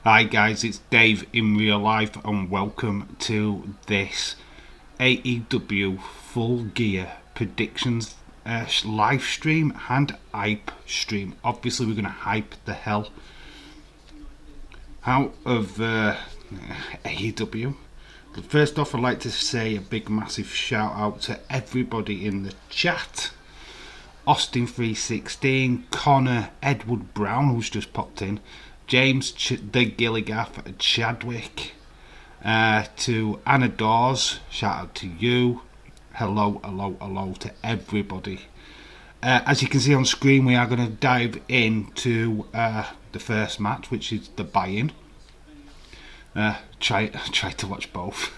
Hi guys, it's Dave in real life and welcome to this AEW Full Gear Predictions live stream and hype stream. Obviously we're going to hype the hell out of AEW. But first off, I'd like to say a big massive shout out to everybody in the chat. Austin316, Connor, Edward Brown, who's just popped in, James the Gilligaff, Chadwick, to Anna Dawes, shout out to you. Hello to everybody. As you can see on screen, we are going to dive into the first match, which is the buy-in. Try to watch both.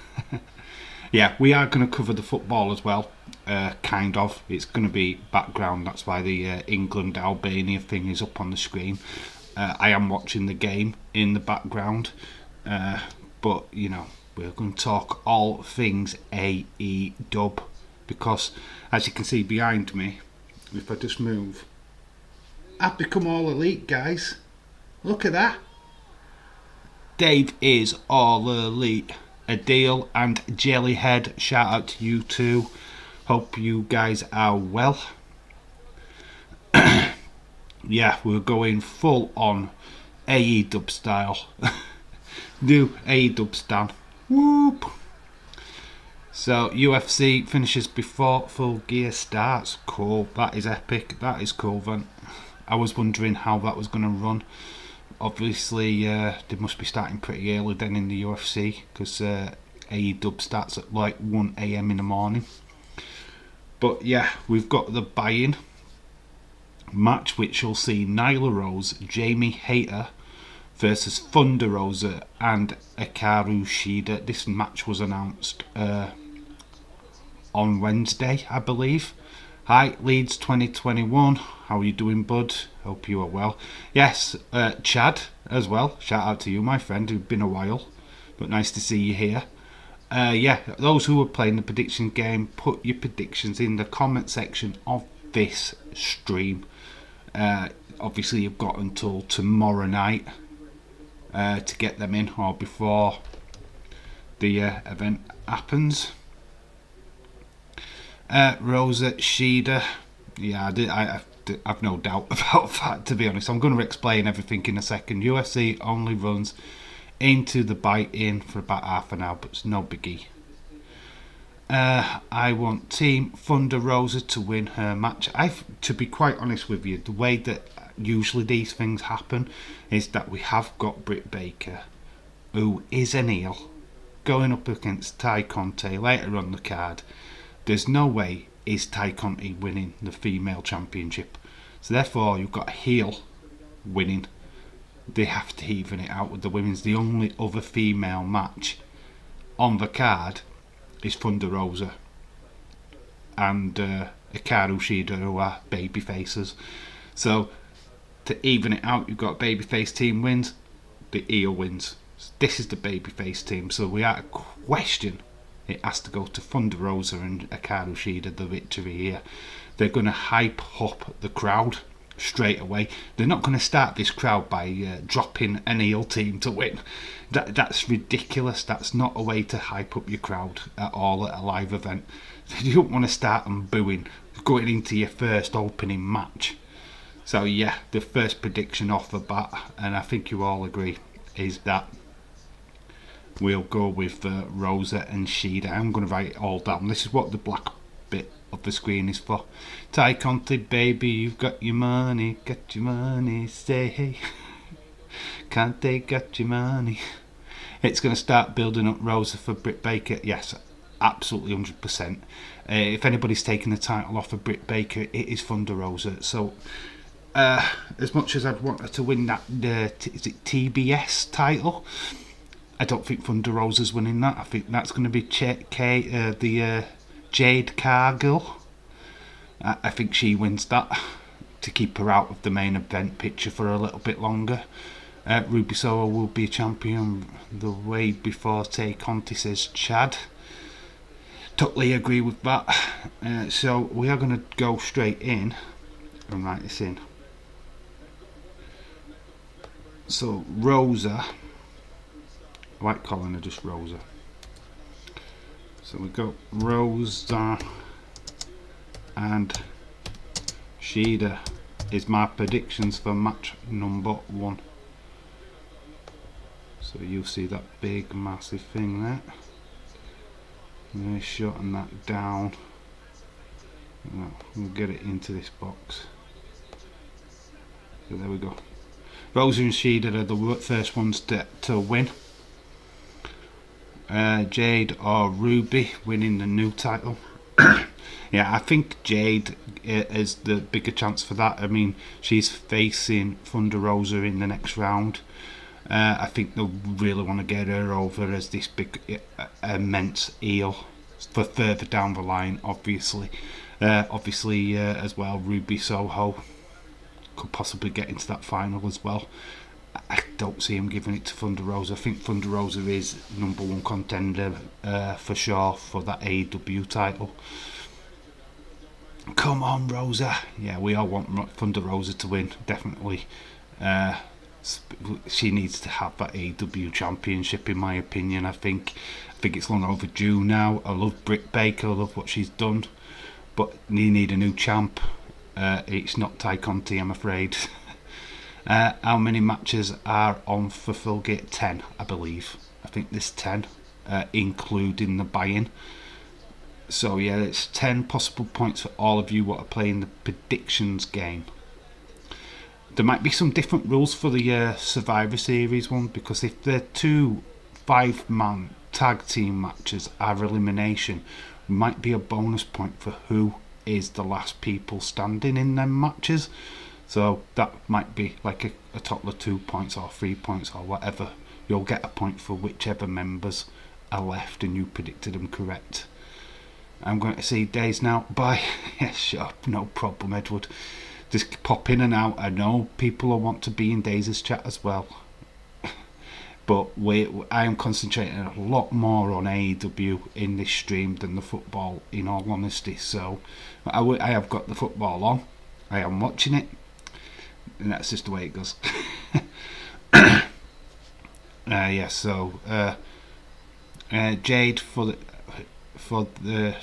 Yeah, we are going to cover the football as well. Kind of. It's going to be background. That's why the England-Albania thing is up on the screen. I am watching the game in the background. But, you know, we're going to talk all things AEW. Because, as you can see behind me, if I just move, I've become all elite, guys. Look at that. Dave is all elite. Adele and Jellyhead, shout out to you too. Hope you guys are well. Yeah, we're going full on AEW style. New AEW stand. Whoop. So UFC finishes before Full Gear starts. Cool. That is epic. That is cool then. I was wondering how that was going to run. Obviously, they must be starting pretty early then in the UFC because AEW starts at like 1 AM in the morning. But yeah, we've got the buy-in match, which will see Nyla Rose, Jamie Hayter versus Thunder Rosa and Hikaru Shida. This match was announced on Wednesday, I believe. Hi, Leeds 2021. How are you doing, bud? Hope you are well. Yes, Chad as well. Shout out to you, my friend. It's been a while, but nice to see you here. Yeah, those who are playing the prediction game, put your predictions in the comment section of this stream. Obviously, you've got until tomorrow night to get them in, or before the event happens. Rosa, Shida, yeah, I've no doubt about that, to be honest. I'm going to explain everything in a second. UFC only runs into the buy-in for about half an hour, but it's no biggie. I want Team Thunder Rosa to win her match. To be quite honest with you, the way that usually these things happen is that we have got Britt Baker, who is an heel, going up against Ty Conti later on the card. There's no way is Ty Conti winning the female championship. So therefore you've got a heel winning. They have to even it out with the women's. The only other female match on the card is Thunder Rosa and Hikaru Shida, who are baby faces. So to even it out, you've got a babyface team wins, the heel wins. This is the babyface team, so without a question it has to go to Thunder Rosa and Hikaru Shida, the victory here. They're going to hype up the crowd straight away. They're not going to start this crowd by dropping an heel team to win. That's ridiculous. That's not a way to hype up your crowd at all at a live event. You don't want to start them booing going into your first opening match. So yeah, the first prediction off the bat, and I think you all agree, is that we'll go with Rosa and Shida. I'm going to write it all down. This is what the black bit of the screen is for. Ty Conti, baby, you've got your money, say hey. Conti got your money. It's going to start building up Rosa for Britt Baker. Yes, absolutely 100%. If anybody's taking the title off of Britt Baker, it is Thunder Rosa. So as much as I'd want her to win that is it TBS title, I don't think Thunder Rosa's winning that. I think that's going to be the Jade Cargill. I think she wins that to keep her out of the main event picture for a little bit longer. Ruby Soho will be champion the way before Tay Conti, says Chad. Totally agree with that. So we are going to go straight in and write this in. So Rosa I like calling her just Rosa. So we got Rosa and Shida is my predictions for match number 1. So you see that big massive thing there. I'm going to shorten that down. We'll get it into this box. So there we go. Rosa and Shida are the first ones to win. Jade or Ruby winning the new title. Yeah, I think Jade is the bigger chance for that. I mean, she's facing Thunder Rosa in the next round. I think they'll really want to get her over as this big, immense heel for further down the line, obviously. As well, Ruby Soho could possibly get into that final as well. I don't see him giving it to Thunder Rosa. I think Thunder Rosa is #1 contender for sure for that AEW title. Come on, Rosa. Yeah, we all want Thunder Rosa to win, definitely. She needs to have that AEW championship, in my opinion. I think it's long overdue now. I love Britt Baker, I love what she's done, but you need a new champ. It's not Conti, I'm afraid. How many matches are on for Full Gear? 10, I believe. I think there's 10, including the buy-in. So yeah, it's 10 possible points for all of you what are playing the predictions game. There might be some different rules for the Survivor Series one, because if the 2 5-man tag team matches are elimination, might be a bonus point for who is the last people standing in them matches. So that might be like a total of 2 points or 3 points or whatever. You'll get a point for whichever members are left and you predicted them correct. I'm going to see Days now. Bye. Yes, sure, no problem, Edward. Just pop in and out. I know people will want to be in Days' chat as well. But I am concentrating a lot more on AEW in this stream than the football, in all honesty. So I have got the football on. I am watching it. And that's just the way it goes. Yeah, so Jade for the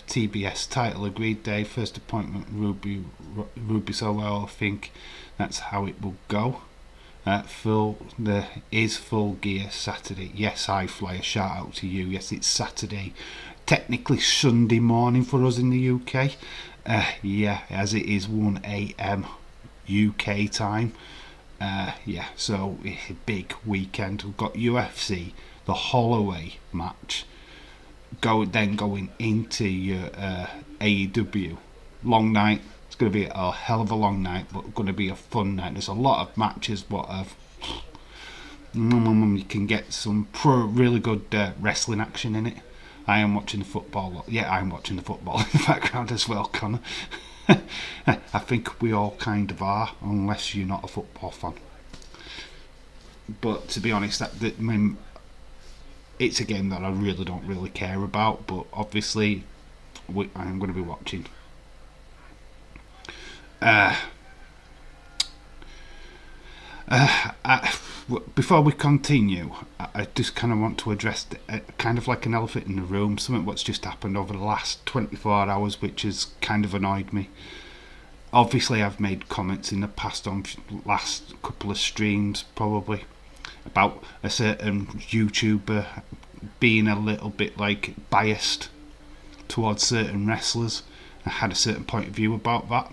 TBS title, agreed. Day first appointment, Ruby Solo. I think that's how it will go. Full Gear Saturday. Yes, I fly a shout out to you. Yes, it's Saturday, technically Sunday morning for us in the UK. Yeah, as it is 1 a.m. UK time. Yeah, so it's a big weekend. We've got UFC, the Holloway match, going into your AEW. Long night. It's going to be a hell of a long night, but going to be a fun night. There's a lot of matches. You can get some really good wrestling action in it. I am watching the football. Yeah, I'm watching the football in the background as well, Connor. I think we all kind of are, unless you're not a football fan. But to be honest, it's a game that I really don't care about. But obviously, I'm going to be watching. Before we continue, I just kind of want to address kind of like an elephant in the room, something what's just happened over the last 24 hours, which has kind of annoyed me. Obviously, I've made comments in the past on last couple of streams, probably, about a certain YouTuber being a little bit like biased towards certain wrestlers. I had a certain point of view about that.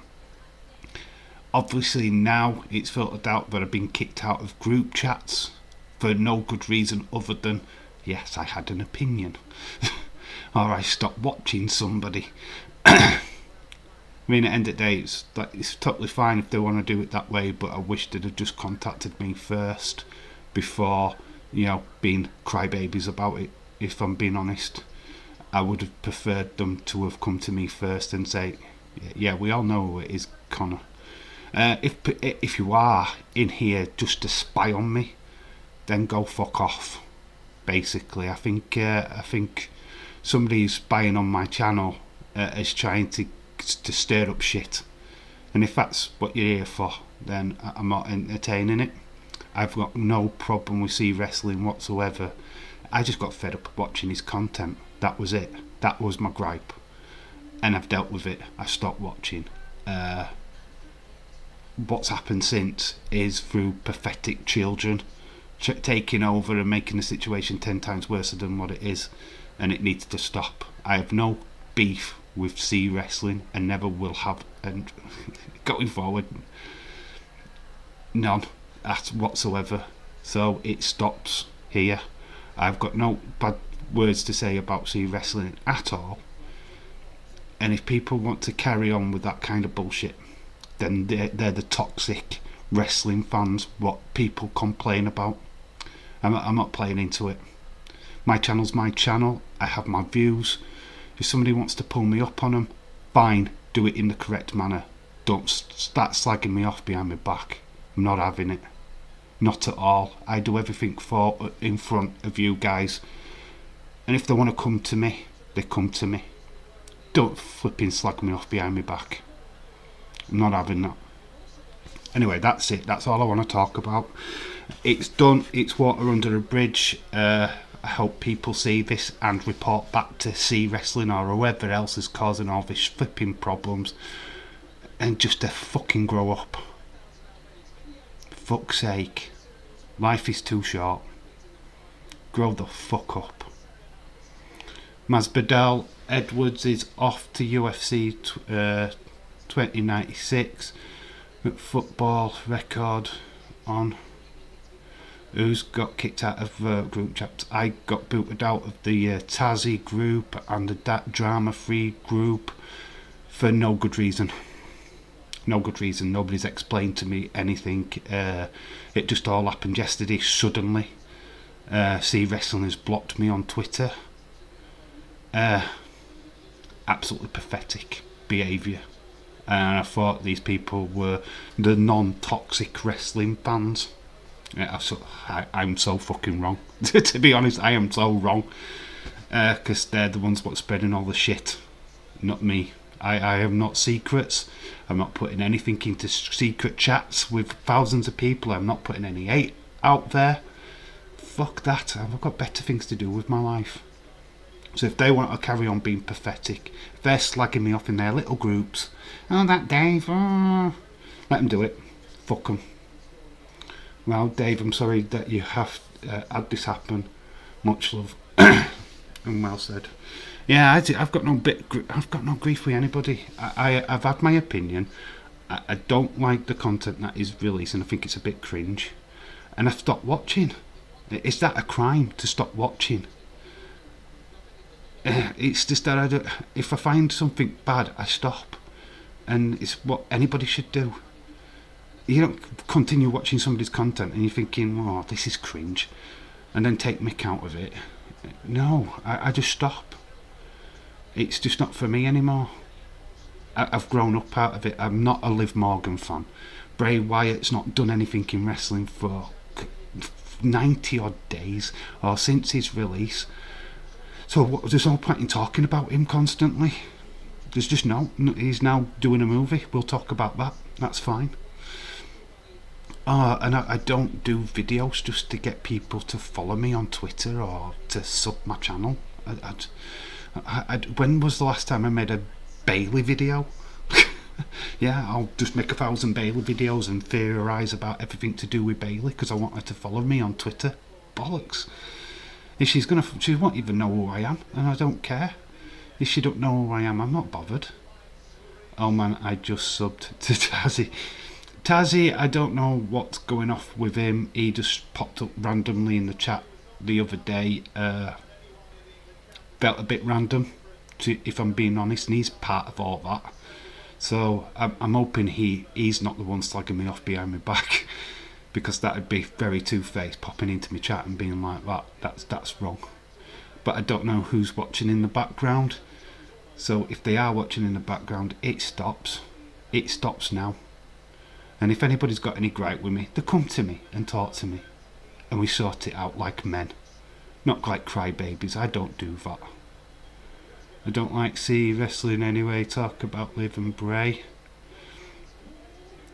Obviously now it's filtered out that I've been kicked out of group chats for no good reason other than, yes, I had an opinion. Or I stopped watching somebody. I mean, at the end of the day, it's totally fine if they want to do it that way, but I wish they'd have just contacted me first before, being crybabies about it, if I'm being honest. I would have preferred them to have come to me first and say, yeah, we all know who it is, Connor. If you are in here just to spy on me, then go fuck off. Basically, I think somebody who's spying on my channel is trying to stir up shit, and if that's what you're here for, then I'm not entertaining it. I've got no problem with wrestling whatsoever, I just got fed up watching his content. That was it. That was my gripe. And I've dealt with it. I stopped watching. What's happened since is through pathetic children taking over and making the situation 10 times worse than what it is, and it needs to stop. I have no beef with C Wrestling and never will have, and going forward, none whatsoever. So it stops here. I've got no bad words to say about C Wrestling at all, and if people want to carry on with that kind of bullshit, then they're the toxic wrestling fans what people complain about. I'm not playing into it. My channel's my channel. I have my views. If somebody wants to pull me up on them, fine, do it in the correct manner. Don't start slagging me off behind my back. I'm not having it. Not at all. I do everything in front of you guys, and if they want to come to me, they come to me. Don't flipping slag me off behind my back. I'm not having that. Anyway, that's it. That's all I want to talk about. It's done. It's water under a bridge. I hope people see this and report back to C Wrestling or whoever else is causing all this flipping problems, and just to fucking grow up. Fuck's sake. Life is too short. Grow the fuck up. Masvidal Edwards is off to UFC 2096. Football record on. Who's got kicked out of group chats? I got booted out of the Tazzy group and the drama-free group for no good reason. No good reason. Nobody's explained to me anything. It just all happened yesterday suddenly. C Wrestling has blocked me on Twitter. Absolutely pathetic behaviour. And I thought these people were the non-toxic wrestling fans. I'm so fucking wrong. To be honest, I am so wrong. Because they're the ones what's spreading all the shit, not me. I have not secrets. I'm not putting anything into secret chats with thousands of people. I'm not putting any hate out there. Fuck that. I've got better things to do with my life. So if they want to carry on being pathetic, if they're slagging me off in their little groups, oh that Dave, let them do it. Fuck them. Well, Dave, I'm sorry that you have had this happen. Much love. And well said. Yeah, I've got no grief with anybody. I've had my opinion. I don't like the content that is released, and I think it's a bit cringe. And I've stopped watching. Is that a crime to stop watching? It's just that if I find something bad, I stop, and it's what anybody should do. You don't continue watching somebody's content and you're thinking, oh, this is cringe, and then take mick out of it. No, I just stop. It's just not for me anymore. I've grown up out of it. I'm not a Liv Morgan fan. Bray Wyatt's not done anything in wrestling for 90 odd days or since his release. So there's no point in talking about him constantly. There's just no. He's now doing a movie. We'll talk about that. That's fine. And I don't do videos just to get people to follow me on Twitter or to sub my channel. When was the last time I made a Bailey video? Yeah, I'll just make 1,000 Bailey videos and theorise about everything to do with Bailey because I want her to follow me on Twitter. Bollocks. If she won't even know who I am, and I don't care. If she don't know who I am, I'm not bothered. Oh man, I just subbed to Tazzy. Tazzy, I don't know what's going off with him. He just popped up randomly in the chat the other day. Felt a bit random, if I'm being honest, and he's part of all that. So I'm hoping he's not the one slagging me off behind my back. Because that would be very two-faced, popping into my chat and being like that. That's wrong. But I don't know who's watching in the background. So if they are watching in the background, it stops. It stops now. And if anybody's got any gripe with me, they come to me and talk to me. And we sort it out like men. Not like crybabies. I don't do that. I don't like C Wrestling anyway. Talk about Liv and Bray.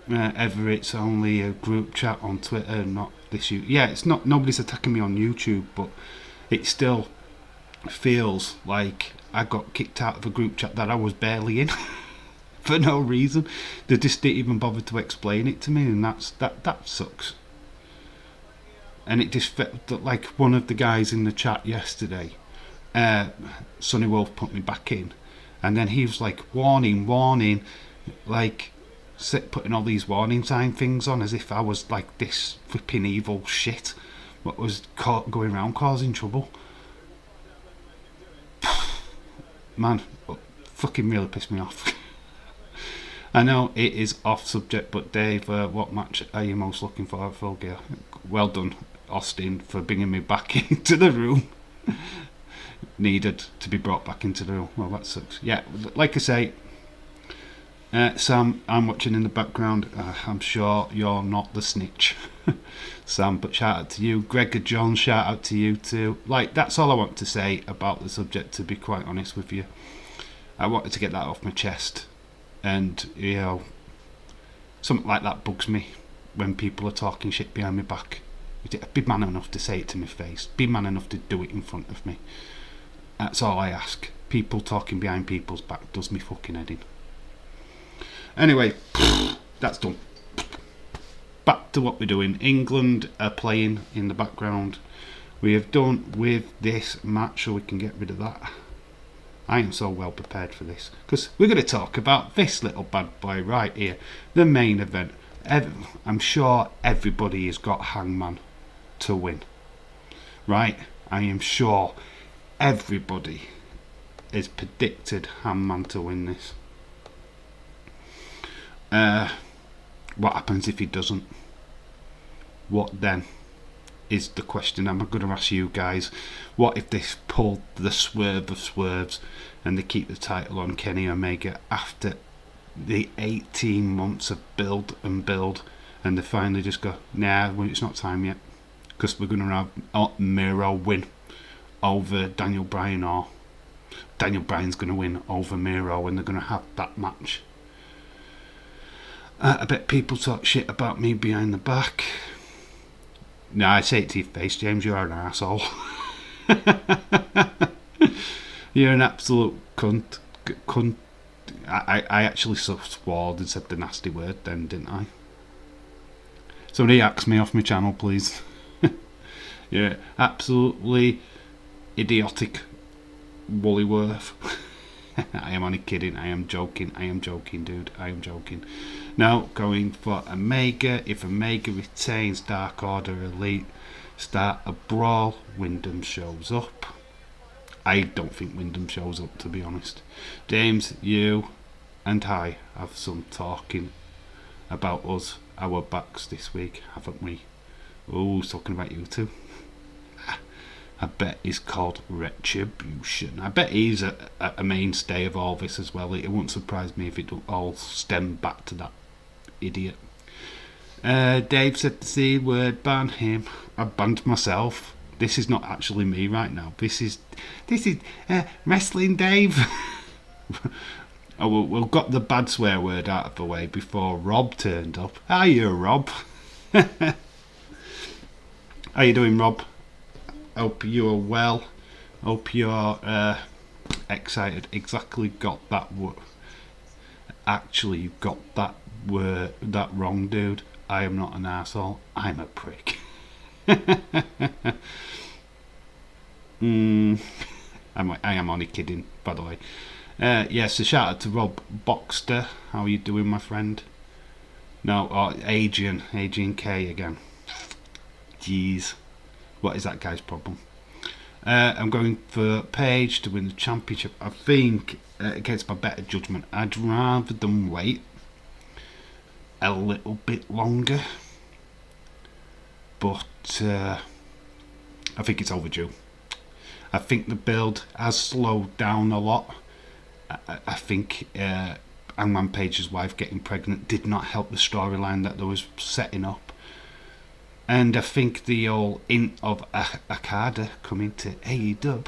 Ever it's only a group chat on Twitter, not this YouTube. Yeah, it's not. Nobody's attacking me on YouTube, but it still feels like I got kicked out of a group chat that I was barely in for no reason. They just didn't even bother to explain it to me, and that sucks. And it just felt like one of the guys in the chat yesterday, Sonny Wolf, put me back in, and then he was like, warning, like putting all these warning sign things on as if I was like this flipping evil shit what was going around causing trouble. Man, fucking really pissed me off. I know it is off subject, but Dave, what match are you most looking for at Full Gear? Well done, Austin, for bringing me back into the room. Needed to be brought back into the room. Well, that sucks. Yeah, like I say, Sam, I'm watching in the background. I'm sure you're not the snitch, Sam, but shout out to you. Gregor John, shout out to you too. Like, that's all I want to say about the subject, to be quite honest with you. I wanted to get that off my chest. And, you know, something like that bugs me when people are talking shit behind my back. Be man enough to say it to my face. Be man enough to do it in front of me. That's all I ask. People talking behind people's back does me fucking head in. Anyway, that's done. Back to what we're doing. England are playing in the background. We have done with this match, so we can get rid of that. I am so well prepared for this, because we're going to talk about this little bad boy right here, the main event. I'm sure everybody has got Hangman to win, right? I am sure everybody has predicted Hangman to win this. What happens if he doesn't? What then is the question I'm going to ask you guys. What if they pull the swerve of swerves and they keep the title on Kenny Omega after the 18 months of build and they finally just go, nah, well, it's not time yet, because we're going to have Miro win over Daniel Bryan, or Daniel Bryan's going to win over Miro, and they're going to have that match. I bet people talk shit about me behind the back. No, I say it to your face, James, you're an arsehole. You're an absolute cunt. I actually swore and said the nasty word then, didn't I? Somebody axe me off my channel, please. You're absolutely idiotic Woollyworth. I am only kidding, I am joking, dude, I am joking. Now, going for Omega. If Omega retains, Dark Order Elite start a brawl. Wyndham shows up. I don't think Wyndham shows up, to be honest. James, you and I have some talking about us, our backs this week, haven't we? Oh, talking about you two. I bet he's called Retribution. I bet he's a mainstay of all this as well. It wouldn't surprise me if it all stemmed back to that idiot. Dave said the C word, ban him. I banned myself. This is not actually me right now. This is Wrestling Dave. Oh, we've got the bad swear word out of the way before Rob turned up. Hiya, Rob. How you doing, Rob? Hope you are well. Hope you're excited. Exactly got that word. Actually, you got that word that wrong, dude. I am not an arsehole. I'm a prick. I am only kidding, by the way. Yes, a shout out to Rob Boxter. How are you doing, my friend? No, Adrian K again. Jeez. What is that guy's problem? I'm going for Paige to win the championship. I think, against my better judgment, I'd rather them wait a little bit longer. But I think it's overdue. I think the build has slowed down a lot. I think Hangman Page's wife getting pregnant did not help the storyline that they was setting up. And I think the old hint of Okada coming to AEW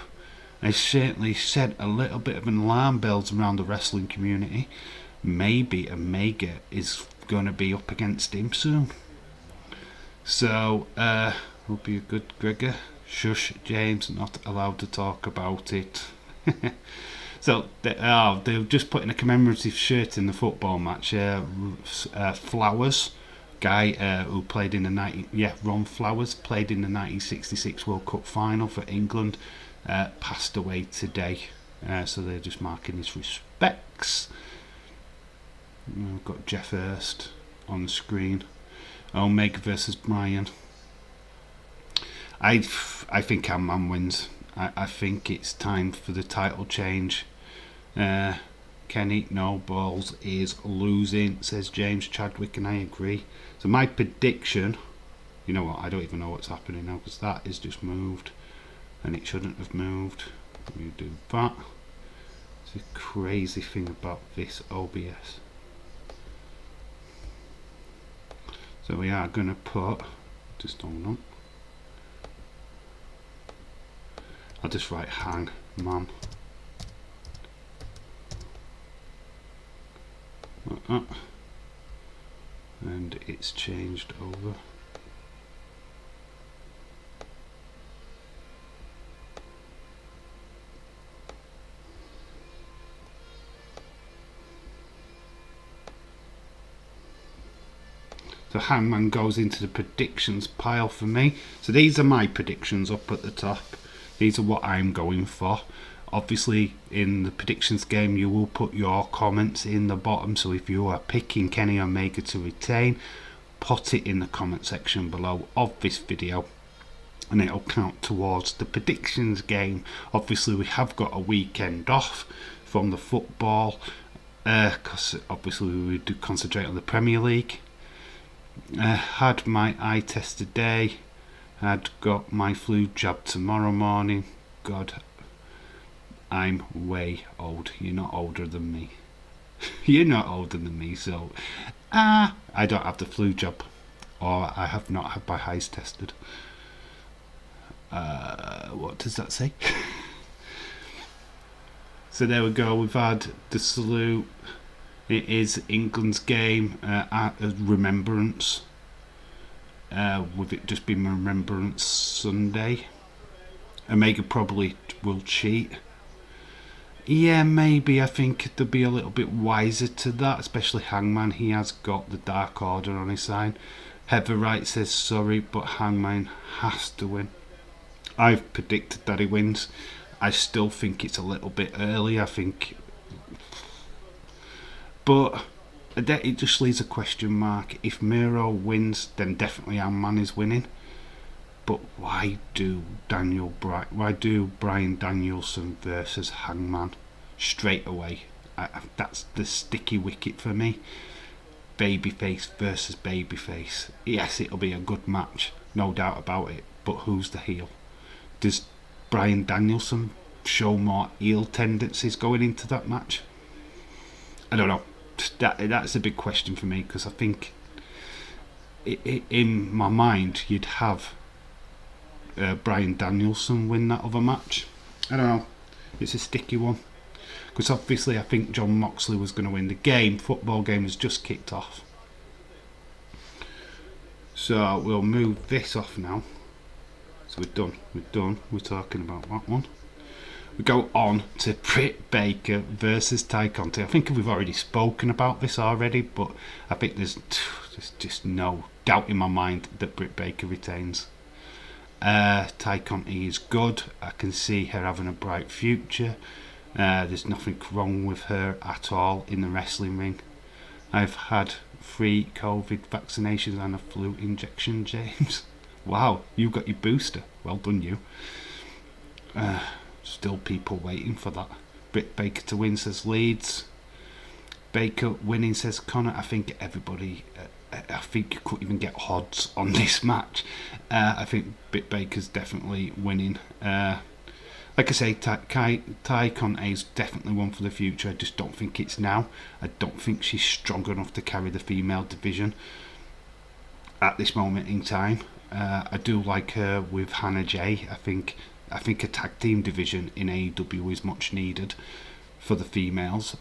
has certainly sent a little bit of an alarm bells around the wrestling community. Maybe Omega is going to be up against him soon. So, hope you're good, Gregor. Shush, James, not allowed to talk about it. So they're just putting a commemorative shirt in the football match. Flowers, guy who played in the Ron Flowers played in the 1966 World Cup final for England, passed away today. So they're just marking his respects. We've got Jeff Hurst on the screen. Omega versus Bryan. I think Hangman wins. I think it's time for the title change. Kenny, no balls is losing, says James Chadwick, and I agree. So my prediction, you know what, I don't even know what's happening now because that is just moved and it shouldn't have moved. You do that. It's a crazy thing about this OBS. So we are going to put, just hold on, I'll just write Hangman. And it's changed over. So Hangman goes into the predictions pile for me. So these are my predictions up at the top. These are what I'm going for. Obviously, in the predictions game, you will put your comments in the bottom. So if you are picking Kenny Omega to retain, put it in the comment section below of this video, and it'll count towards the predictions game. Obviously, we have got a weekend off from the football, because obviously we do concentrate on the Premier League. Had my eye test today. Had got my flu jab tomorrow morning. God, I'm way old. You're not older than me. You're not older than me, so I don't have the flu jab, or I have not had my eyes tested. What does that say? So there we go. We've had the salute. It is England's game at Remembrance. With it just being Remembrance Sunday. Omega probably will cheat. Yeah, maybe. I think they'll be a little bit wiser to that, especially Hangman. He has got the Dark Order on his side. Heather Wright says sorry, but Hangman has to win. I've predicted that he wins. I still think it's a little bit early. I think, but it just leaves a question mark. If Miro wins, then definitely Hangman is winning. But why do Bryan Danielson versus Hangman straight away? That's the sticky wicket for me. Babyface versus babyface. Yes, it'll be a good match, no doubt about it. But who's the heel? Does Bryan Danielson show more heel tendencies going into that match? I don't know. That's a big question for me, because I think in my mind you'd have Bryan Danielson win that other match. I don't know. It's a sticky one, because obviously I think John Moxley was going to win the game. Football game has just kicked off, so we'll move this off now. So we're done. We're talking about that one. We go on to Britt Baker versus Tay Conti. I think we've already spoken about this already, but I think there's just no doubt in my mind that Britt Baker retains. Tay Conti is good. I can see her having a bright future. There's nothing wrong with her at all in the wrestling ring. I've had 3 COVID vaccinations and a flu injection, James. Wow, you got your booster. Well done, you. Still people waiting for that. Britt Baker to win, says Leeds. Baker winning, says Connor. I think everybody, I think you couldn't even get odds on this match. I think Britt Baker's definitely winning. Like I say, Tay Conti is definitely one for the future. I just don't think it's now. I don't think she's strong enough to carry the female division at this moment in time. I do like her with Hannah J. I think a tag team division in AEW is much needed for the females,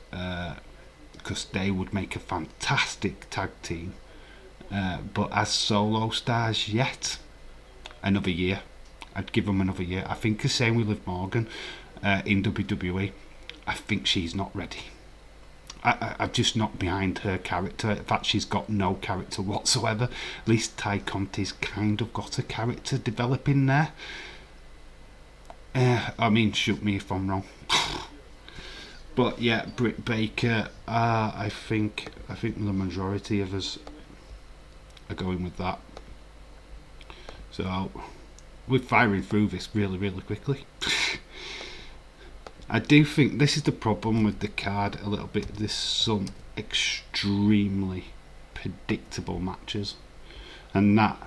because they would make a fantastic tag team. But as solo stars, yet another year. I'd give them another year. I think the same with Liv Morgan in WWE. I think she's not ready. I'm just not behind her character. In fact, she's got no character whatsoever. At least Ty Conti's kind of got a character developing there. I mean, shoot me if I'm wrong. But yeah, Britt Baker, I think the majority of us are going with that. So we're firing through this really, really quickly. I do think this is the problem with the card a little bit. There's some extremely predictable matches, and that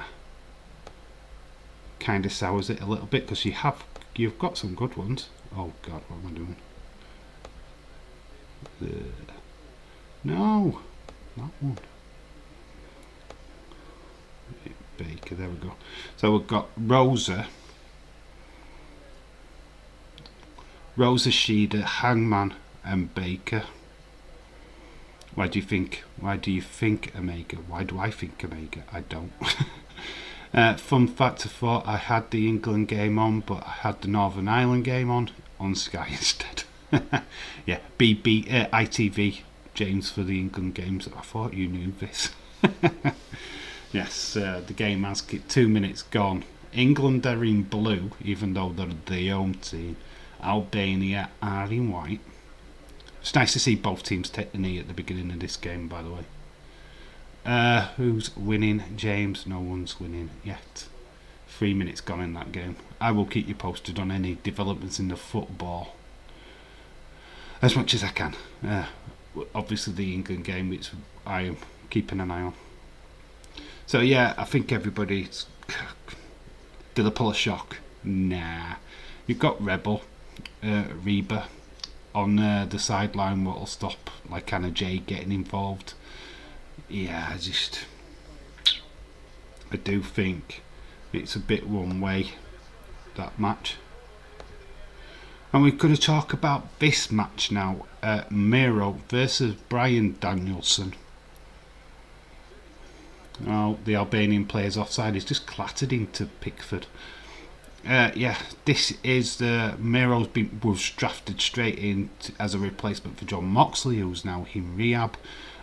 kind of sours it a little bit, because you've got some good ones. Oh God, what am I doing? No, that one. Baker, there we go. So we've got Rosa, Shida, Hangman, and Baker. Why do you think Omega? Why do I think Omega? I don't. Fun fact, I thought I had the England game on, but I had the Northern Ireland game on Sky instead. Yeah, ITV, James, for the England games. I thought you knew this. Yes, the game has 2 minutes gone. England are in blue, even though they're the home team. Albania are in white. It's nice to see both teams take the knee at the beginning of this game, by the way. Who's winning, James? No one's winning yet. 3 minutes gone in that game. I will keep you posted on any developments in the football as much as I can. Obviously the England game, which I am keeping an eye on. So yeah, I think everybody's... Did I pull a shock? Nah. You've got Rebel, Reba on the sideline, what'll stop like Anna Jay getting involved. Yeah, I do think it's a bit one way, that match. And we're going to talk about this match now. Miro versus Bryan Danielson. Oh, the Albanian player's offside. He's just clattered into Pickford. Yeah, this is Miro's was drafted straight in as a replacement for John Moxley, who's now in rehab.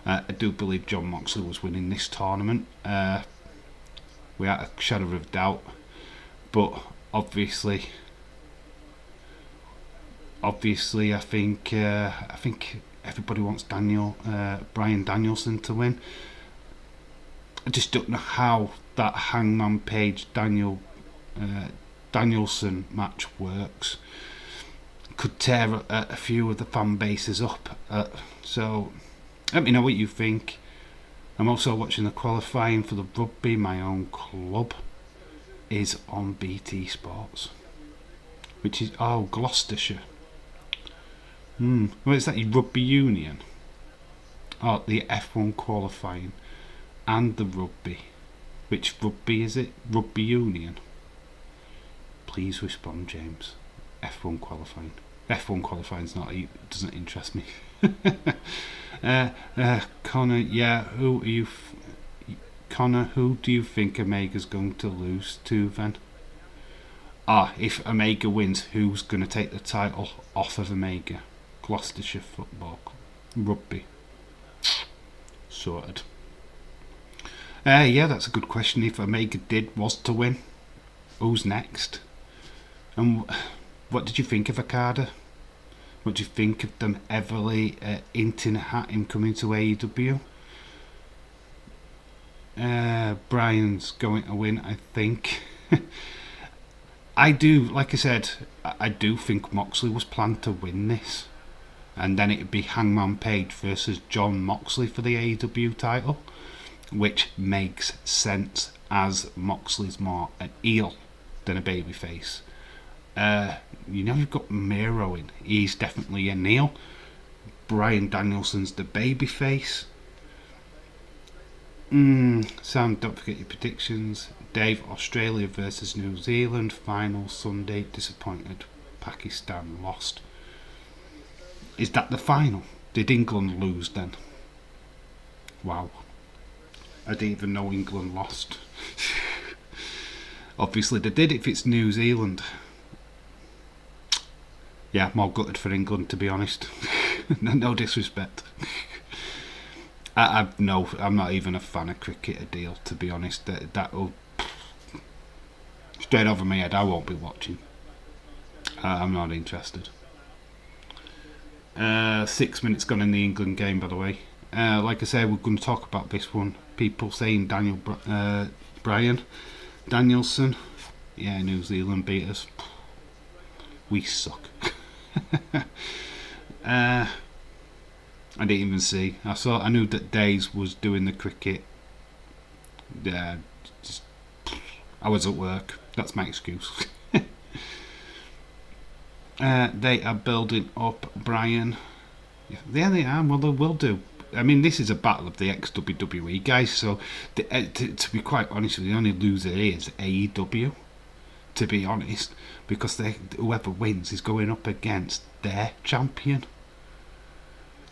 I do believe John Moxley was winning this tournament, without a shadow of doubt. But obviously, I think everybody wants Bryan Danielson to win. I just don't know how that Hangman Page Danielson match works. Could tear a few of the fan bases up. So let me know what you think. I'm also watching the qualifying for the rugby. My own club is on BT Sports, which is Gloucestershire. What is that? Rugby Union. Oh, the F1 qualifying and the rugby. Which rugby is it? Rugby Union. Please respond, James. F1 qualifying. F1 qualifying doesn't interest me. Connor, yeah, Connor, who do you think Omega's going to lose to then? If Omega wins, who's going to take the title off of Omega? Gloucestershire Football Rugby. Sorted. Yeah, that's a good question. If Omega was to win, who's next? And what did you think of Okada? What do you think of them heavily hinting at him coming to AEW? Bryan's going to win, I think. I do, like I said, I do think Moxley was planned to win this. And then it would be Hangman Page versus John Moxley for the AEW title, which makes sense as Moxley's more an heel than a babyface. You've got Miro in. He's definitely a heel. Bryan Danielson's the babyface. Sam, don't forget your predictions. Dave, Australia versus New Zealand. Final Sunday. Disappointed. Pakistan lost. Is that the final? Did England lose then? Wow. I didn't even know England lost. Obviously they did if it's New Zealand. Yeah, more gutted for England, to be honest. No disrespect. I'm not even a fan of cricket a deal, to be honest. That'll straight over my head. I won't be watching. I'm not interested. 6 minutes gone in the England game, by the way. Like I say, we're going to talk about this one. People saying Bryan Danielson. Yeah, New Zealand beat us. We suck. I didn't even see. I knew that Days was doing the cricket. I was at work. That's my excuse. They are building up Bryan. There they are. Well, they will do. I mean, this is a battle of the ex-WWE guys. So, to be quite honest with you, the only loser is AEW. To be honest, because whoever wins is going up against their champion.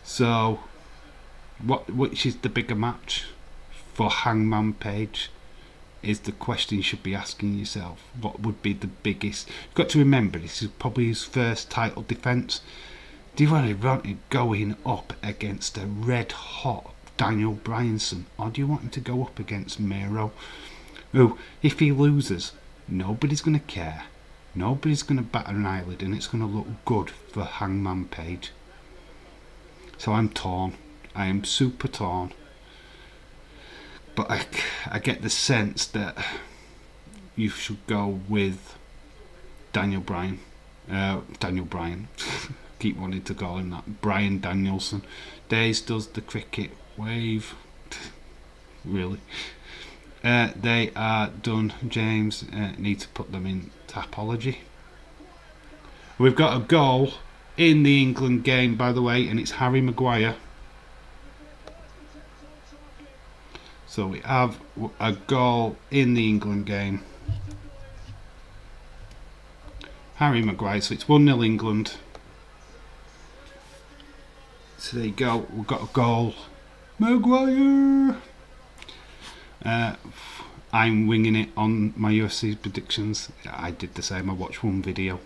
So, which is the bigger match for Hangman Page? Is the question you should be asking yourself. What would be the biggest? You've got to remember, this is probably his first title defence. Do you really want him going up against a red hot Daniel Bryanson, or do you want him to go up against Miro, who, if he loses, nobody's going to care, nobody's going to bat an eyelid, and it's going to look good for Hangman Page. So I'm torn. I am super torn. But I get the sense that you should go with Daniel Bryan. Keep wanting to call him that. Bryan Danielson. Days does the cricket wave. Really. They are done. James need to put them in Tapology. We've got a goal in the England game, by the way, and it's Harry Maguire. So we have a goal in the England game. Harry Maguire, so it's 1-0 England. So there you go, we've got a goal. Maguire! I'm winging it on my UFC predictions. I did the same, I watched one video.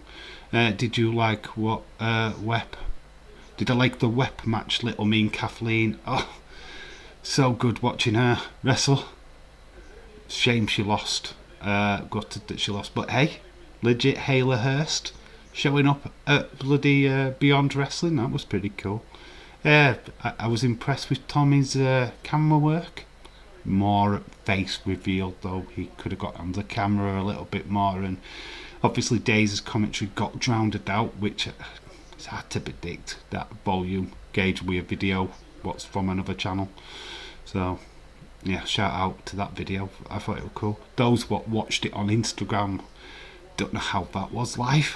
Did you like what Wep? Did I like the Wep match, Little Mean Kathleen? Oh, so good watching her wrestle. Shame she lost. Gutted that she lost. But hey, legit Hayler Hurst showing up at bloody Beyond Wrestling. That was pretty cool. I was impressed with Tommy's camera work. More face revealed though. He could have got on the camera a little bit more. And obviously Days' commentary got drowned out, which it's hard to predict. That volume gauge with a video what's from another channel. So yeah, shout out to that video. I thought it was cool. Those what watched it on Instagram don't know how that was live.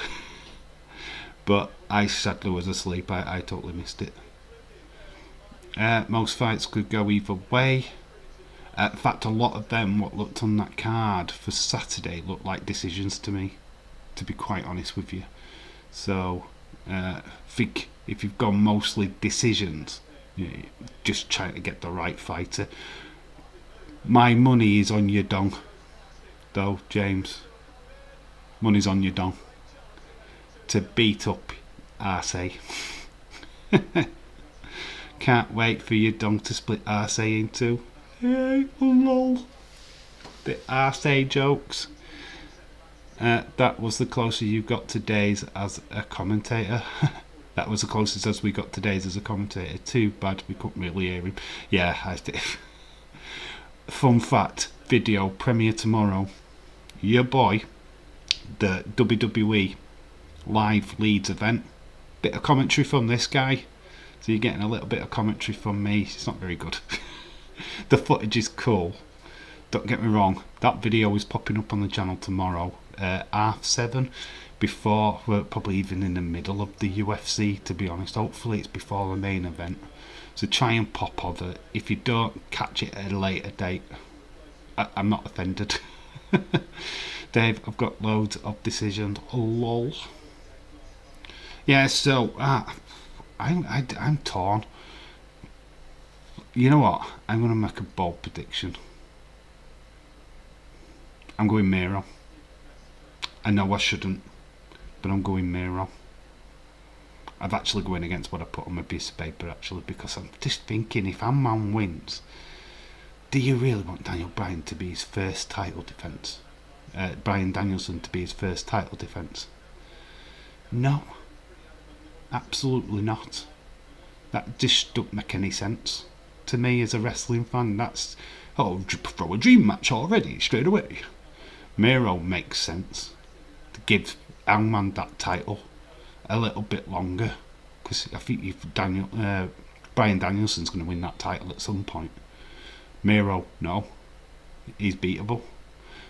But I sadly was asleep. I totally missed it. Most fights could go either way. In fact, a lot of them what looked on that card for Saturday looked like decisions to me, to be quite honest with you. So I think if you've gone mostly decisions, just trying to get the right fighter. My money is on your dong, though, James. Money's on your dong to beat up Arce. Can't wait for your dong to split Arce in two. Hey, lol. The Arce jokes. That was the closest you got to Days as a commentator. That was the closest as we got to Days as a commentator. Too bad we couldn't really hear him. Yeah, I did. Fun fact, video premiere tomorrow. Your boy, the WWE live Leeds event. Bit of commentary from this guy. So you're getting a little bit of commentary from me. It's not very good. The footage is cool. Don't get me wrong. That video is popping up on the channel tomorrow. 7:30. Before, we're probably even in the middle of the UFC, to be honest. Hopefully it's before the main event. So try and pop over. If you don't catch it at a later date, I'm not offended. Dave, I've got loads of decisions. Lol. Yeah, so I'm torn. You know what? I'm going to make a bold prediction. I'm going Miro. I know I shouldn't, but I'm going Miro. I'm actually going against what I put on my piece of paper, actually, because I'm just thinking, if Hangman wins, do you really want Daniel Bryan to be his first title defence? Bryan Danielson to be his first title defence? No, absolutely not. That just don't make any sense to me as a wrestling fan. That's, throw a dream match already straight away. Miro makes sense to give Hangman that title a little bit longer, because I think Bryan Danielson's going to win that title at some point. Miro, no, he's beatable.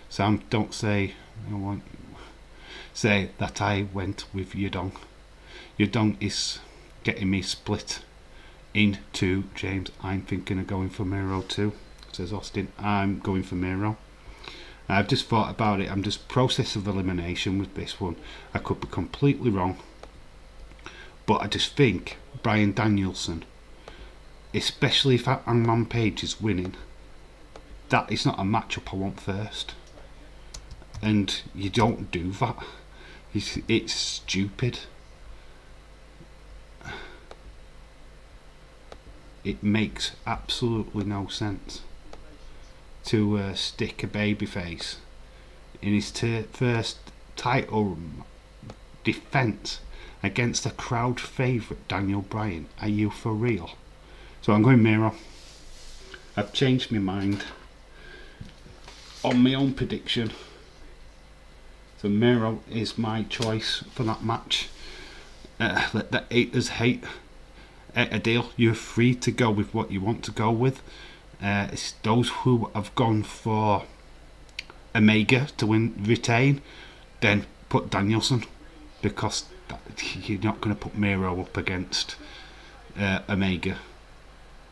So don't say that I went with Yudong. Yudong is getting me split into James. I'm thinking of going for Miro too, says Austin. I'm going for Miro. I've just thought about it. I'm just process of elimination with this one. I could be completely wrong, but I just think Bryan Danielson, especially if Hangman Page is winning, that is not a matchup I want first. And you don't do that. It's stupid. It makes absolutely no sense to stick a babyface in his first title defence against a crowd favourite Daniel Bryan. Are you for real? So I'm going Miro. I've changed my mind on my own prediction. So Miro is my choice for that match. Let the haters hate. A deal. You're free to go with what you want to go with. It's those who have gone for Omega to retain, then put Danielson, because you're not going to put Miro up against Omega.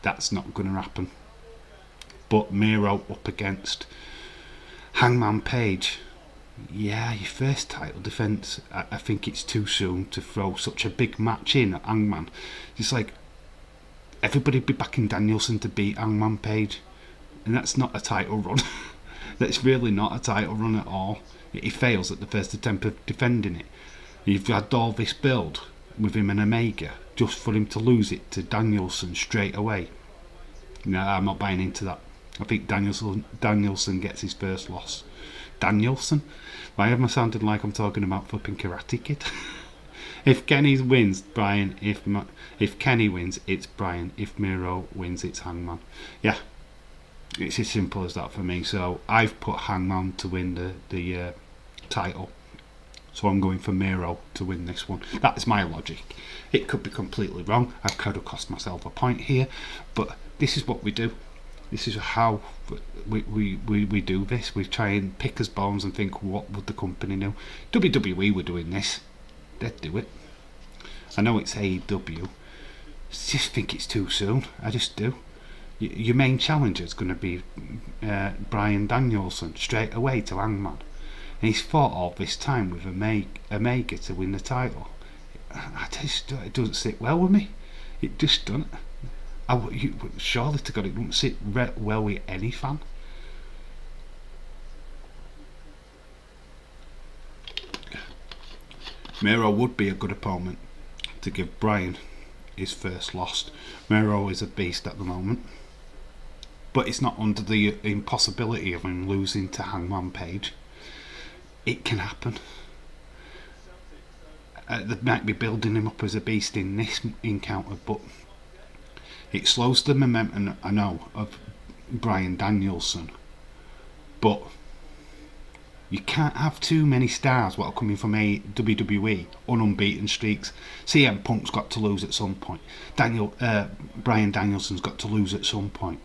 That's not going to happen. But Miro up against Hangman Page, yeah, your first title defence. I think it's too soon to throw such a big match in at Hangman. It's like everybody be backing Danielson to beat Hangman Page, and that's not a title run. That's really not a title run at all. He fails at the first attempt of defending it. You've had all this build with him and Omega just for him to lose it to Danielson straight away. No, I'm not buying into that. I think Danielson gets his first loss. Danielson? Why am I sounding like I'm talking about flipping Karate Kid? If Kenny wins, Bryan. If Kenny wins, it's Bryan. If Miro wins, it's Hangman. Yeah, it's as simple as that for me. So I've put Hangman to win the title. So I'm going for Miro to win this one. That's my logic. It could be completely wrong. I could have cost myself a point here, but this is what we do. This is how we do this. We try and pick as bones and think, what would the company do? WWE were doing this. They'd do it. I know it's AEW. I just think it's too soon. I just do. Your main challenger is going to be Bryan Danielson straight away to Hangman. And he's fought all this time with Omega to win the title. It doesn't sit well with me. It just doesn't. Surely to God, it wouldn't sit well with any fan. Miro would be a good opponent to give Bryan his first loss. Miro is a beast at the moment, but it's not under the impossibility of him losing to Hangman Page. It can happen. They might be building him up as a beast in this encounter, but it slows the momentum, I know, of Bryan Danielson. But you can't have too many stars what are coming from WWE on unbeaten streaks. CM Punk's got to lose at some point. Bryan Danielson's got to lose at some point.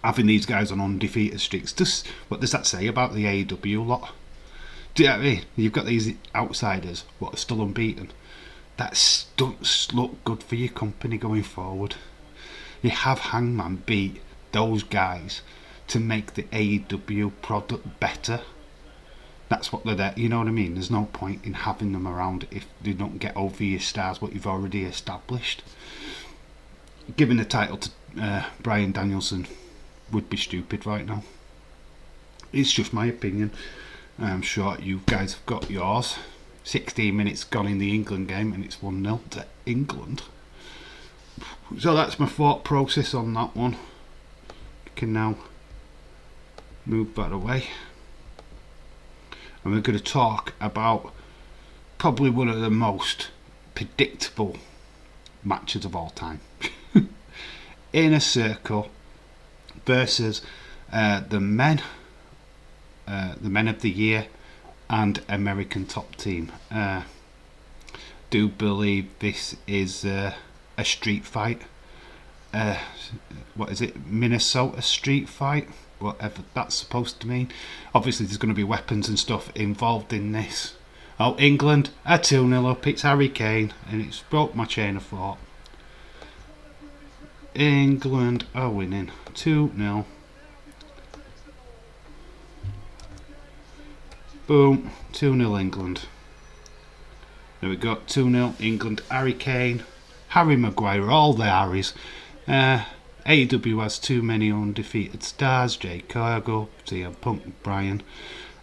Having these guys on undefeated streaks, what does that say about the AEW lot? Do you know what I mean? You've got these outsiders what are still unbeaten. That doesn't look good for your company going forward. You have Hangman beat those guys to make the AEW product better. That's what they're there. You know what I mean? There's no point in having them around if they don't get over your stars, what you've already established. Giving the title to Bryan Danielson would be stupid right now. It's just my opinion. I'm sure you guys have got yours. 16 minutes gone in the England game and it's 1-0 to England. So that's my thought process on that one. We can now move that away. And we're going to talk about probably one of the most predictable matches of all time. Inner Circle versus the men of the year and American Top Team. Do believe this is a street fight. What is it? Minnesota street fight? Whatever that's supposed to mean. Obviously there's going to be weapons and stuff involved in this. Oh, England are 2-0 up. It's Harry Kane and it's broke my chain of thought. England are winning 2-0. Boom, 2-0 England. There we go, 2-0 England. Harry Kane, Harry Maguire, all the Harrys. AEW has too many undefeated stars. Jay Cargill, CM Punk, Bryan,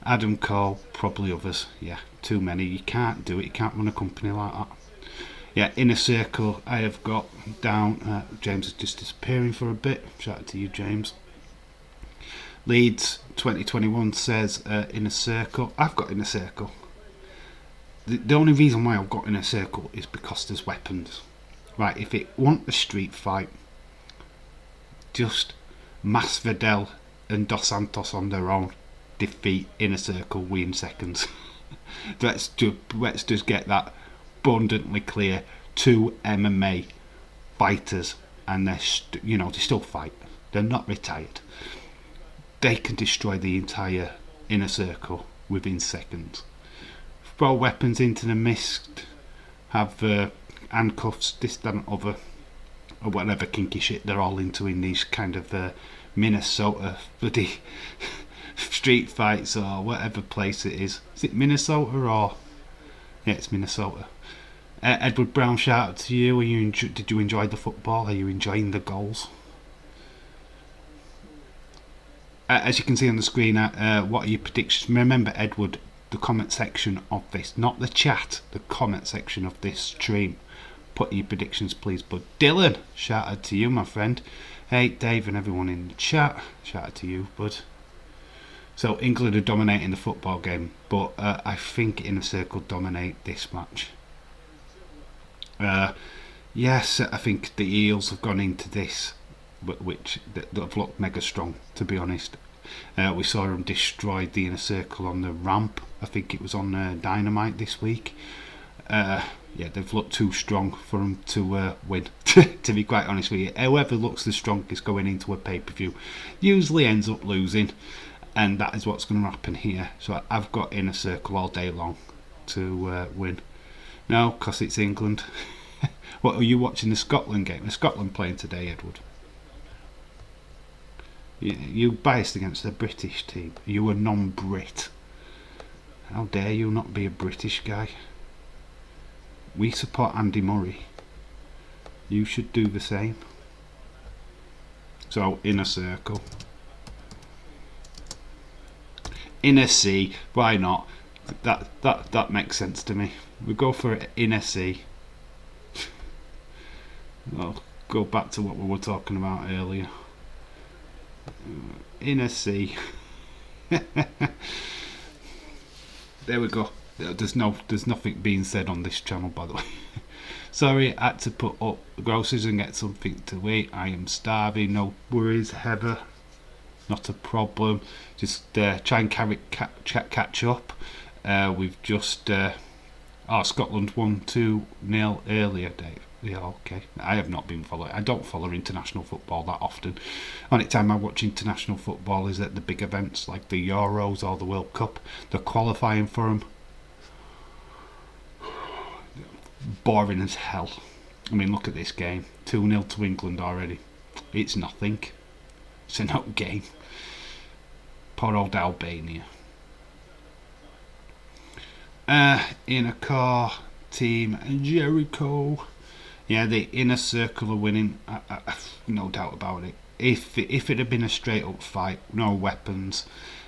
Adam Cole, probably others. Yeah, too many. You can't do it. You can't run a company like that. Yeah, Inner Circle I have got down. James is just disappearing for a bit. Shout out to you, James. Leeds 2021 says Inner Circle. I've got Inner Circle. The only reason why I've got Inner Circle is because there's weapons. Right, if it weren't a street fight, just Masvidal and Dos Santos on their own defeat Inner Circle, win seconds. let's just get that abundantly clear. 2 MMA fighters, and they still fight. They're not retired. They can destroy the entire Inner Circle within seconds. Throw weapons into the mist, have handcuffs, this, that, and other, or whatever kinky shit they're all into in these kind of Minnesota bloody street fights or whatever place it is. Is it Minnesota or? Yeah, it's Minnesota. Edward Brown, shout out to you. Did you enjoy the football? Are you enjoying the goals? As you can see on the screen, what are your predictions? Remember, Edward, the comment section of this, not the chat, the comment section of this stream. Put your predictions, please. But Dylan, shout out to you, my friend. Hey, Dave and everyone in the chat, shout out to you, bud. So England are dominating the football game, but I think Inner Circle dominate this match. Yes, I think the Eels have gone into this, which have looked mega strong, to be honest. We saw them destroy the Inner Circle on the ramp. I think it was on Dynamite this week. Yeah, they've looked too strong for them to win, to be quite honest with you. Whoever looks the strongest going into a pay-per-view usually ends up losing, and that is what's going to happen here. So I've got Inner Circle all day long to win. No, because it's England. What, are you watching the Scotland game? Is Scotland playing today, Edward? You biased against the British team. You a non-Brit. How dare you not be a British guy? We support Andy Murray. You should do the same. So, Inner Circle. Inner C, why not? That makes sense to me. We go for it, Inner C. I'll go back to what we were talking about earlier. Inner C. There we go. There's nothing being said on this channel, by the way. Sorry, I had to put up the groceries and get something to eat. I am starving. No worries, Heather. Not a problem. Just try and catch up. We've just Scotland won 2-0 earlier, Dave. Yeah, okay. I have not been following. I don't follow international football that often. Only time I watch international football is at the big events like the Euros or the World Cup. The qualifying for them. Boring as hell. I mean, look at this game. 2-0 to England already. It's nothing. It's a no game. Poor old Albania. Inner Car Team Jericho. Yeah, the Inner Circle are winning. No doubt about it. If it had been a straight up fight, no weapons,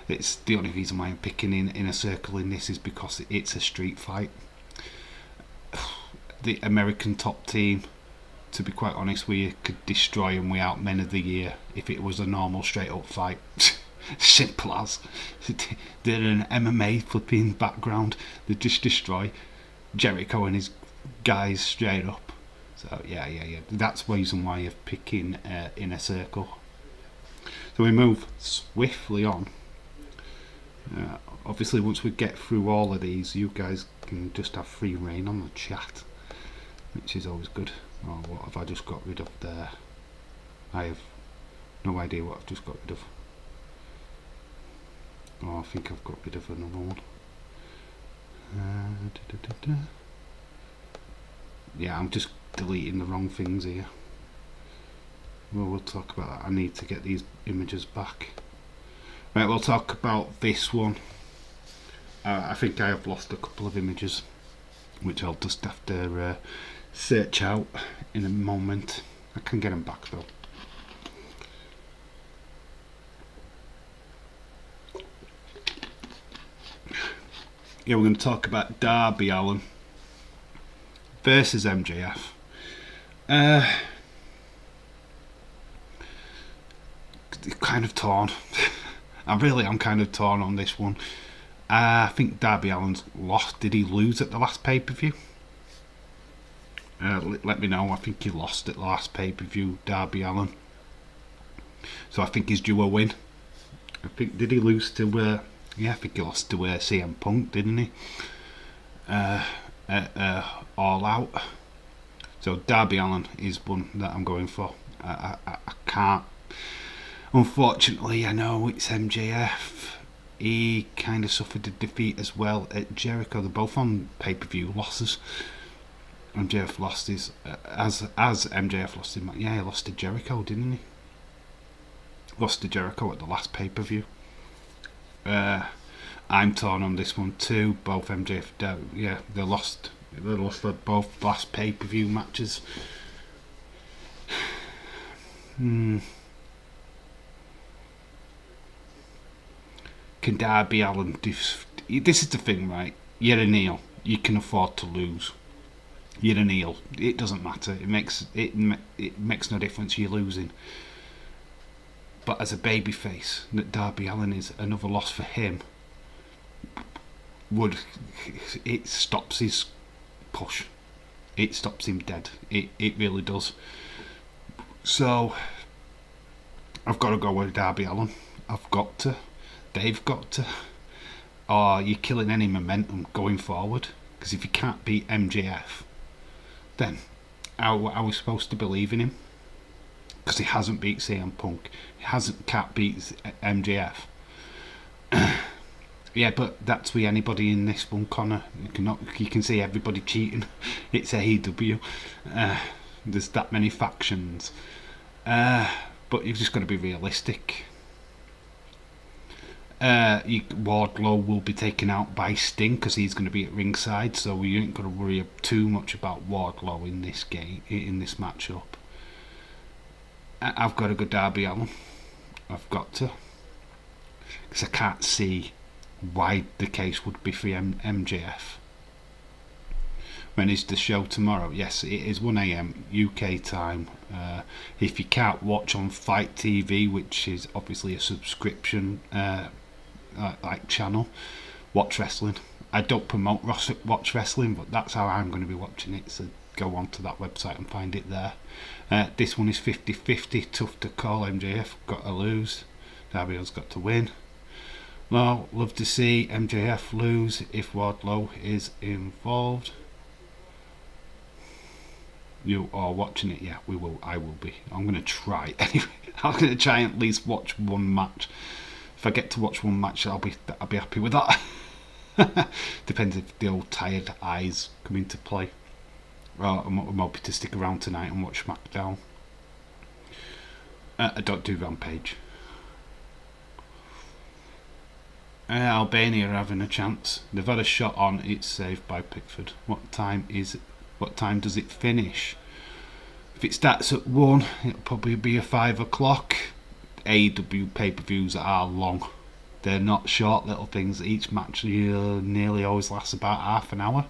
It's the only reason why I'm picking in a circle in this is because it's a street fight. The American top team, to be quite honest with you, could destroy them without Men of the Year if it was a normal straight up fight. Simple as. They're an MMA flipping background. They just destroy Jericho and his guys straight up. So yeah. That's the reason why you're picking in a circle. So we move swiftly on. Obviously, once we get through all of these, you guys can just have free reign on the chat, which is always good. Oh, what have I just got rid of there? I have no idea what I've just got rid of. Oh, I think I've got rid of another one. Yeah, I'm just deleting the wrong things here. Well, we'll talk about that. I need to get these images back. Right, we'll talk about this one. I think I have lost a couple of images, which I'll just have to search out in a moment. I can get them back though. Yeah, we're going to talk about Darby Allin versus MJF. Kind of torn. I'm kind of torn on this one. I think Darby Allin's lost. Did he lose at the last pay-per-view? Let me know. I think he lost at the last pay-per-view, Darby Allin. So I think he's due a win. Did he lose to... I think he lost to CM Punk, didn't he? All Out. So Darby Allin is one that I'm going for. I can't. Unfortunately, I know it's MJF. He kind of suffered a defeat as well at Jericho. They're both on pay-per-view losses. MJF lost his... as MJF lost his... Yeah, he lost to Jericho, didn't he? Lost to Jericho at the last pay-per-view. I'm torn on this one too. Both MJF... they lost for both last pay-per-view matches. Can Darby Allin do... This is the thing, right? You're a heel. You can afford to lose. You're a heel. It doesn't matter. It makes no difference. You're losing. But as a babyface, that Darby Allin is, another loss for him it stops his push. It stops him dead. It really does. So I've got to go with Darby Allin. I've got to. They've got to. Or you're killing any momentum going forward. Because if you can't beat MJF, then how are we supposed to believe in him? Because he hasn't beat CM Punk. He can't beat MJF. Yeah, but that's with anybody in this one, Connor. You can see everybody cheating. It's AEW. There's that many factions. But you've just got to be realistic. Wardlow will be taken out by Sting because he's going to be at ringside, so we ain't going to worry too much about Wardlow in this game, in this matchup. I've got to go Darby Allin. I've got to, because I can't see why the case would be for MJF. When is the show tomorrow? Yes, it is 1 AM UK time. If you can't watch on Fight TV, which is obviously a subscription like channel, watch wrestling. I don't promote watch wrestling, but that's how I'm going to be watching it, so go onto that website and find it there. This one is 50-50, tough to call. MJF got to lose, Darby's got to win. Well, love to see MJF lose if Wardlow is involved. You are watching it? Yeah, we will. I will be. I'm going to try anyway. I'm going to try and at least watch one match. If I get to watch one match, I'll be happy with that. Depends if the old tired eyes come into play. Well, I'm hoping to stick around tonight and watch SmackDown. I don't do Rampage. Albania are having a chance. They've had a shot on. It's saved by Pickford. What time is it? What time does it finish? If it starts at 1, it'll probably be a 5 o'clock. AEW pay-per-views are long. They're not short little things. Each match nearly always lasts about half an hour.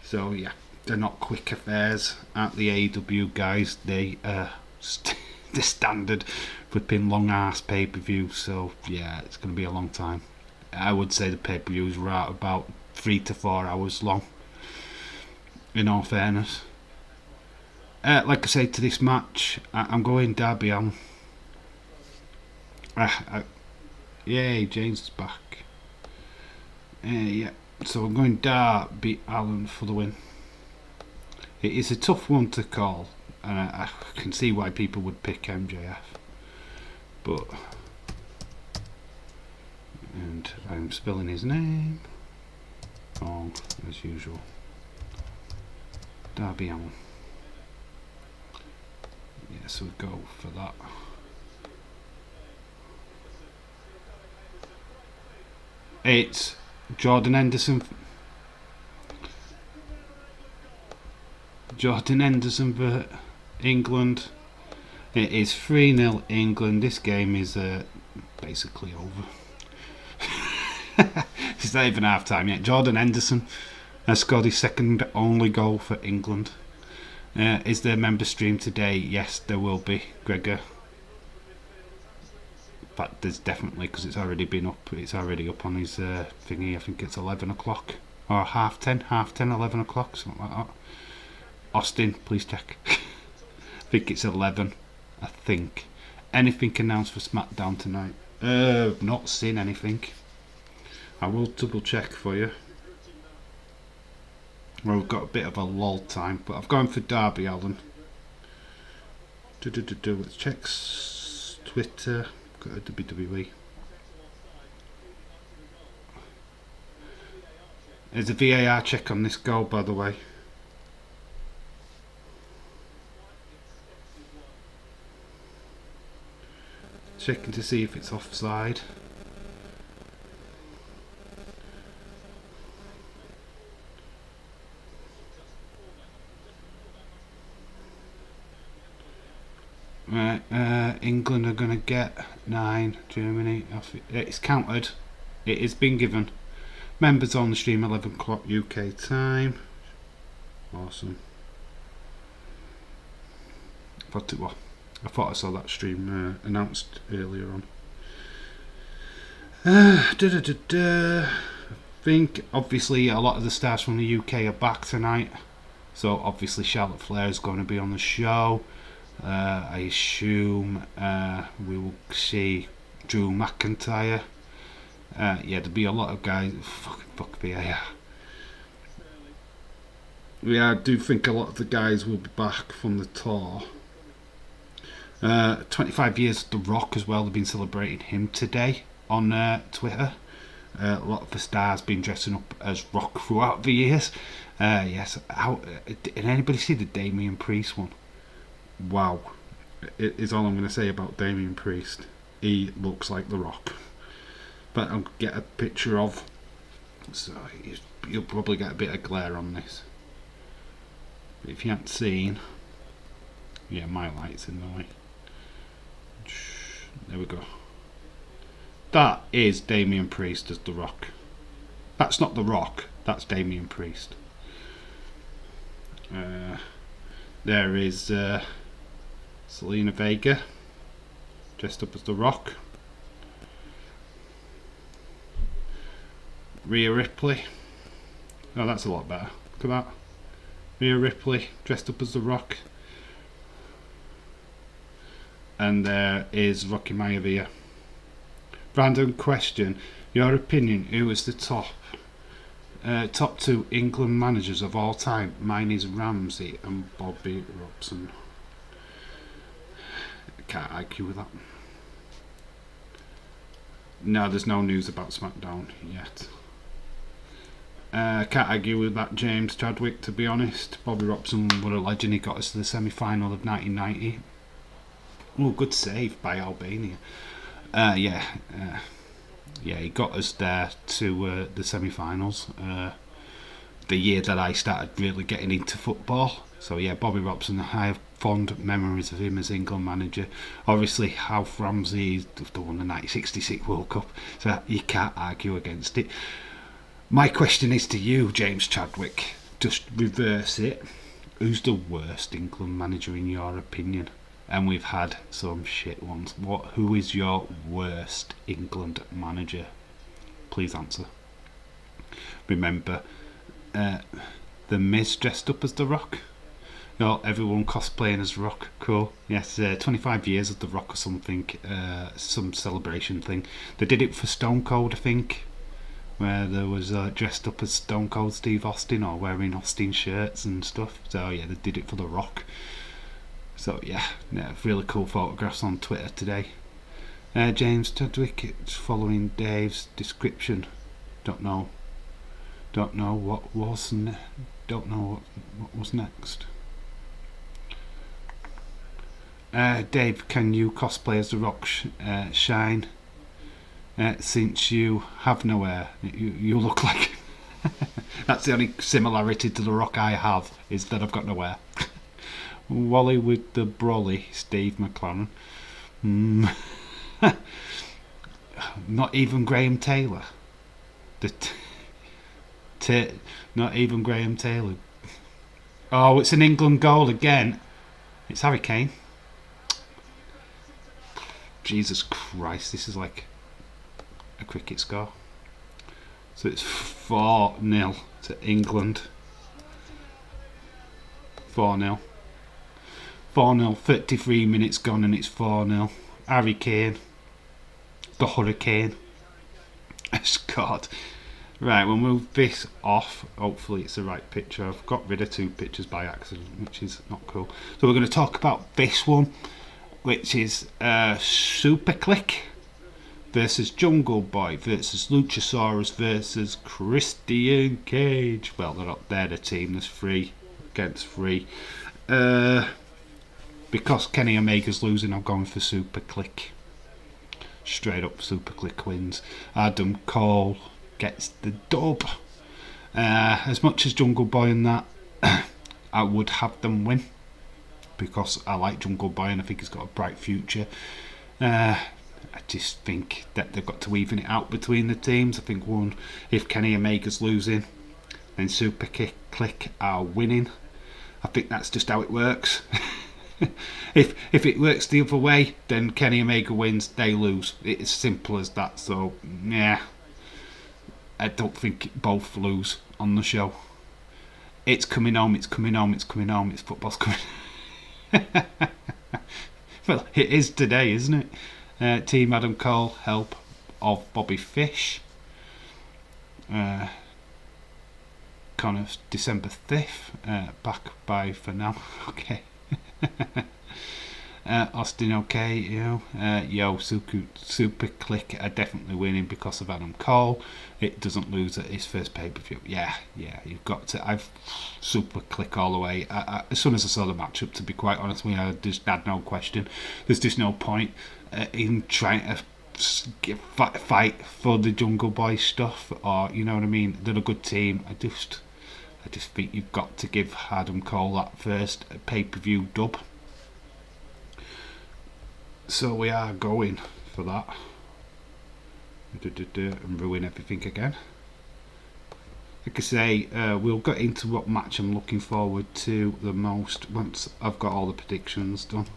So yeah, they're not quick affairs. At the AEW guys, they the standard flipping long ass pay-per-view. So yeah, it's going to be a long time. I would say the pay-per-views were out about 3 to 4 hours long, in all fairness. Like I say, to this match, I'm going Darby Allin. Yay, James is back. Yeah, so I'm going Darby Allin for the win. It is a tough one to call, and I can see why people would pick MJF. But, and I'm spelling his name wrong as usual. Darby Allin. Yeah, so we go for that. It's Jordan Henderson for England. It is 3-0 England. This game is basically over. It's not even half time yet. Jordan Henderson has scored his second only goal for England. Is there a member stream today? Yes, there will be, Gregor. In fact, there's definitely, because it's already been up. It's already up on his thingy. I think it's 11 o'clock. Or half 10, 11 o'clock, something like that. Austin, please check. I think it's 11. I think. Anything announced for SmackDown tonight? Not seen anything. I will double check for you. Well, we've got a bit of a lull time, but I've gone for Darby Allin. Let's check Twitter. Got a WWE. There's a VAR check on this goal, by the way. Checking to see if it's offside. Right, England are going to get 9. Germany, it's counted. It has been given. Members on the stream, 11 o'clock UK time. Awesome. I thought I saw that stream announced earlier on. I think obviously a lot of the stars from the UK are back tonight. So obviously Charlotte Flair is going to be on the show. I assume we will see Drew McIntyre. Yeah, there'll be a lot of guys. Fuck VAR. Yeah, I do think a lot of the guys will be back from the tour. 25 years of The Rock as well. They've been celebrating him today on Twitter. A lot of the stars been dressing up as Rock throughout the years. Yes. Did anybody see the Damian Priest one? Wow. It is all I'm going to say about Damian Priest. He looks like The Rock. But I'll get a picture of. So you'll probably get a bit of glare on this. But if you haven't seen. Yeah, my light's in the way. There we go. That is Damian Priest as The Rock. That's not The Rock. That's Damian Priest. There is Selena Vega dressed up as The Rock. Rhea Ripley. Oh, that's a lot better. Look at that. Rhea Ripley dressed up as The Rock. And there is Rocky Maivia. Random question. Your opinion, who is the top 2 England managers of all time? Mine is Ramsey and Bobby Robson. Can't argue with that. No, there's no news about SmackDown yet. Can't argue with that, James Chadwick, to be honest. Bobby Robson were a legend. He got us to the semi-final of 1990. Oh, good save by Albania. Yeah, he got us there to the semi-finals. the year that I started really getting into football. So yeah, Bobby Robson, I have fond memories of him as England manager. Obviously, Alf Ramsey, the won the 1966 World Cup, so you can't argue against it. My question is to you, James Chadwick. Just reverse it. Who's the worst England manager in your opinion? And we've had some shit ones. Who is your worst England manager? Please answer. Remember, the Miz dressed up as The Rock. No, everyone cosplaying as Rock. Cool. Yes, 25 years of The Rock or something. Some celebration thing. They did it for Stone Cold, I think, where there was dressed up as Stone Cold Steve Austin or wearing Austin shirts and stuff. So yeah, they did it for The Rock. So yeah, really cool photographs on Twitter today. James Chadwick, it's following Dave's description. Don't know what was what was next. Dave, can you cosplay as The Rock, Shine? Since you have no hair, you look like. That's the only similarity to The Rock I have, is that I've got no hair. Wally with the brolly, Steve McLaren. Not even Graham Taylor. Not even Graham Taylor. Oh, it's an England goal again. It's Harry Kane. Jesus Christ, this is like a cricket score. So it's 4-0 to England. 4-0. 4-0, 33 minutes gone and it's 4-0. Harry Kane. The Hurricane. God. Right, we'll move this off. Hopefully it's the right picture. I've got rid of 2 pictures by accident, which is not cool. So we're going to talk about this one, which is Superkliq versus Jungle Boy versus Luchasaurus versus Christian Cage. Well, they're the team. There's 3 against 3. Because Kenny Omega's losing, I'm going for Superkliq. Straight up, Superkliq wins. Adam Cole gets the dub. As much as Jungle Boy and that, I would have them win, because I like Jungle Boy and I think he's got a bright future. I just think that they've got to even it out between the teams. I think if Kenny Omega's losing, then Superkliq are winning. I think that's just how it works. If it works the other way, then Kenny Omega wins, they lose. It's simple as that. So yeah, I don't think both lose on the show. It's coming home, it's coming home, it's coming home, it's football's coming. Well, it is today, isn't it? Team Adam Cole, help of Bobby Fish. Kind of December 5th, back by for now. Okay. Austin, okay, Superkliq are definitely winning because of Adam Cole. It doesn't lose at his first pay-per-view. Yeah, you've got to. I've Superkliq all the way. As soon as I saw the matchup, to be quite honest with you, I just had no question. There's just no point in trying to fight for the Jungle Boy stuff, or you know what I mean. They're a good team. I just think you've got to give Adam Cole that first pay-per-view dub. So we are going for that. And ruin everything again. Like I say, we'll get into what match I'm looking forward to the most once I've got all the predictions done.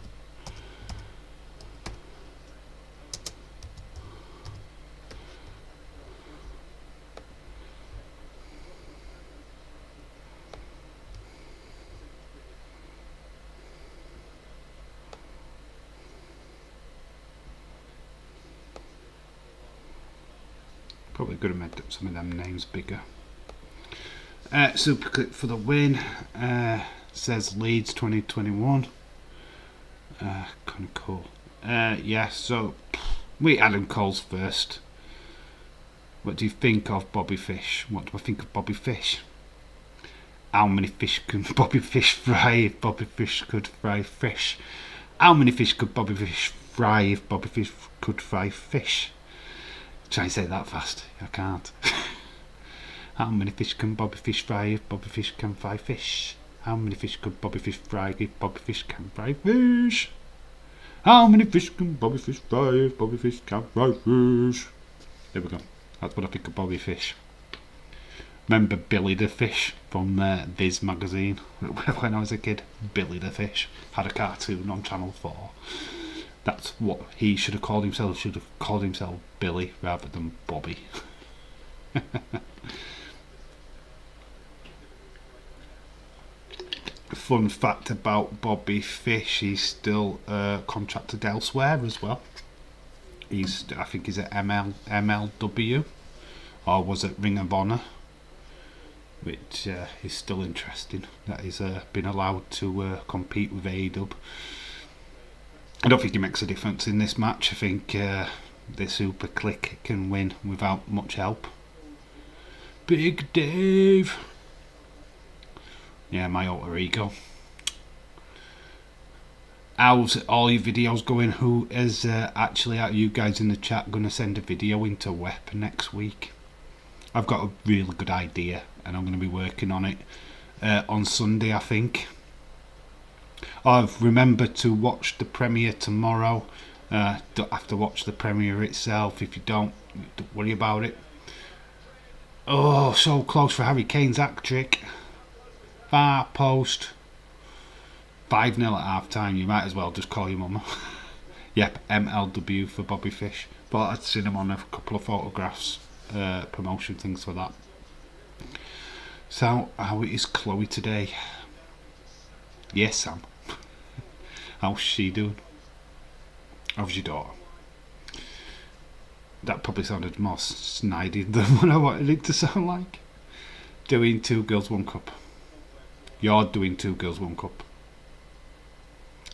Probably could have made up some of them names bigger. Superkliq for the win. Says Leeds 2021. Kind of cool. Yeah, so we Adam Cole's first. What do you think of Bobby Fish? What do I think of Bobby Fish? How many fish can Bobby Fish fry if Bobby Fish could fry fish? How many fish could Bobby Fish fry if Bobby Fish could fry fish? Try and say that fast. I can't. How many fish can Bobby Fish fry if Bobby Fish can fry fish? How many fish could Bobby Fish fry if Bobby Fish can fry fish? How many fish can Bobby Fish fry if Bobby Fish can fry fish? There we go. That's what I think of Bobby Fish. Remember Billy the Fish from Viz magazine when I was a kid? Billy the Fish had a cartoon on Channel 4. That's what he should have called himself. Should have called himself Billy rather than Bobby. Fun fact about Bobby Fish: he's still contracted elsewhere as well. I think he's at MLW, or was it Ring of Honor, which is still interesting. That he's been allowed to compete with AEW. I don't think he makes a difference in this match. I think the Superkliq can win without much help. Big Dave. Yeah, my alter ego. How's all your videos going? Who is actually, are you guys in the chat going to send a video into WEP next week? I've got a really good idea and I'm going to be working on it on Sunday, I think. I've remembered to watch the premiere tomorrow. Don't have to watch the premiere itself. If you don't worry about it. Oh, so close for Harry Kane's hat-trick. Far post. 5-0 at half time. You might as well just call your mama. Yep, MLW for Bobby Fish. But I'd seen him on a couple of photographs, promotion things for that. So, how is Chloe today? Yes, Sam. How's she doing? How's your daughter? That probably sounded more snidey than what I wanted it to sound like. Doing 2 girls 1 cup. You're doing 2 girls 1 cup.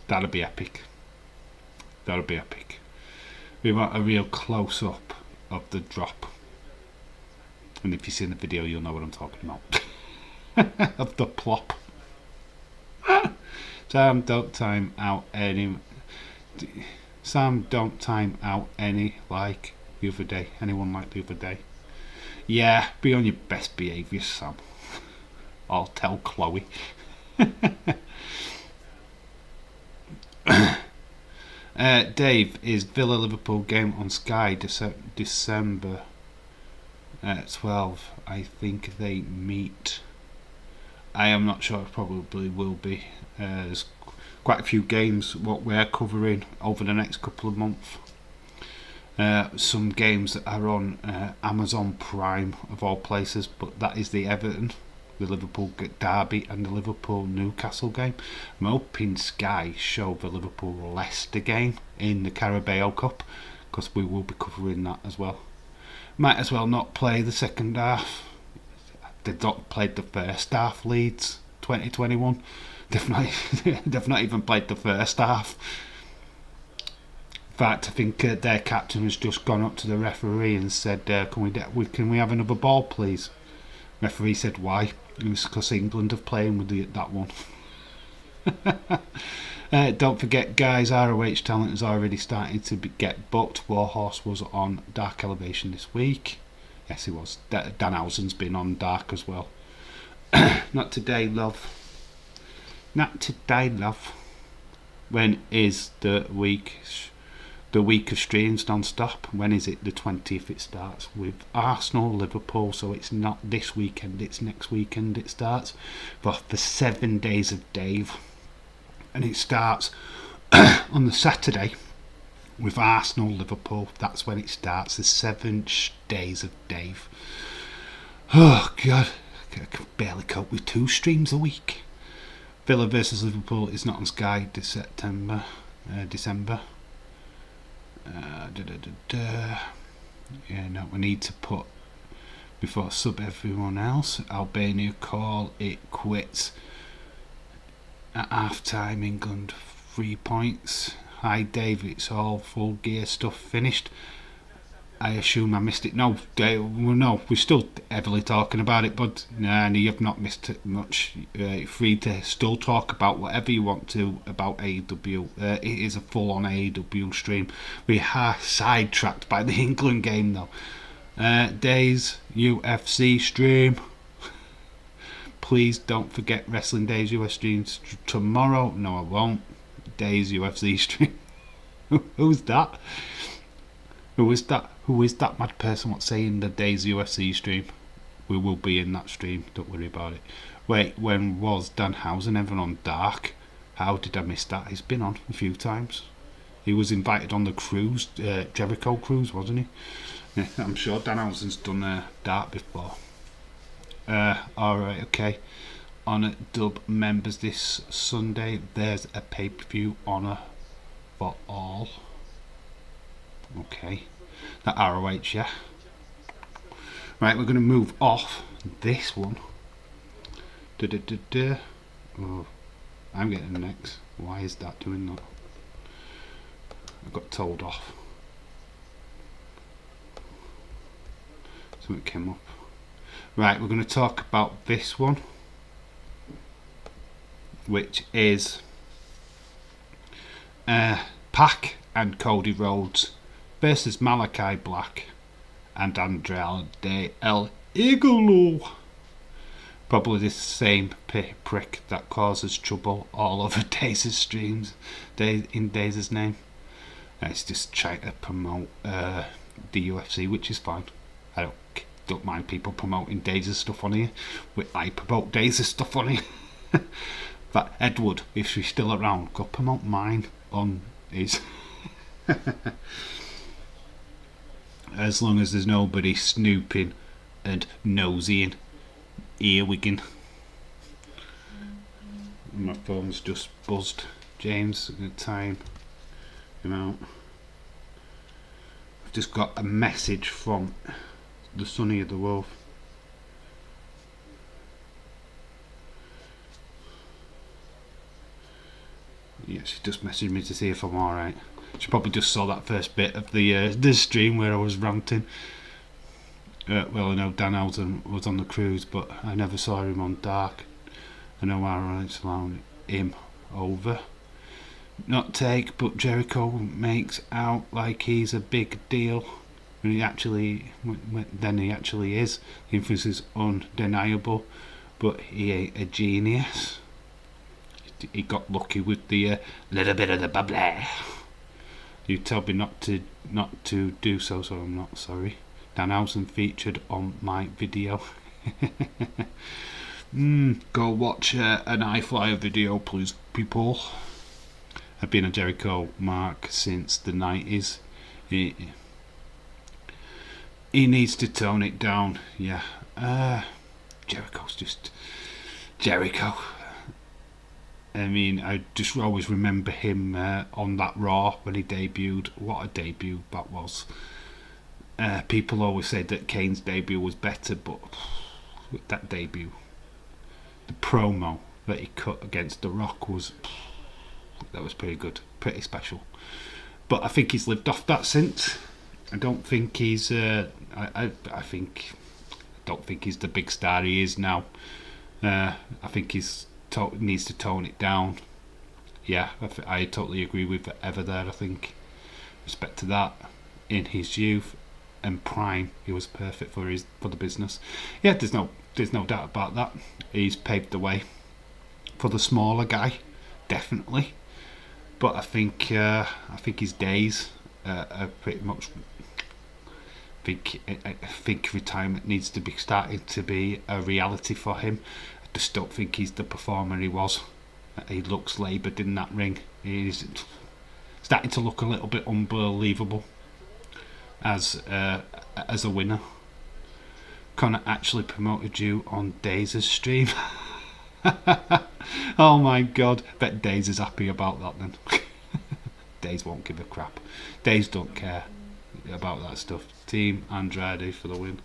That'll be epic. That'll be epic. We want a real close up of the drop. And if you've seen the video, you'll know what I'm talking about. Of the plop. Sam, don't time out any. Sam, don't time out any like the other day. Anyone like the other day? Yeah, be on your best behaviour, Sam. I'll tell Chloe. Dave, is Villa Liverpool game on Sky December 12? I think they meet. I am not sure. It probably will be. There's quite a few games what we're covering over the next couple of months. Some games that are on Amazon Prime of all places, but that is the Everton, the Liverpool Derby and the Liverpool Newcastle game. I'm hoping Sky show the Liverpool Leicester game in the Carabao Cup, because we will be covering that as well. Might as well not play the second half. They've not played the first half, Leeds 2021. They've not even played the first half. In fact, I think their captain has just gone up to the referee and said, can we have another ball, please? Referee said, why? It was because England are playing with that one. Don't forget, guys, ROH talent is already starting to get booked. Warhorse was on Dark Elevation this week. Yes, he was. Danhausen's been on Dark as well. Not today, love. Not today, love. When is the week of streams non-stop? When is it? The 20th it starts with Arsenal, Liverpool, so it's not this weekend, it's next weekend it starts. But for 7 days of Dave. And it starts on the Saturday with Arsenal, Liverpool. That's when it starts, the 7 days of Dave. Oh God, I can barely cope with 2 streams a week. Villa versus Liverpool is not on Sky this December. Yeah, no, we need to put before sub everyone else. Albania call it quits at half time. England 3 points. Hi Dave, it's all full gear stuff finished. I assume I missed it. No, no, we're still heavily talking about it, but nah, you have not missed it much. Free to still talk about whatever you want to about AEW. It is a full-on AEW stream. We are sidetracked by the England game, though. Days UFC stream. Please don't forget Wrestling Days UFC streams tomorrow. No, I won't. Days UFC stream. Who's that? Who is that? Who is that mad person? What's saying the Days UFC stream? We will be in that stream. Don't worry about it. Wait, when was Danhausen ever on Dark? How did I miss that? He's been on a few times. He was invited on the cruise, Jericho cruise, wasn't he? Yeah, I'm sure Danhausen's done Dark before. Alright, okay. Honor Dub members this Sunday. There's a pay-per-view Honor for all. Okay. That ROH, yeah. Right, we're going to move off this one. Oh, I'm getting next. Why is that doing that? I got told off. Something came up. Right, we're going to talk about this one, which is Pac and Cody Rhodes versus Malakai Black and Andrade El Idolo. Probably the same prick that causes trouble all over Daze's streams, in Daze's name. It's just trying to promote the UFC, which is fine. I don't mind people promoting Daze's stuff on here. I promote Daze's stuff on here. But Edward, if she's still around, go promote mine on his. As long as there's nobody snooping and nosying, earwigging. My phone's just buzzed. James, good time. I've just got a message from the Sonny of the Wolf. Yeah, she just messaged me to see if I'm alright. She probably just saw that first bit of the stream where I was ranting. Well, I know Danhausen was on the cruise, but I never saw him on Dark. I know ROH allowed him over. Not take, but Jericho makes out like he's a big deal. When he actually is. The influence is undeniable, but he ain't a genius. He got lucky with the little bit of the bubble. You told me not to do so, so I'm not sorry. Danhausen featured on my video. Go watch an iFlyer video, please, people. I've been a Jericho mark since the 90s. He needs to tone it down. Yeah. Jericho's just Jericho. I mean, I just always remember him on that Raw when he debuted. What a debut that was. People always say that Kane's debut was better, but that debut, the promo that he cut against The Rock was pretty good, pretty special. But I think he's lived off that since. I don't think he's. I don't think he's the big star he is now. I think he's needs to tone it down. Yeah, I totally agree with Ever there. I think respect to that. In his youth and prime, he was perfect for the business. Yeah, there's no doubt about that. He's paved the way for the smaller guy, definitely. But I think his days are pretty much. I think retirement needs to be starting to be a reality for him. I just don't think he's the performer he was. He looks laboured in that ring. He's starting to look a little bit unbelievable as a winner. Connor actually promoted you on Daze's stream. Oh my god, bet Daze is happy about that then. Daze won't give a crap. Daze don't care about that stuff. Team Andrade for the win.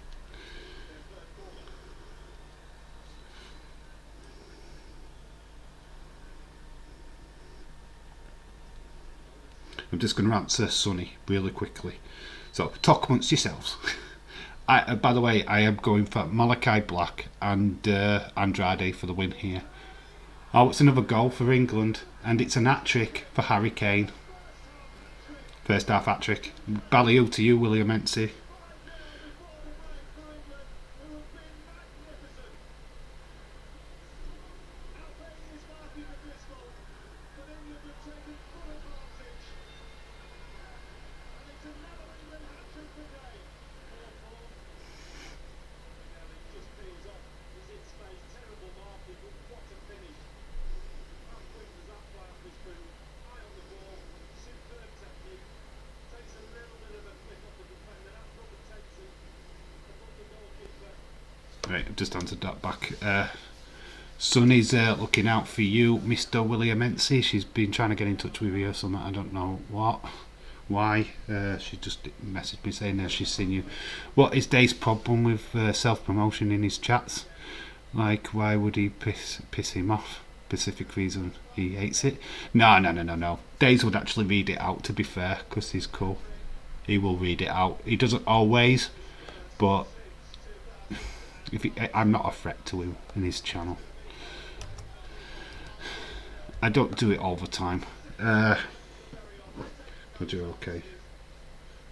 I'm just going to answer Sonny really quickly. So, talk amongst yourselves. By the way, I am going for Malakai Black and Andrade for the win here. Oh, it's another goal for England, and it's an hat-trick for Harry Kane. First half hat-trick. Ballyhoo to you, William Ency. Right, I've just answered that back. Sonny's looking out for you, Mr. William Ency. She's been trying to get in touch with you or something. I don't know why. She just messaged me saying that she's seen you. What is Dave's problem with self-promotion in his chats? Like, why would he piss him off? Specific reason he hates it? No. Daze would actually read it out, to be fair, because he's cool. He will read it out. He doesn't always, but I'm not a threat to him in his channel. I don't do it all the time. But you're okay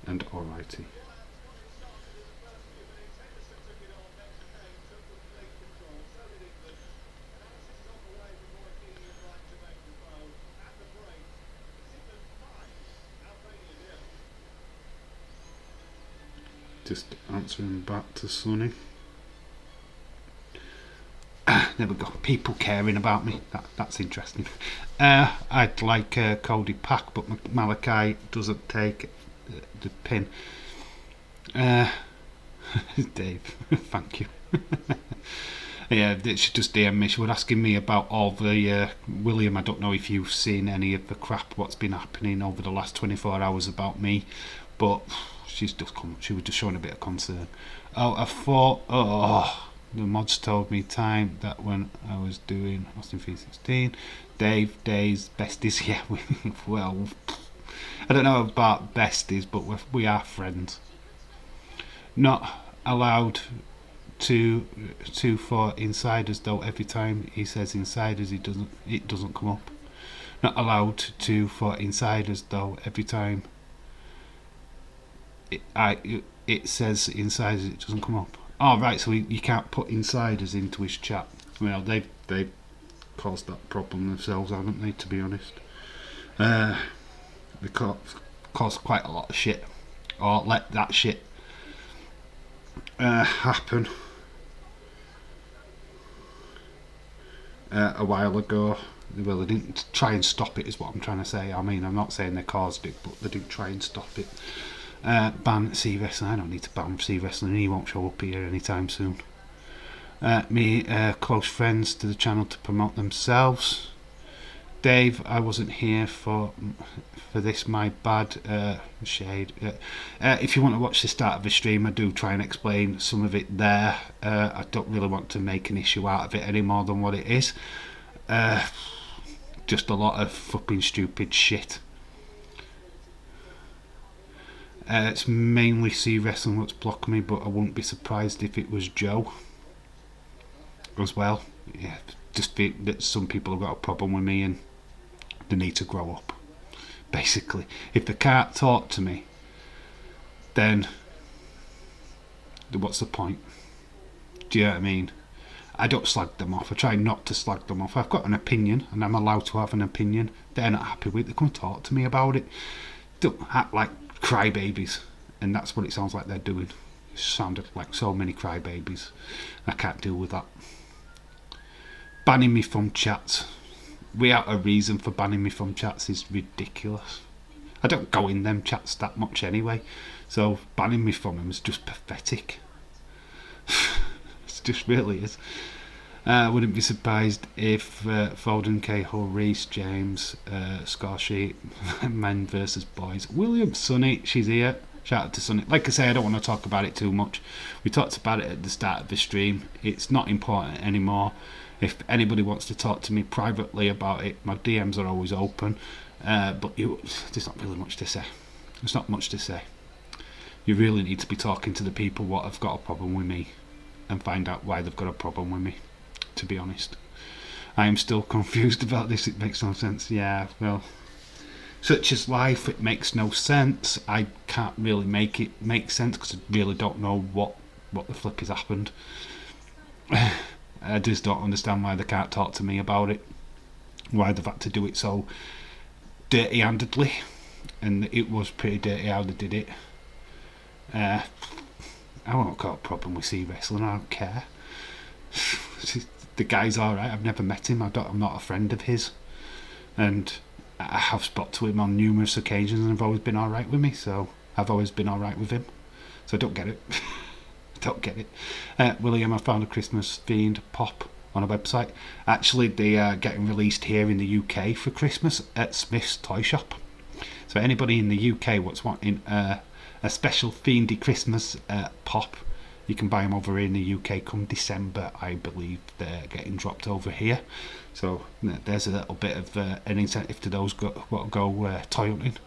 and alrighty. Just answering back to Sonny. There we go. People caring about me. That's interesting. I'd like Cody Pack, but Malakai doesn't take the pin. Dave, thank you. Yeah, she just DM me. She was asking me about all the William. I don't know if you've seen any of the crap what's been happening over the last 24 hours about me, but she was just showing a bit of concern. I thought, the mods told me time that when I was doing Austin 316, Dave's besties. Yeah, well, I don't know about besties, but we are friends. Not allowed to for insiders though. Every time he says insiders, it doesn't come up. Not allowed to for insiders though. Every time it says insiders, it doesn't come up. Oh right, so you can't put insiders into his chat. Well, they've caused that problem themselves, haven't they? To be honest, they caused quite a lot of shit, or let that shit happen a while ago. Well, they didn't try and stop it, is what I'm trying to say. I mean, I'm not saying they caused it, but they didn't try and stop it. Ban C Wrestling. I don't need to ban C Wrestling. He won't show up here anytime soon. Me close friends to the channel to promote themselves. Dave, I wasn't here for this. My bad. Shade. If you want to watch the start of the stream, I do try and explain some of it there. I don't really want to make an issue out of it any more than what it is. Just a lot of fucking stupid shit. It's mainly C Wrestling that's blocked me, but I wouldn't be surprised if it was Joe as well. Yeah, just think that some people have got a problem with me and they need to grow up. Basically, if they can't talk to me, then what's the point? Do you know what I mean? I don't slag them off. I try not to slag them off. I've got an opinion and I'm allowed to have an opinion. They're not happy with it. They come talk to me about it. Don't act like crybabies, and that's what it sounds like they're doing. It sounded like so many crybabies. I can't deal with that. Banning me from chats without a reason for banning me from chats is ridiculous. I don't go in them chats that much anyway, so banning me from them is just pathetic. It just really is. I wouldn't be surprised if Foden, Cahill, Reese, James, score sheet, men versus boys. William, Sonny, she's here. Shout out to Sonny. Like I say, I don't want to talk about it too much. We talked about it at the start of the stream. It's not important anymore. If anybody wants to talk to me privately about it, my DMs are always open. But there's not really much to say. There's not much to say. You really need to be talking to the people what have got a problem with me and find out why they've got a problem with me. To be honest, I am still confused about this. It makes no sense. Yeah, well, such is life. It makes no sense. I can't really make it make sense because I really don't know what the flip has happened. I just don't understand why they can't talk to me about it, why they've had to do it so dirty-handedly, and it was pretty dirty how they did it. I won't got a problem with C Wrestling. I don't care. The guy's alright. I've never met him. I'm not a friend of his, and I have spoken to him on numerous occasions and I've always been alright with me, so I've always been alright with him, so I don't get it. Don't get it. William, I found a Christmas themed pop on a website. Actually, they are getting released here in the UK for Christmas at Smith's Toy Shop. So anybody in the UK what's wanting a special themed Christmas pop, you can buy them over in the UK come December. I believe they're getting dropped over here. So there's a little bit of an incentive to those go toy hunting.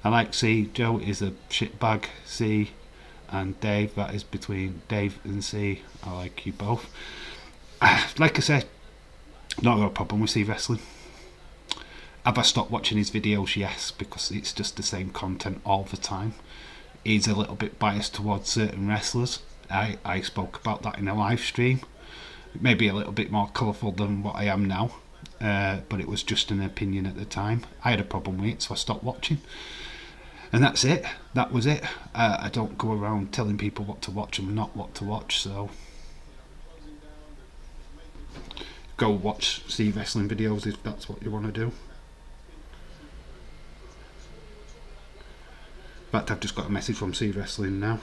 I like C. Joe is a shitbag. C and Dave, that is between Dave and C. I like you both. Like I said, not got a problem with C Wrestling. Have I stopped watching his videos? Yes, because it's just the same content all the time. He's a little bit biased towards certain wrestlers. I spoke about that in a live stream. Maybe a little bit more colourful than what I am now, but it was just an opinion at the time. I had a problem with it, so I stopped watching. And that's it. That was it. I don't go around telling people what to watch and not what to watch, so go watch C Wrestling videos if that's what you want to do. In fact, I've just got a message from C Wrestling now.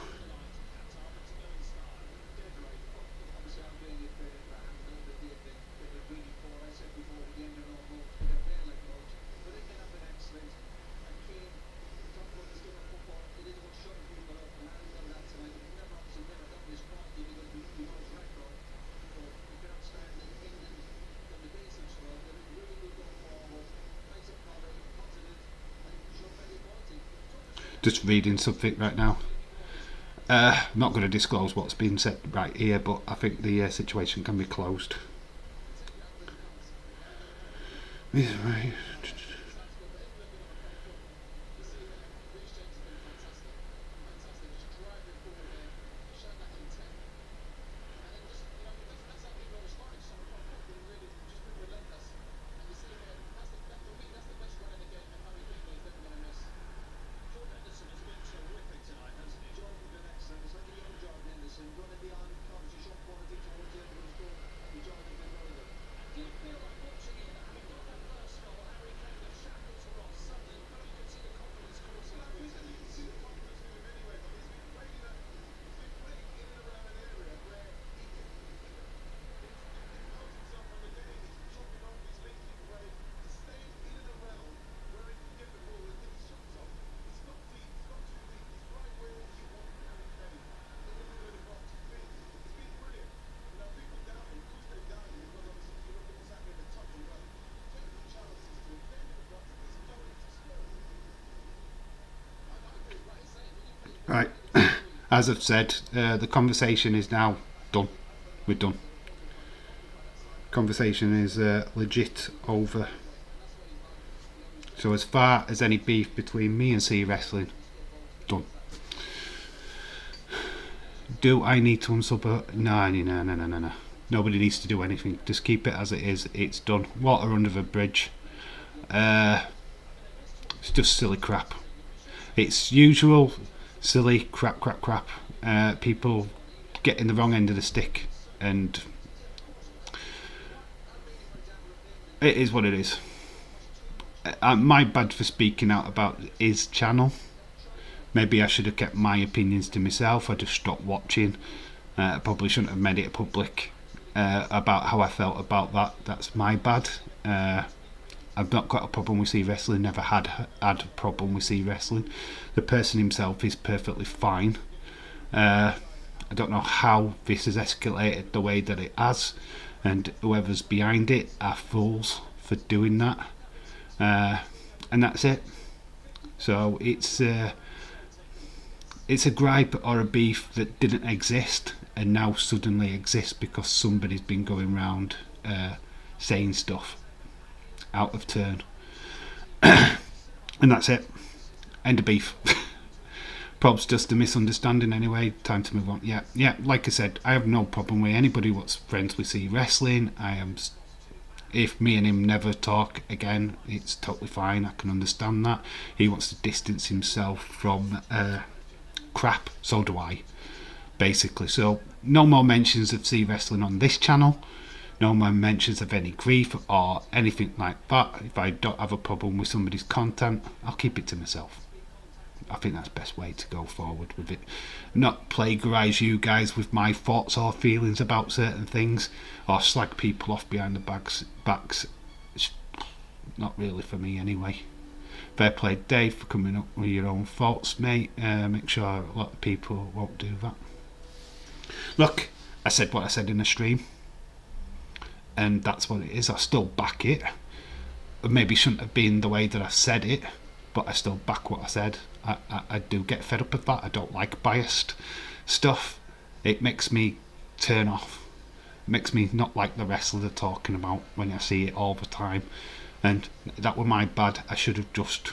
Just reading something right now. I'm not going to disclose what's been said right here, but I think the situation can be closed. Right, as I've said, the conversation is now done. We're done. Conversation is legit over. So as far as any beef between me and C Wrestling, done. Do I need to unsub her? No. Nobody needs to do anything. Just keep it as it is. It's done. Water under the bridge. It's just silly crap. It's usual silly crap. People getting the wrong end of the stick, and it is what it is. My bad for speaking out about his channel. Maybe I should have kept my opinions to myself. I just stopped watching. I probably shouldn't have made it public about how I felt about that. That's my bad. I've not got a problem with C Wrestling, never had a problem with C Wrestling. The person himself is perfectly fine. I don't know how this has escalated the way that it has, and whoever's behind it are fools for doing that. And that's it. So it's a gripe or a beef that didn't exist and now suddenly exists because somebody's been going around saying stuff out of turn. And that's it. End of beef. Prob's just a misunderstanding anyway. Time to move on. Yeah, like I said, I have no problem with anybody what's friends with C Wrestling. If me and him never talk again, it's totally fine. I can understand that. He wants to distance himself from crap. So do I, basically. So no more mentions of C Wrestling on this channel. No more mentions of any grief or anything like that. If I don't have a problem with somebody's content, I'll keep it to myself. I think that's the best way to go forward with it. Not plagiarise you guys with my thoughts or feelings about certain things, or slag people off behind the backs. It's not really for me anyway. Fair play, Dave, for coming up with your own thoughts, mate. Make sure a lot of people won't do that. Look, I said what I said in the stream, and that's what it is. I still back it. It maybe shouldn't have been the way that I said it, but I still back what I said. I do get fed up with that. I don't like biased stuff. It makes me turn off. It makes me not like the wrestler they're talking about when I see it all the time. And that were my bad. I should have just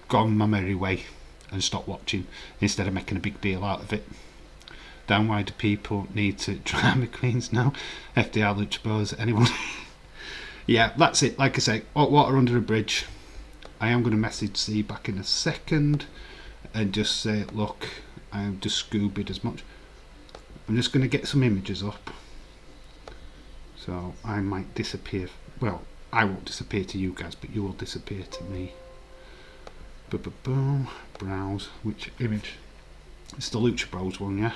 gone my merry way and stopped watching instead of making a big deal out of it. Then why do people need to drama queens now? FDR, Lucha Bros, anyone? Yeah, that's it. Like I say, water under a bridge. I am going to message C back in a second and just say, look, I am just Scoobied as much. I'm just going to get some images up. So I might disappear. Well, I won't disappear to you guys, but you will disappear to me. Boom. Browse. Which image? It's the Lucha Bros one, yeah?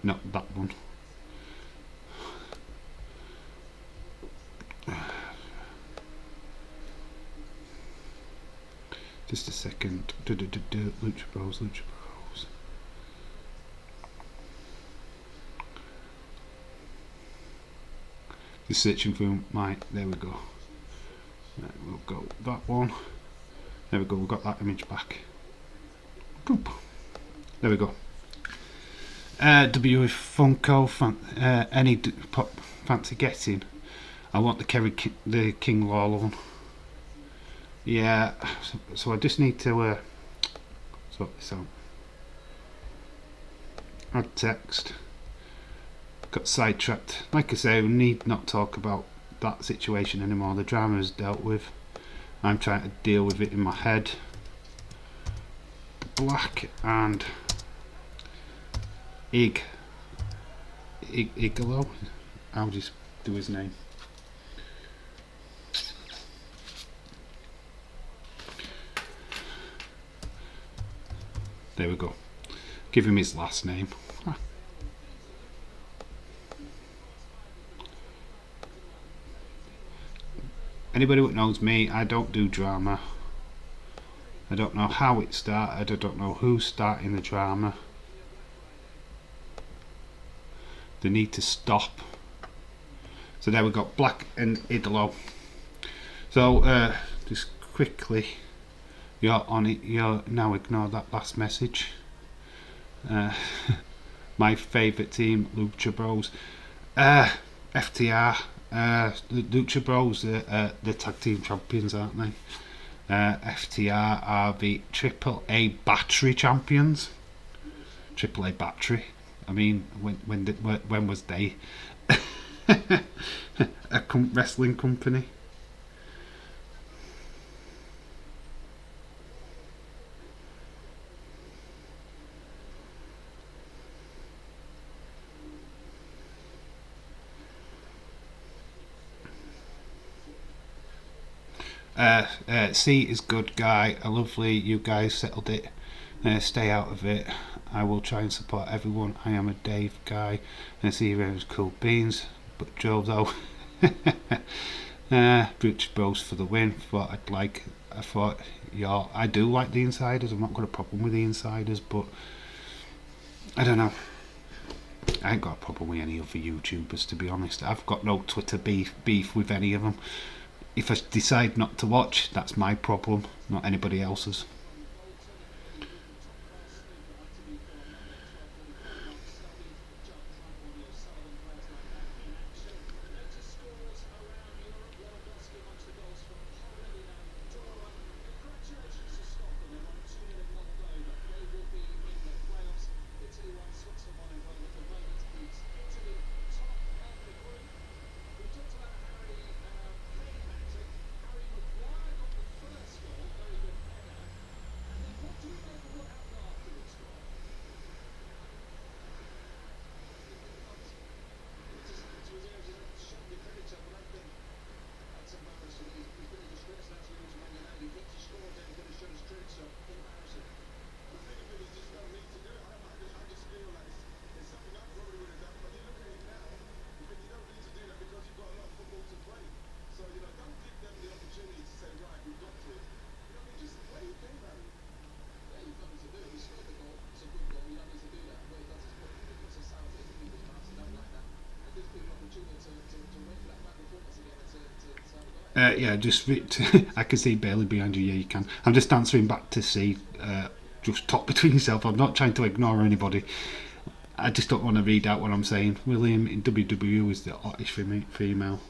No, that one. Just a second. Lucha Bros. Just searching for my. There we go. Right, we'll go that one. There we go. We've got that image back. There we go. WF Funko. Any pop fancy getting? I want the King Lawler one. Yeah, so I just need to sort this out. Add text. Got sidetracked. Like I say, we need not talk about that situation anymore. The drama is dealt with. I'm trying to deal with it in my head. Black and Idolo. I'll just do his name. There we go. Give him his last name. Anybody that knows me, I don't do drama. I don't know how it started. I don't know who's starting the drama. They need to stop. So there we go. Black and Idolo. So just quickly. You're on it. You're now ignore that last message. My favourite team, Lucha Bros. FTR. The Lucha Bros. The tag team champions, aren't they? FTR are the AAA battery champions. AAA battery. I mean, when was they a wrestling company? C is good guy. Lovely, you guys settled it. Stay out of it. I will try and support everyone. I am a Dave guy. C was cool beans, but Joe though. Lucha Bros for the win. I do like the insiders. I've not got a problem with the insiders, but I don't know. I ain't got a problem with any other YouTubers, to be honest. I've got no Twitter beef with any of them. If I decide not to watch, that's my problem, not anybody else's. Yeah, just I can see Bailey behind you. Yeah, you can. I'm just answering back to see. Just talk between yourself. I'm not trying to ignore anybody. I just don't want to read out what I'm saying. William in WWE is the hottest female.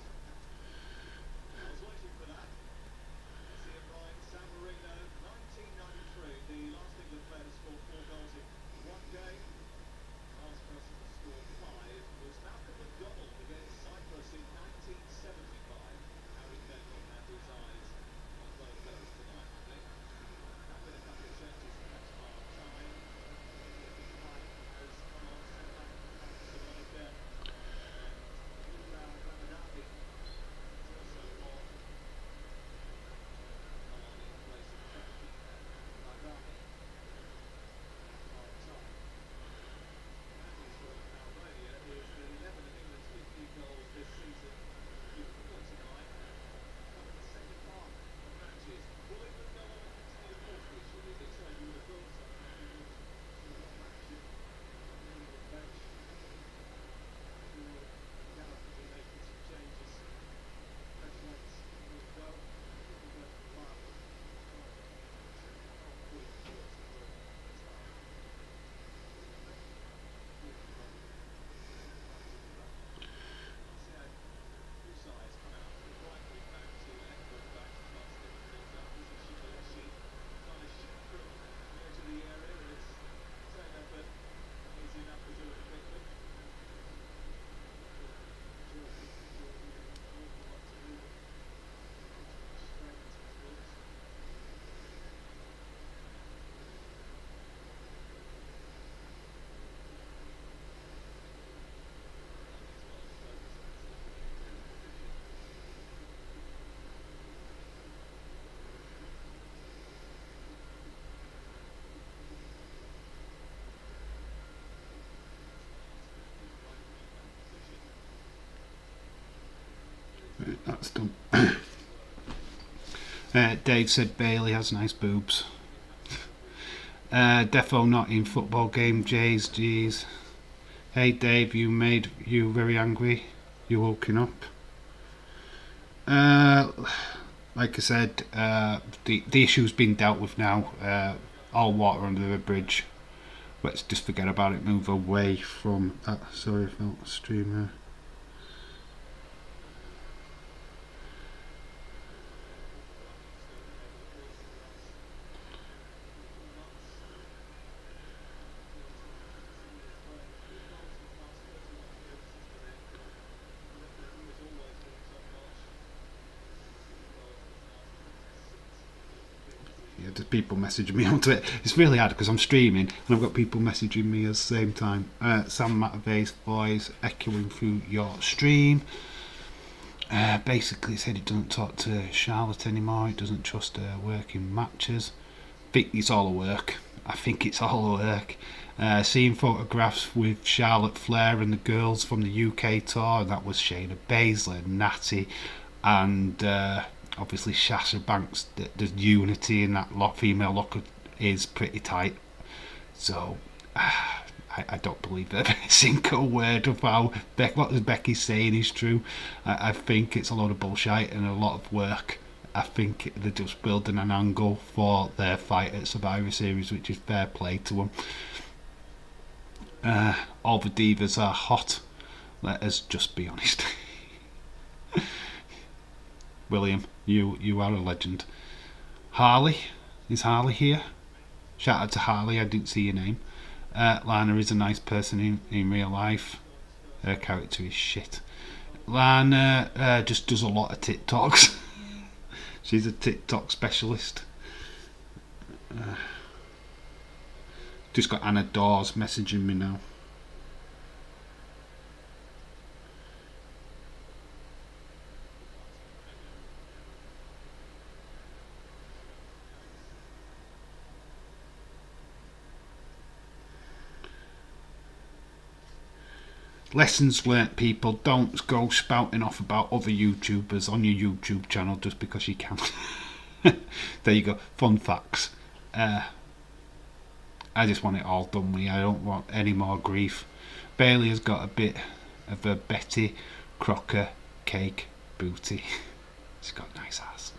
That's done. Dave said Bailey has nice boobs. Defo not in football game. Jays, jeez. Hey Dave, you made you very angry. You woken up. Like I said, the issue's been dealt with now. All water under the bridge. Let's just forget about it. Move away from that. Sorry, I felt streamer. There's people messaging me onto it. It's really hard because I'm streaming and I've got people messaging me at the same time. Sam Matavay's voice echoing through your stream. Basically said he doesn't talk to Charlotte anymore. He doesn't trust her working matches. I think it's all a work. Seeing photographs with Charlotte Flair and the girls from the UK tour, and that was Shayna Baszler, Natty, and obviously Sasha Banks. The unity in that female locker is pretty tight. So I don't believe that a single word of how what Becky's saying is true. I think it's a lot of bullshit and a lot of work. I think they're just building an angle for their fight at Survivor Series, which is fair play to them. All the divas are hot. Let us just be honest. William, you are a legend. Harley, is Harley here? Shout out to Harley, I didn't see your name. Lana is a nice person in real life. Her character is shit. Lana just does a lot of TikToks. She's a TikTok specialist. Just got Anna Dawes messaging me now. Lessons learnt, people. Don't go spouting off about other YouTubers on your YouTube channel just because you can. There you go. Fun facts. I just want it all done with. I don't want any more grief. Bailey has got a bit of a Betty Crocker cake booty. He's got a nice ass.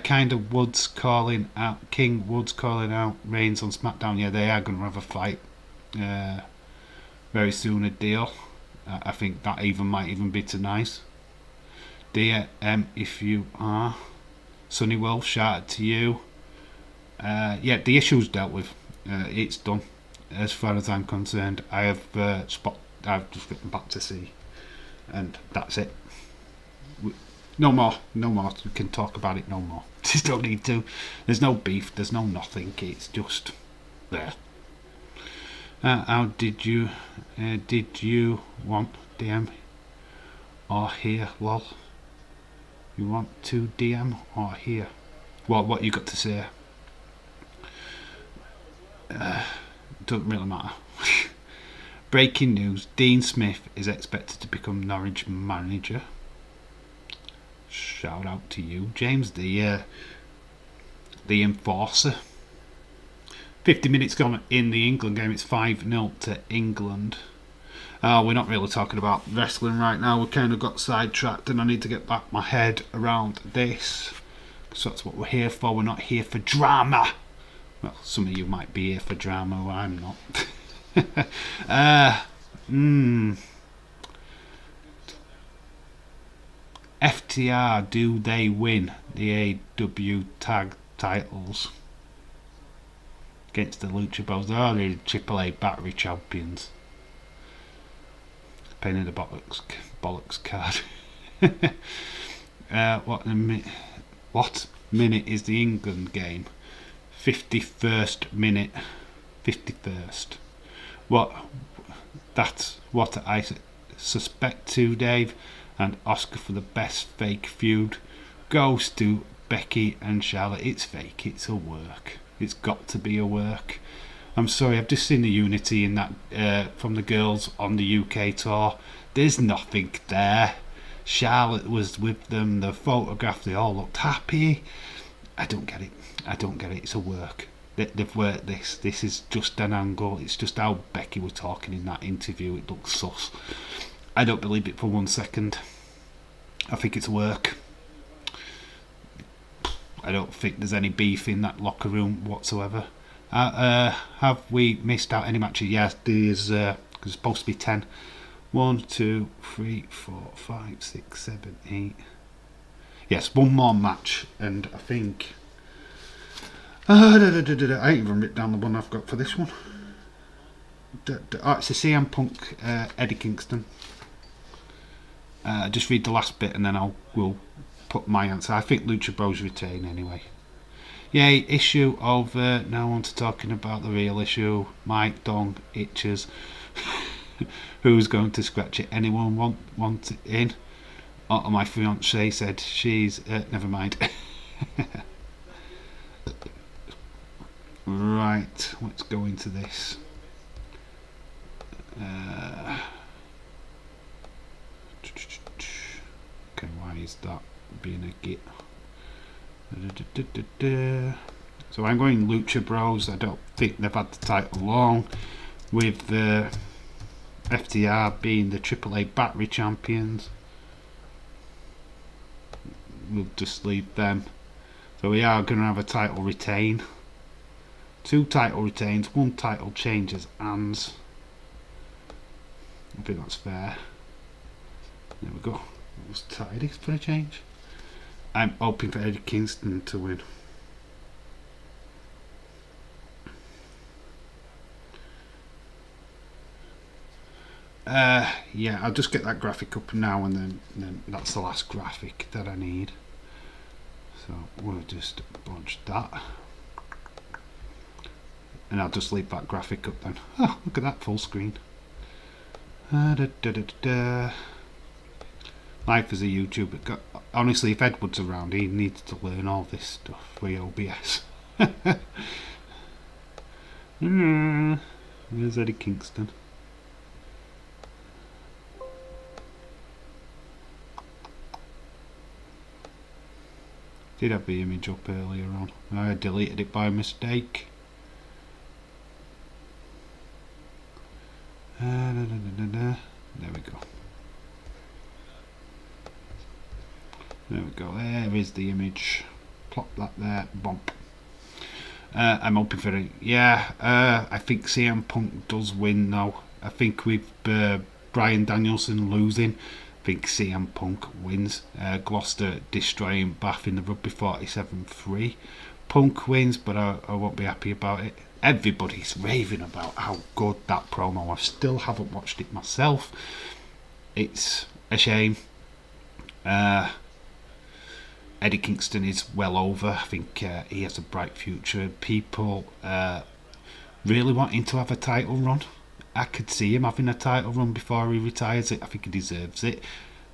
King Woods calling out Reigns on SmackDown. Yeah, they are going to have a fight very soon. A deal. I think that might even be tonight. Dear if you are Sonny Wolf, shout out to you. Yeah, the issue's dealt with. It's done. As far as I'm concerned, I've just written back to sea, and that's it. No more. We can talk about it no more. Just don't need to. There's no beef. There's no nothing. It's just there. How did you want DM or hear? Lol. You want to DM or hear? What you got to say? Doesn't really matter. Breaking news: Dean Smith is expected to become Norwich manager. Shout out to you, James, the enforcer. 50 minutes gone in the England game. It's 5-0 to England. We're not really talking about wrestling right now. We kind of got sidetracked, and I need to get back my head around this. So that's what we're here for. We're not here for drama. Well, some of you might be here for drama, well, I'm not. FTR, do they win the AEW tag titles against the Lucha Bros? They're already AAA battery champions. Pain in the bollocks card. What minute is the England game? 51st minute. 51st. That's what I suspect too, Dave. And Oscar for the best fake feud goes to Becky and Charlotte. It's fake. It's a work. It's got to be a work. I'm sorry, I've just seen the unity in that from the girls on the UK tour. There's nothing there. Charlotte was with them. The photograph, they all looked happy. I don't get it. It's a work. They've worked this. This is just an angle. It's just how Becky was talking in that interview. It looks sus. I don't believe it for 1 second. I think it's work. I don't think there's any beef in that locker room whatsoever. Have we missed out any matches? Yes, there's supposed to be 10. 1, 2, 3, 4, 5, 6, 7, 8. Yes, one more match, and I think I ain't even written down the one I've got for this one. It's a CM Punk Eddie Kingston. Just read the last bit and then we'll put my answer. I think Lucha Bros retain anyway. Yay, issue over. Now on to talking about the real issue. Mike Dong itches. Who's going to scratch it? Anyone want it in? Oh, my fiance said she's never mind. Right, let's go into this. Okay, why is that being a git? So I'm going Lucha Bros. I don't think they've had the title long, with FTR being the AAA battery champions. We'll just leave them. So we are going to have a title retain. 2 title retains, 1 title changes hands. I think that's fair. There we go. It was tidy for a change. I'm hoping for Eddie Kingston to win. Yeah, I'll just get that graphic up now, and then that's the last graphic that I need. So we'll just bunch that. And I'll just leave that graphic up then. Oh, look at that, full screen. Life as a YouTuber. Honestly, if Edward's around, he needs to learn all this stuff for OBS. There's Eddie Kingston. Did have the image up earlier on. I deleted it by mistake. There we go. There we go. There is the image. Plop that there. Bump. I'm hoping for it. Yeah, I think CM Punk does win now. I think with Bryan Danielson losing, I think CM Punk wins. Gloucester destroying Bath in the Rugby 47-3. Punk wins, but I won't be happy about it. Everybody's raving about how good that promo. I still haven't watched it myself. It's a shame. Eddie Kingston is well over. I think he has a bright future. People really wanting to have a title run. I could see him having a title run before he retires. I think he deserves it.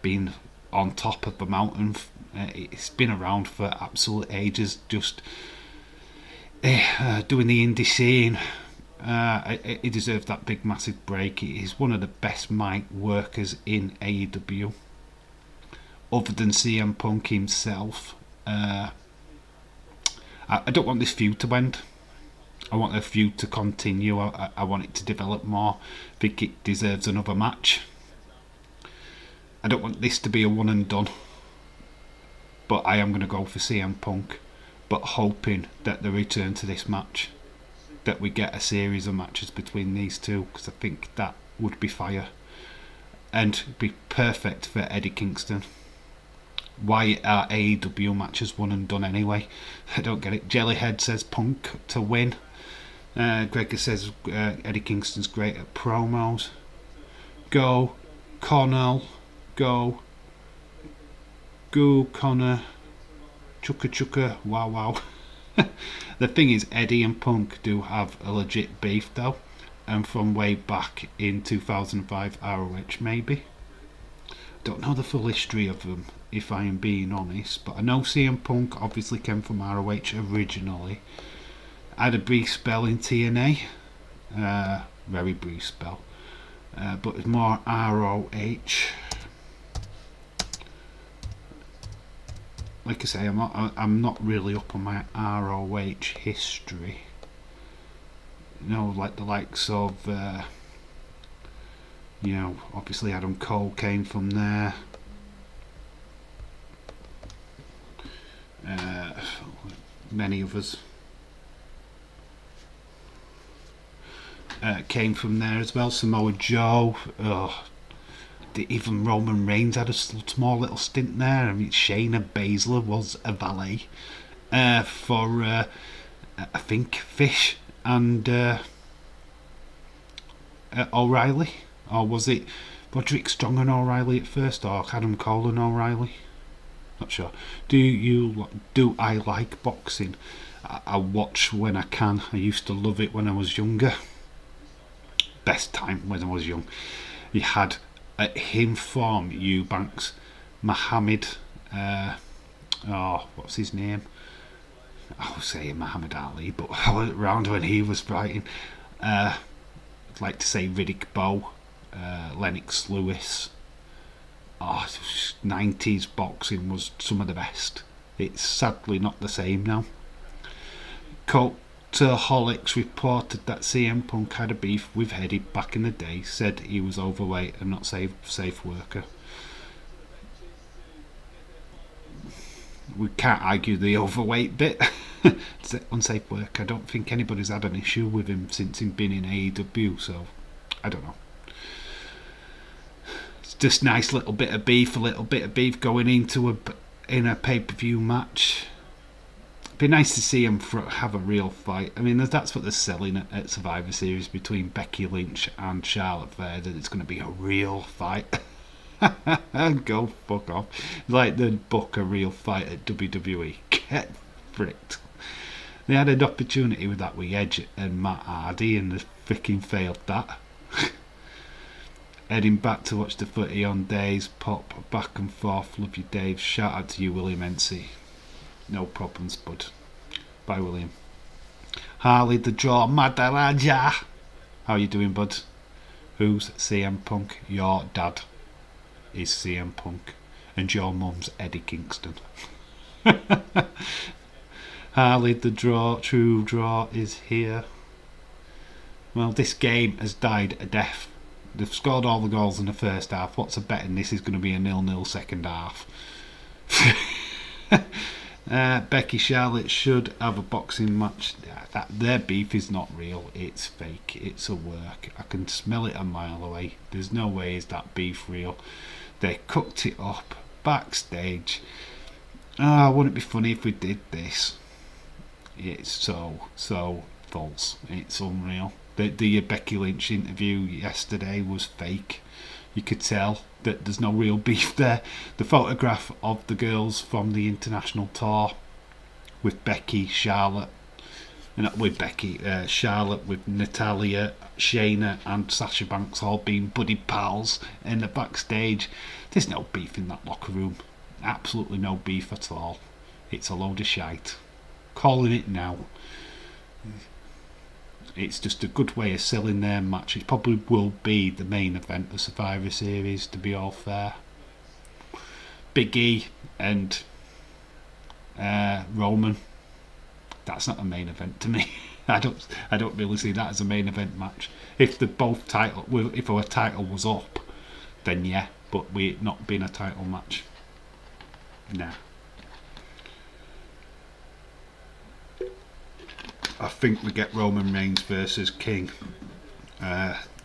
Being on top of the mountain, it's been around for absolute ages. Just doing the indie scene. He deserves that big massive break. He's one of the best mic workers in AEW. Other than CM Punk himself. I don't want this feud to end. I want the feud to continue. I want it to develop more. I think it deserves another match. I don't want this to be a one and done. But I am going to go for CM Punk. But hoping that they return to this match. That we get a series of matches between these two. Because I think that would be fire. And be perfect for Eddie Kingston. Why are AEW matches one and done anyway? I don't get it. Jellyhead says Punk to win. Gregor says Eddie Kingston's great at promos. Go Connell. Go Connor. Chukka. Wow. The thing is, Eddie and Punk do have a legit beef though. And from way back in 2005 ROH maybe. Don't know the full history of them, if I am being honest, but I know CM Punk obviously came from ROH originally. Had a brief spell in TNA, very brief spell, but it's more ROH. Like I say, I'm not really up on my ROH history. You know, like the likes of. You know, obviously Adam Cole came from there. Many others came from there as well. Samoa Joe. Even Roman Reigns had a small little stint there. I mean, Shayna Baszler was a valet for, I think, Fish and O'Reilly. Or was it Roderick Strong and O'Reilly at first, or Adam Cole and O'Reilly? Not sure. Do I like boxing? I watch when I can. I used to love it when I was younger. Best time when I was young. You had him from Eubanks, Muhammad. What's his name? I was saying Muhammad Ali, but I wasn't around when he was fighting. I'd like to say Riddick Bowe. Lennox Lewis. 90s boxing was some of the best. It's sadly not the same now. Cultaholics reported that CM Punk had a beef with Eddie back in the day, said he was overweight and not safe worker. We can't argue the overweight bit. It's unsafe work. I don't think anybody's had an issue with him since he's been in AEW, so I don't know. Just nice little bit of beef, going into a pay-per-view match. It'd be nice to see him have a real fight. I mean, that's what they're selling at Survivor Series between Becky Lynch and Charlotte Flair, that it's going to be a real fight. Go fuck off. Like the book a real fight at WWE. Get fricked. They had an opportunity with that with Edge and Matt Hardy and they freaking failed that. Heading back to watch the footy on days, pop back and forth. Love you, Dave. Shout out to you, William NC. No problems, bud. Bye, William. Harley the Draw, Madaraja. How you doing, bud? Who's CM Punk? Your dad is CM Punk, and your mum's Eddie Kingston. Harley the Draw, True Draw is here. Well, this game has died a death. They've scored all the goals in the first half. What's a betting this is going to be a 0-0 second half? Becky Charlotte should have a boxing match. Their beef is not real. It's fake. It's a work. I can smell it a mile away. There's no way is that beef real. They cooked it up backstage. Wouldn't it be funny if we did this? It's so false. It's unreal. The Becky Lynch interview yesterday was fake. You could tell that there's no real beef there. The photograph of the girls from the international tour with Becky, Charlotte, Charlotte with Natalia, Shayna and Sasha Banks all being buddy pals in the backstage. There's no beef in that locker room. Absolutely no beef at all. It's a load of shite. Calling it now. It's just a good way of selling their match. It probably will be the main event of Survivor Series, to be all fair. Big E and Roman. That's not a main event to me. I don't really see that as a main event match. If if our title was up, then yeah. But we not being a title match. Nah. I think we get Roman Reigns versus King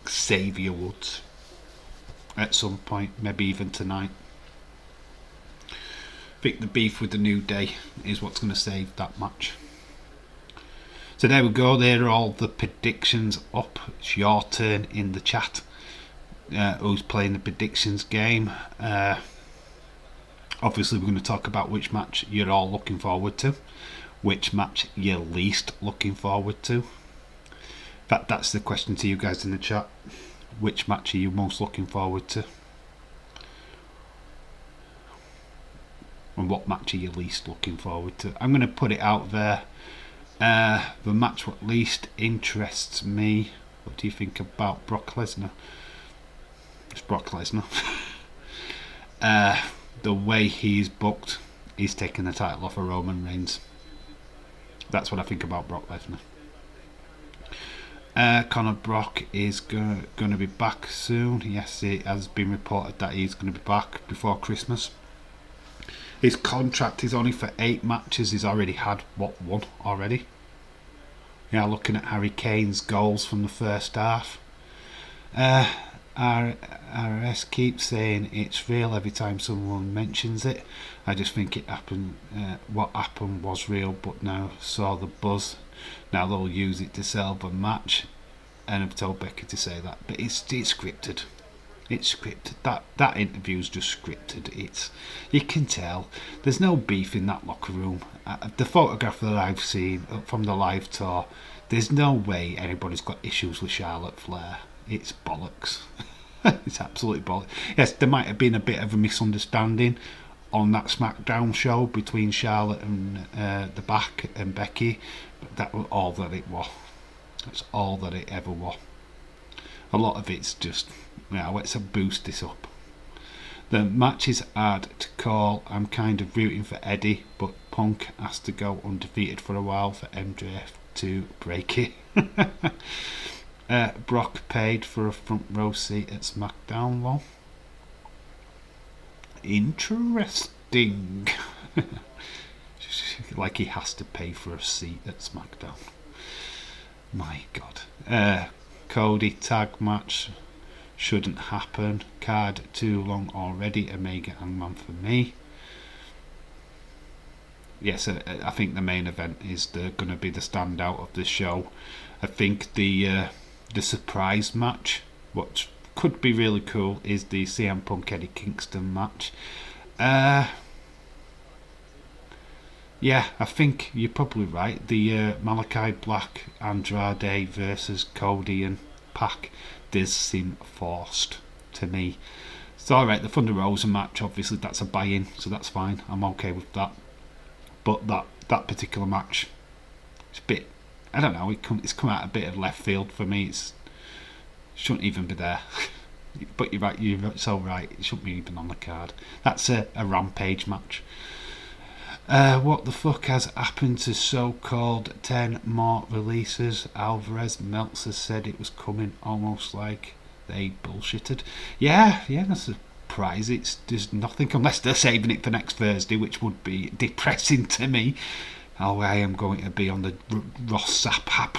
Xavier Woods at some point, maybe even tonight. I think the beef with the New Day is what's going to save that match. So there we go. There are all the predictions up. It's your turn in the chat. Who's playing the predictions game? Obviously, we're going to talk about which match you're all looking forward to. Which match you're least looking forward to? That's the question to you guys in the chat. Which match are you most looking forward to? And what match are you least looking forward to? I'm going to put it out there. The match what least interests me. What do you think about Brock Lesnar? It's Brock Lesnar. The way he's booked, he's taking the title off of Roman Reigns. That's what I think about Brock Lesnar. Conor Brock is going to be back soon. Yes, it has been reported that he's going to be back before Christmas. His contract is only for 8 matches. He's already had, one already? Yeah, looking at Harry Kane's goals from the first half. RS keeps saying it's real every time someone mentions it. I just think it happened. What happened was real, but now saw the buzz. Now they'll use it to sell the match, and I've told Becky to say that. But it's scripted. It's scripted. That interview's just scripted. You can tell. There's no beef in that locker room. The photograph that I've seen from the live tour, there's no way anybody's got issues with Charlotte Flair. It's bollocks. It's absolutely bollocks. Yes, there might have been a bit of a misunderstanding on that SmackDown show between Charlotte and the back and Becky, but that was all that it was. That's all that it ever was. A lot of it's just, let's boost this up. The match is hard to call. I'm kind of rooting for Eddie, but Punk has to go undefeated for a while for MJF to break it. Brock paid for a front row seat at SmackDown, though. Interesting. Like he has to pay for a seat at SmackDown. My God. Cody tag match shouldn't happen. Card too long already. Omega Hangman for me. Yes, I think the main event is going to be the standout of the show. I think the surprise match, what could be really cool, is the CM Punk Eddie Kingston match. Yeah, I think you're probably right. The Malakai Black Andrade versus Cody and Pac does seem forced to me. It's alright, the Thunder Rosa match, obviously that's a buy-in, so that's fine. I'm okay with that. But that particular match, it's a bit, I don't know, it's come out a bit of left field for me. It shouldn't even be there. But you're right, you're so right, it shouldn't be even on the card. That's a Rampage match. What the fuck has happened to so-called 10 more releases? Alvarez Meltzer said it was coming, almost like they bullshitted. Yeah, that's a surprise. There's nothing, unless they're saving it for next Thursday, which would be depressing to me. Oh, I am going to be on the Ross app.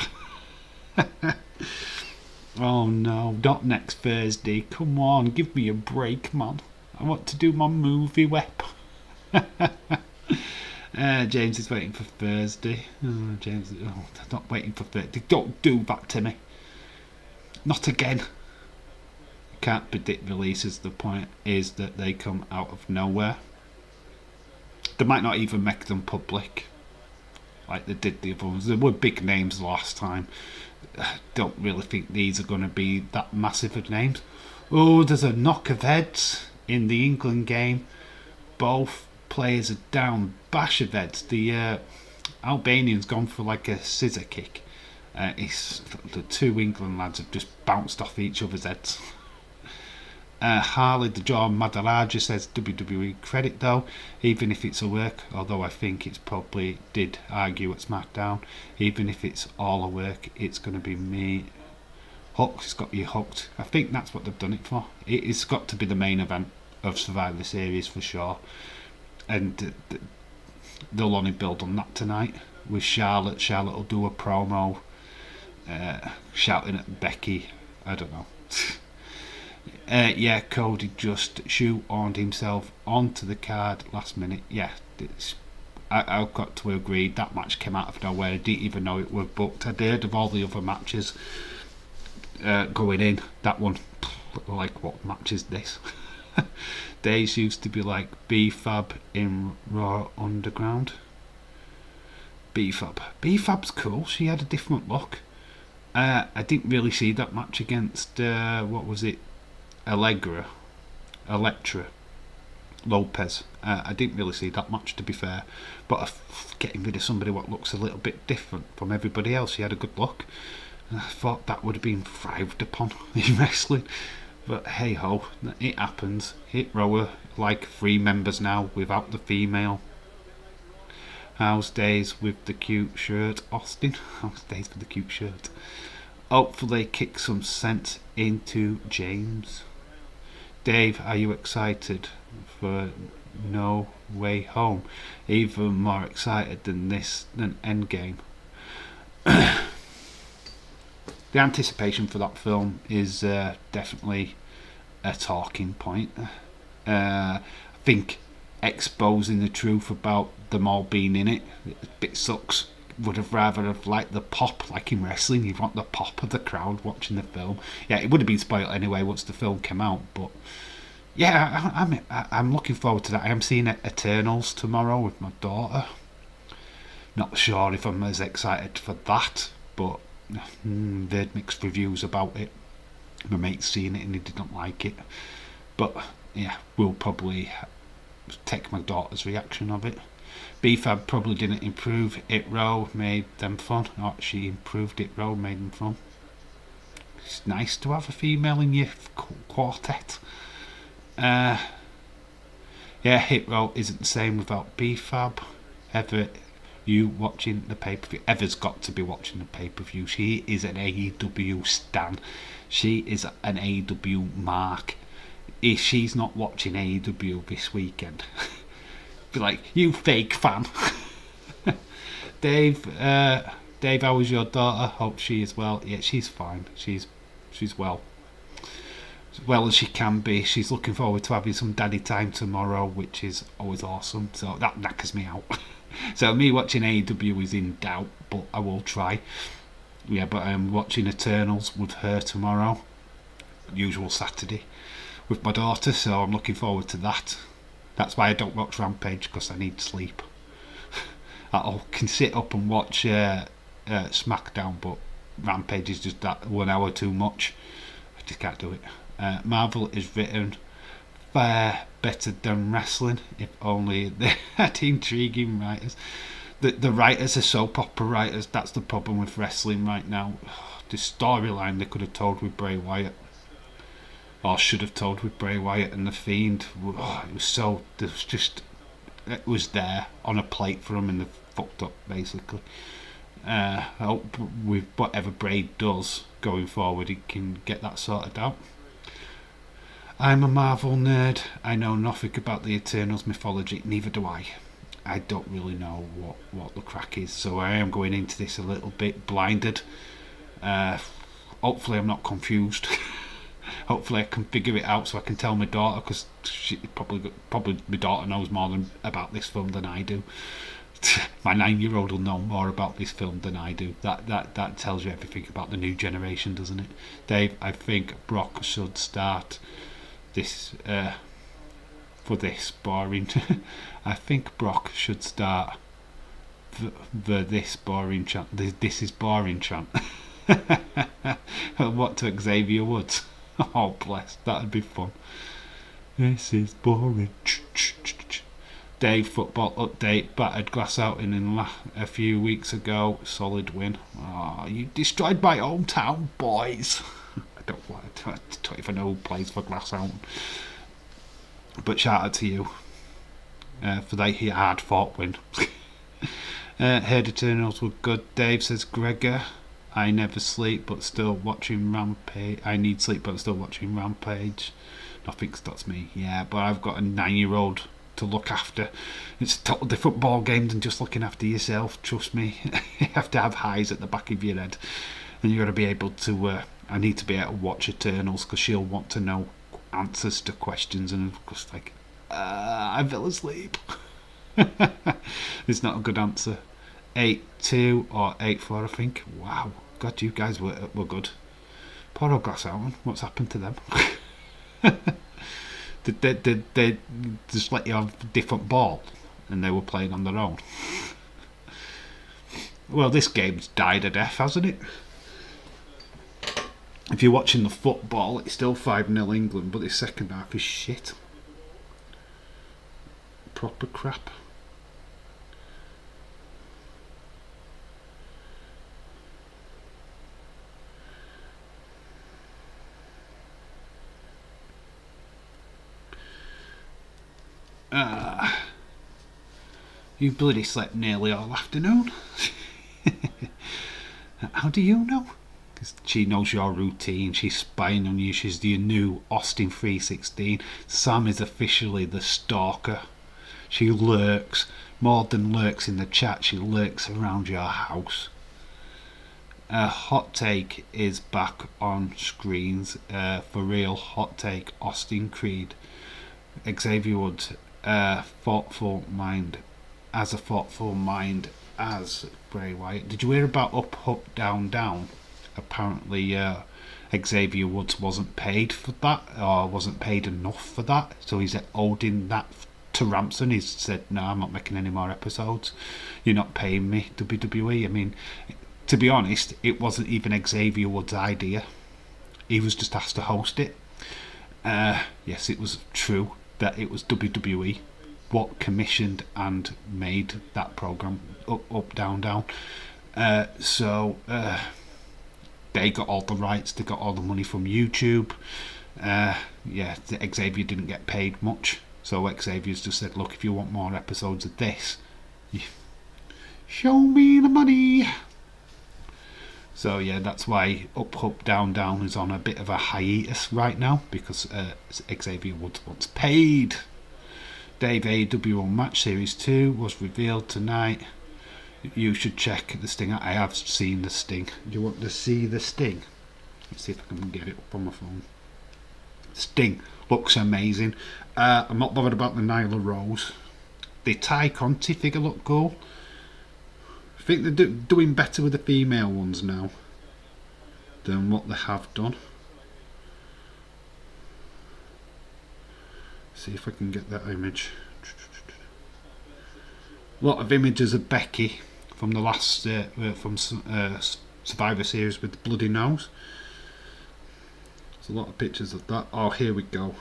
Oh no, not next Thursday. Come on, give me a break, man. I want to do my movie web. James is waiting for Thursday. James, not waiting for Thursday. Don't do that to me. Not again. Can't predict releases. The point is that they come out of nowhere. They might not even make them public like they did the other ones. There were big names last time. Don't really think these are going to be that massive of names. Oh, there's a knock of heads in the England game. Both players are down. Bash of heads. The Albanian's gone for like a scissor kick. The two England lads have just bounced off each other's heads. Harley the John Madaraja says WWE credit though, even if it's a work, although I think it's probably did argue at SmackDown, even if it's all a work, it's going to be me. Hooked, it's got you hooked. I think that's what they've done it for. It's got to be the main event of Survivor Series for sure, and they'll only build on that tonight with Charlotte. Charlotte will do a promo shouting at Becky. I don't know. Yeah, Cody just shoehorned himself onto the card last minute. Yeah, I've got to agree, that match came out of nowhere. I didn't even know it was booked. I'd heard of all the other matches going in. That one, like, what match is this? Days used to be like B-Fab in Raw Underground. B-Fab's cool. She had a different look. I didn't really see that match against what was it? Electra Lopez. I didn't really see that much, to be fair, but getting rid of somebody what looks a little bit different from everybody else, he had a good look. I thought that would have been thrived upon in wrestling, but hey ho, it happens. Hit Rower like 3 members now without the female. How's days with the cute shirt, Austin? How's days with the cute shirt? Hopefully kick some sense into James. Dave, are you excited for No Way Home? Even more excited than Endgame. The anticipation for that film is definitely a talking point. I think exposing the truth about them all being in it, a bit sucks. Would have rather have liked the pop, like in wrestling. You want the pop of the crowd watching the film. Yeah, it would have been spoiled anyway once the film came out, but yeah, I'm looking forward to that. I am seeing Eternals tomorrow with my daughter. Not sure if I'm as excited for that, but they'd mixed reviews about it. My mate's seen it and he didn't like it, but yeah, we'll probably take my daughter's reaction of it. B-Fab probably didn't improve. It Row made them fun. Or she improved It Row, made them fun. It's nice to have a female in your quartet. Yeah, Hit Row isn't the same without B-Fab. Ever, you watching the pay-per-view? Ever's got to be watching the pay-per-view. She is an AEW stan. She is an AEW mark. If she's not watching AEW this weekend, be like, you fake fan. Dave, how was your daughter? Hope she is well. Yeah, she's fine. She's well. As well as she can be. She's looking forward to having some daddy time tomorrow, which is always awesome. So that knackers me out. So me watching AEW is in doubt, but I will try. Yeah, but I'm watching Eternals with her tomorrow. Usual Saturday with my daughter, so I'm looking forward to that. That's why I don't watch Rampage, because I need sleep. I can sit up and watch SmackDown, but Rampage is just that 1 hour too much. I just can't do it. Marvel is written far better than wrestling, if only they had intriguing writers. The writers are soap opera writers. That's the problem with wrestling right now. The storyline they could have told with Bray Wyatt, or should have told with Bray Wyatt and The Fiend. It was there on a plate for them and they fucked up basically. I hope with whatever Bray does going forward he can get that sorted out. I'm a Marvel nerd. I know nothing about the Eternals mythology. Neither do I. I don't really know what the crack is, so I am going into this a little bit blinded. Hopefully I'm not confused. Hopefully I can figure it out so I can tell my daughter, because probably my daughter knows more about this film than I do. My 9-year-old will know more about this film than I do. That tells you everything about the new generation, doesn't it? Dave, I think Brock should start this for this boring. I think Brock should start this boring chant. This is boring chant. What, to Xavier Woods? Oh bless, that'd be fun. This is boring. Dave, football update. Battered Glass Outing in a few weeks ago. Solid win. Oh, you destroyed my hometown, boys. I don't even know who plays for Glass Outing. But shout out to you for that hard fought win. Heard Eternals were good. Dave says Gregor, I never sleep but still watching Rampage. I need sleep but still watching Rampage. Nothing stops me. Yeah, but I've got a 9-year-old to look after. It's a total different ball game than just looking after yourself. Trust me. You have to have highs at the back of your head, and you got to be able to. I need to be able to watch Eternals because she'll want to know answers to questions, and of course, like, I fell asleep. It's not a good answer. 8-2 or 8-4, I think. Wow, God, you guys were good. Poor old Glass Outing. What's happened to them? Did they just let you have a different ball and they were playing on their own? Well, this game's died a death, hasn't it? If you're watching the football, it's still 5-0 England, but the second half is shit. Proper crap. You bloody slept nearly all afternoon. How do you know? Because she knows your routine. She's spying on you. She's your new Austin 316. Sam is officially the stalker. She lurks. More than lurks in the chat. She lurks around your house. Hot Take is back on screens. For real, Hot Take. Austin Creed. Xavier Woods. Thoughtful mind. As a thoughtful mind as Bray Wyatt. Did you hear about up, down, down? Apparently Xavier Woods wasn't paid for that, or wasn't paid enough for that, so he's holding that to ransom. He's said, no, I'm not making any more episodes. You're not paying me, WWE. I mean, to be honest, it wasn't even Xavier Woods' idea. He was just asked to host it. Yes, it was true that it was WWE what commissioned and made that program, up, down, down. So they got all the rights, they got all the money from YouTube. Yeah, Xavier didn't get paid much, so Xavier's just said, look, if you want more episodes of this, show me the money. So yeah, that's why up, down, down is on a bit of a hiatus right now, because Xavier Woods wants paid. Dave, AEW Match Series 2 was revealed tonight. You should check the Sting. I have seen the Sting. Do you want to see the Sting? Let's see if I can get it up on my phone. Sting looks amazing. I'm not bothered about the Nyla Rose. The Ty Conti figure looked cool. I think they're doing better with the female ones now than what they have done. See if I can get that image. A lot of images of Becky from the last Survivor Series with the bloody nose. There's a lot of pictures of that. Oh, here we go.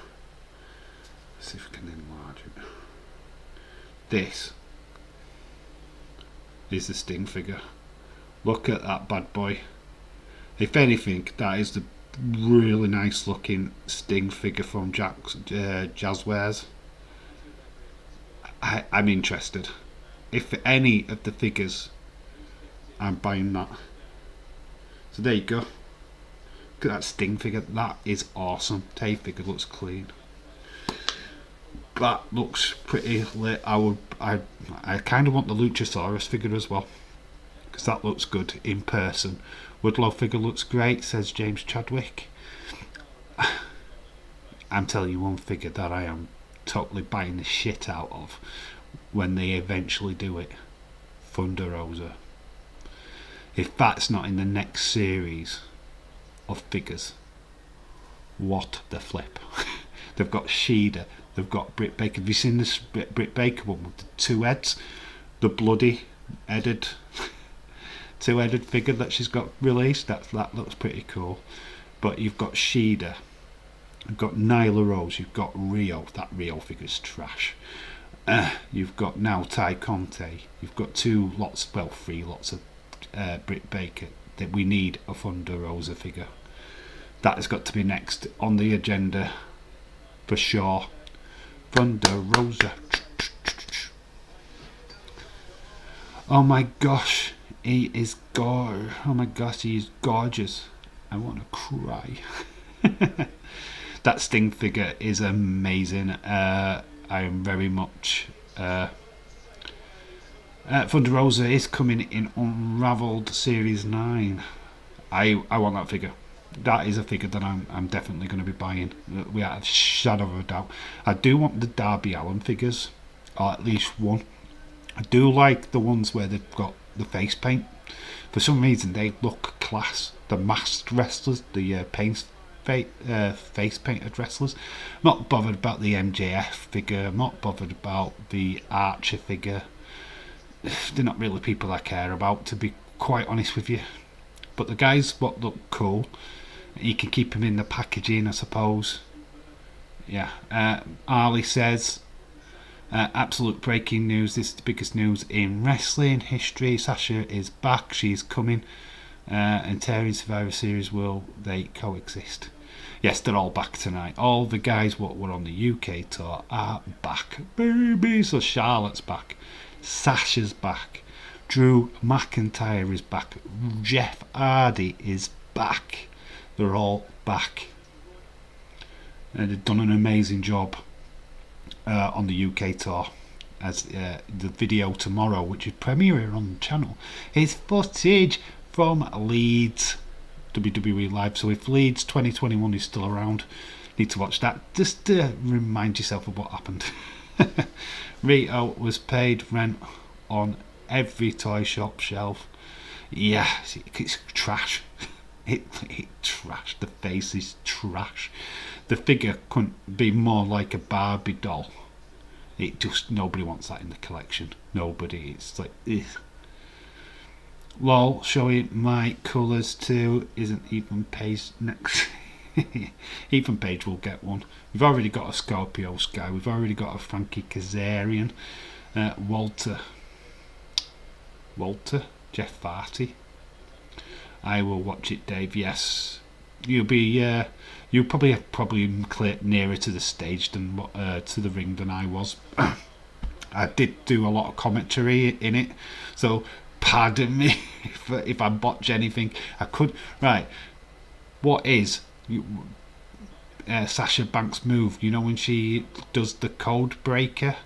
Let's see if I can enlarge it. This is the Sting figure. Look at that bad boy. If anything, that is the really nice looking Sting figure from Jazzwares. I'm interested. If any of the figures, I'm buying that. So there you go. That Sting figure, that is awesome. Tay figure looks clean. That looks pretty lit. I kind of want the Luchasaurus figure as well, because that looks good in person. Woodlow figure looks great, says James Chadwick. I'm telling you one figure that I am totally buying the shit out of when they eventually do it. Thunder Rosa. If that's not in the next series of figures, what the flip. They've got Shida, they've got Britt Baker. Have you seen this Britt Baker one with the two heads? The bloody headed two-headed figure that she's got released. That looks pretty cool. But you've got Shida, you've got Nyla Rose, you've got Rio. That Rio figure's trash. You've got now Conti. You've got three lots of Britt Baker. That we need a Thunder Rosa figure. That has got to be next on the agenda for sure. Thunder Rosa. Oh my gosh, he is gorgeous. Oh my gosh, he is gorgeous. I want to cry. That Sting figure is amazing. I am very much. Thunder Rosa is coming in Unraveled Series 9. I want that figure. That is a figure that I'm definitely going to be buying, without a shadow of a doubt. I do want the Darby Allin figures, or at least one. I do like the ones where they've got the face paint. For some reason they look class. The masked wrestlers, the face painted wrestlers. I'm not bothered about the MJF figure. I'm not bothered about the Archer figure. They're not really people I care about, to be quite honest with you. But the guys what look cool, you can keep them in the packaging, I suppose. Yeah. Arlie says, absolute breaking news. This is the biggest news in wrestling history. Sasha is back. She's coming. And Terry Survivor Series, will they coexist? Yes, they're all back tonight. All the guys what were on the UK tour are back. Baby. So Charlotte's back. Sasha's back. Drew McIntyre is back. Jeff Hardy is back. They're all back. And they've done an amazing job on the UK tour. As the video tomorrow, which is premiering on the channel, is footage from Leeds WWE Live. So if Leeds 2021 is still around, need to watch that just to remind yourself of what happened. Rito was paid rent on every toy shop shelf. Yeah, it's trash. It trash. The face is trash. The figure couldn't be more like a Barbie doll. It just, nobody wants that in the collection. Nobody. It's like, ugh. Lol, showing my colours too. Isn't Ethan Page next? Ethan Page will get one. We've already got a Scorpio Sky. We've already got a Frankie Kazarian. Walter, Jeff Farty. I will watch it, Dave. Yes, you'll probably nearer to the stage than to the ring than I was. I did do a lot of commentary in it, so pardon me if I botch anything. I could. Right, what is Sasha Banks' move? You know when she does the code breaker?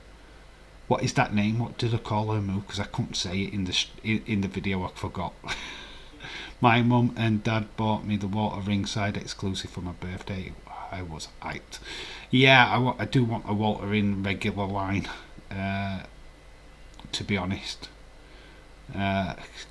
What is that name? What did I call her move? Because I couldn't say it in the video. I forgot. My mum and dad bought me the Walter ringside exclusive for my birthday. I was hyped. Yeah, I do want a Walter in regular line. To be honest,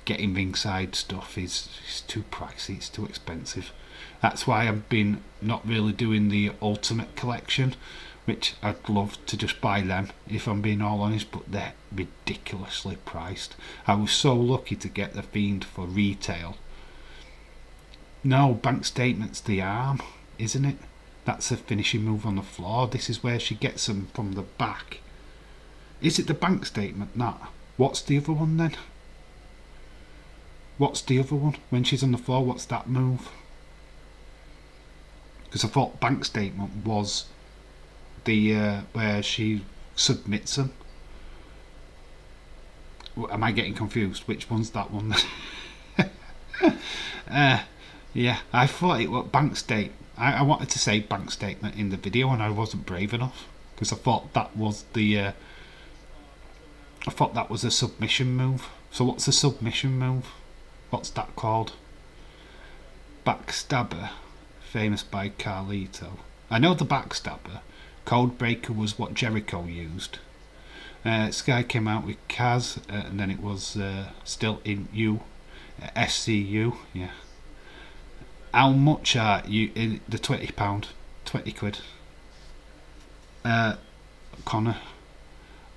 getting ringside stuff is too pricey. It's too expensive. That's why I've been not really doing the Ultimate Collection, which I'd love to just buy them, if I'm being all honest, but they're ridiculously priced. I was so lucky to get the Fiend for retail. No, bank statement's the arm, isn't it? That's a finishing move on the floor. This is where she gets them from the back. Is it the bank statement? Nah. What's the other one then? What's the other one? When she's on the floor, what's that move? Because I thought bank statement was the where she submits them. Am I getting confused? Which one's that one? Yeah, I thought it was bank state. I wanted to say bank statement in the video, and I wasn't brave enough because I thought that was the. I thought that was a submission move. So what's a submission move? What's that called? Backstabber, famous by Carlito. I know the backstabber. Codebreaker was what Jericho used. Sky came out with Kaz, and then it was still in U, SCU. Yeah. How much are you in the £20? 20 quid. Connor,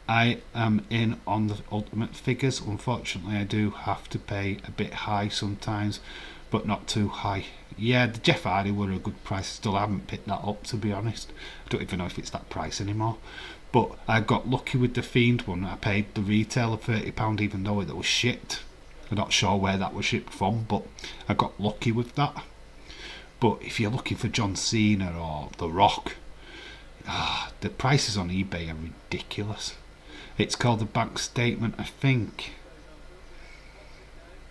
I am in on the ultimate figures. Unfortunately, I do have to pay a bit high sometimes, but not too high. Yeah, the Jeff Hardy were a good price. Still haven't picked that up, to be honest. I don't even know if it's that price anymore. But I got lucky with the Fiend one. I paid the retail of £30, even though it was shit. I'm not sure where that was shipped from, but I got lucky with that. But if you're looking for John Cena or The Rock, the prices on eBay are ridiculous. It's called the bank statement, I think.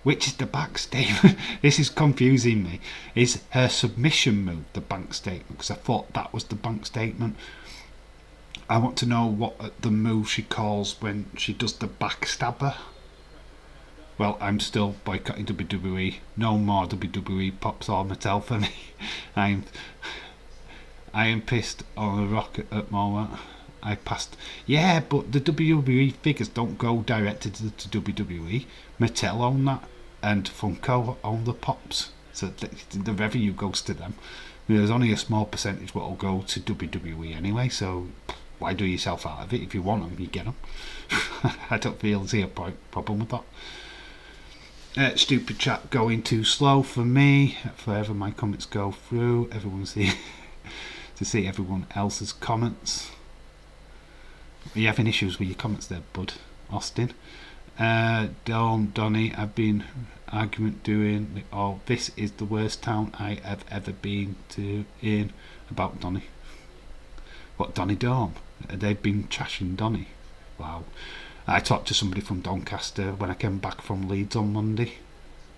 Which is the bank statement? This is confusing me. Is her submission move the bank statement? Because I thought that was the bank statement. I want to know what the move she calls when she does the backstabber. Well, I'm still boycotting WWE. No more WWE Pops or Mattel for me. I am pissed on The Rock at the moment. I passed. Yeah, but the WWE figures don't go directed to WWE. Mattel own that, and Funko own the Pops. So the revenue goes to them. There's only a small percentage what will go to WWE anyway, so why do yourself out of it? If you want them, you get them. I don't feel see a problem with that. Stupid chat going too slow for me. Forever my comments go through. Everyone see to see everyone else's comments. Are you having issues with your comments there, bud? Austin. Donny, I've been argument doing. Oh, this is the worst town I have ever been to in. About Donny. What, Donny Dorm? They've been trashing Donny. Wow. I talked to somebody from Doncaster when I came back from Leeds on Monday.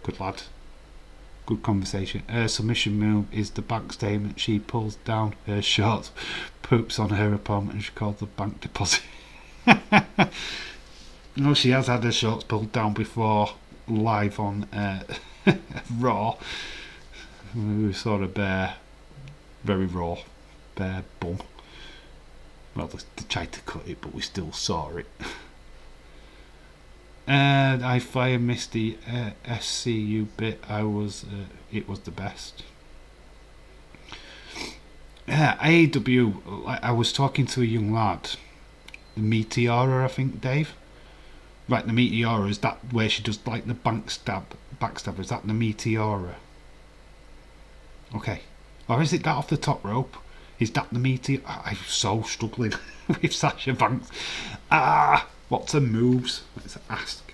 Good lad. Good conversation. Her submission move is the bank statement. She pulls down her shorts, poops on her opponent, and she calls the bank deposit. No, she has had her shorts pulled down before live on Raw. We saw a bare, very raw, bare bum. Well, they tried to cut it, but we still saw it. I fire missed the SCU bit. It was the best. AEW. I was talking to a young lad, the Meteora, I think, Dave. Right, the Meteora, is that where she does like the backstab? Is that the Meteora? Okay, or is it that off the top rope? Is that the Meteor? I'm so struggling with Sasha Banks. What's her moves?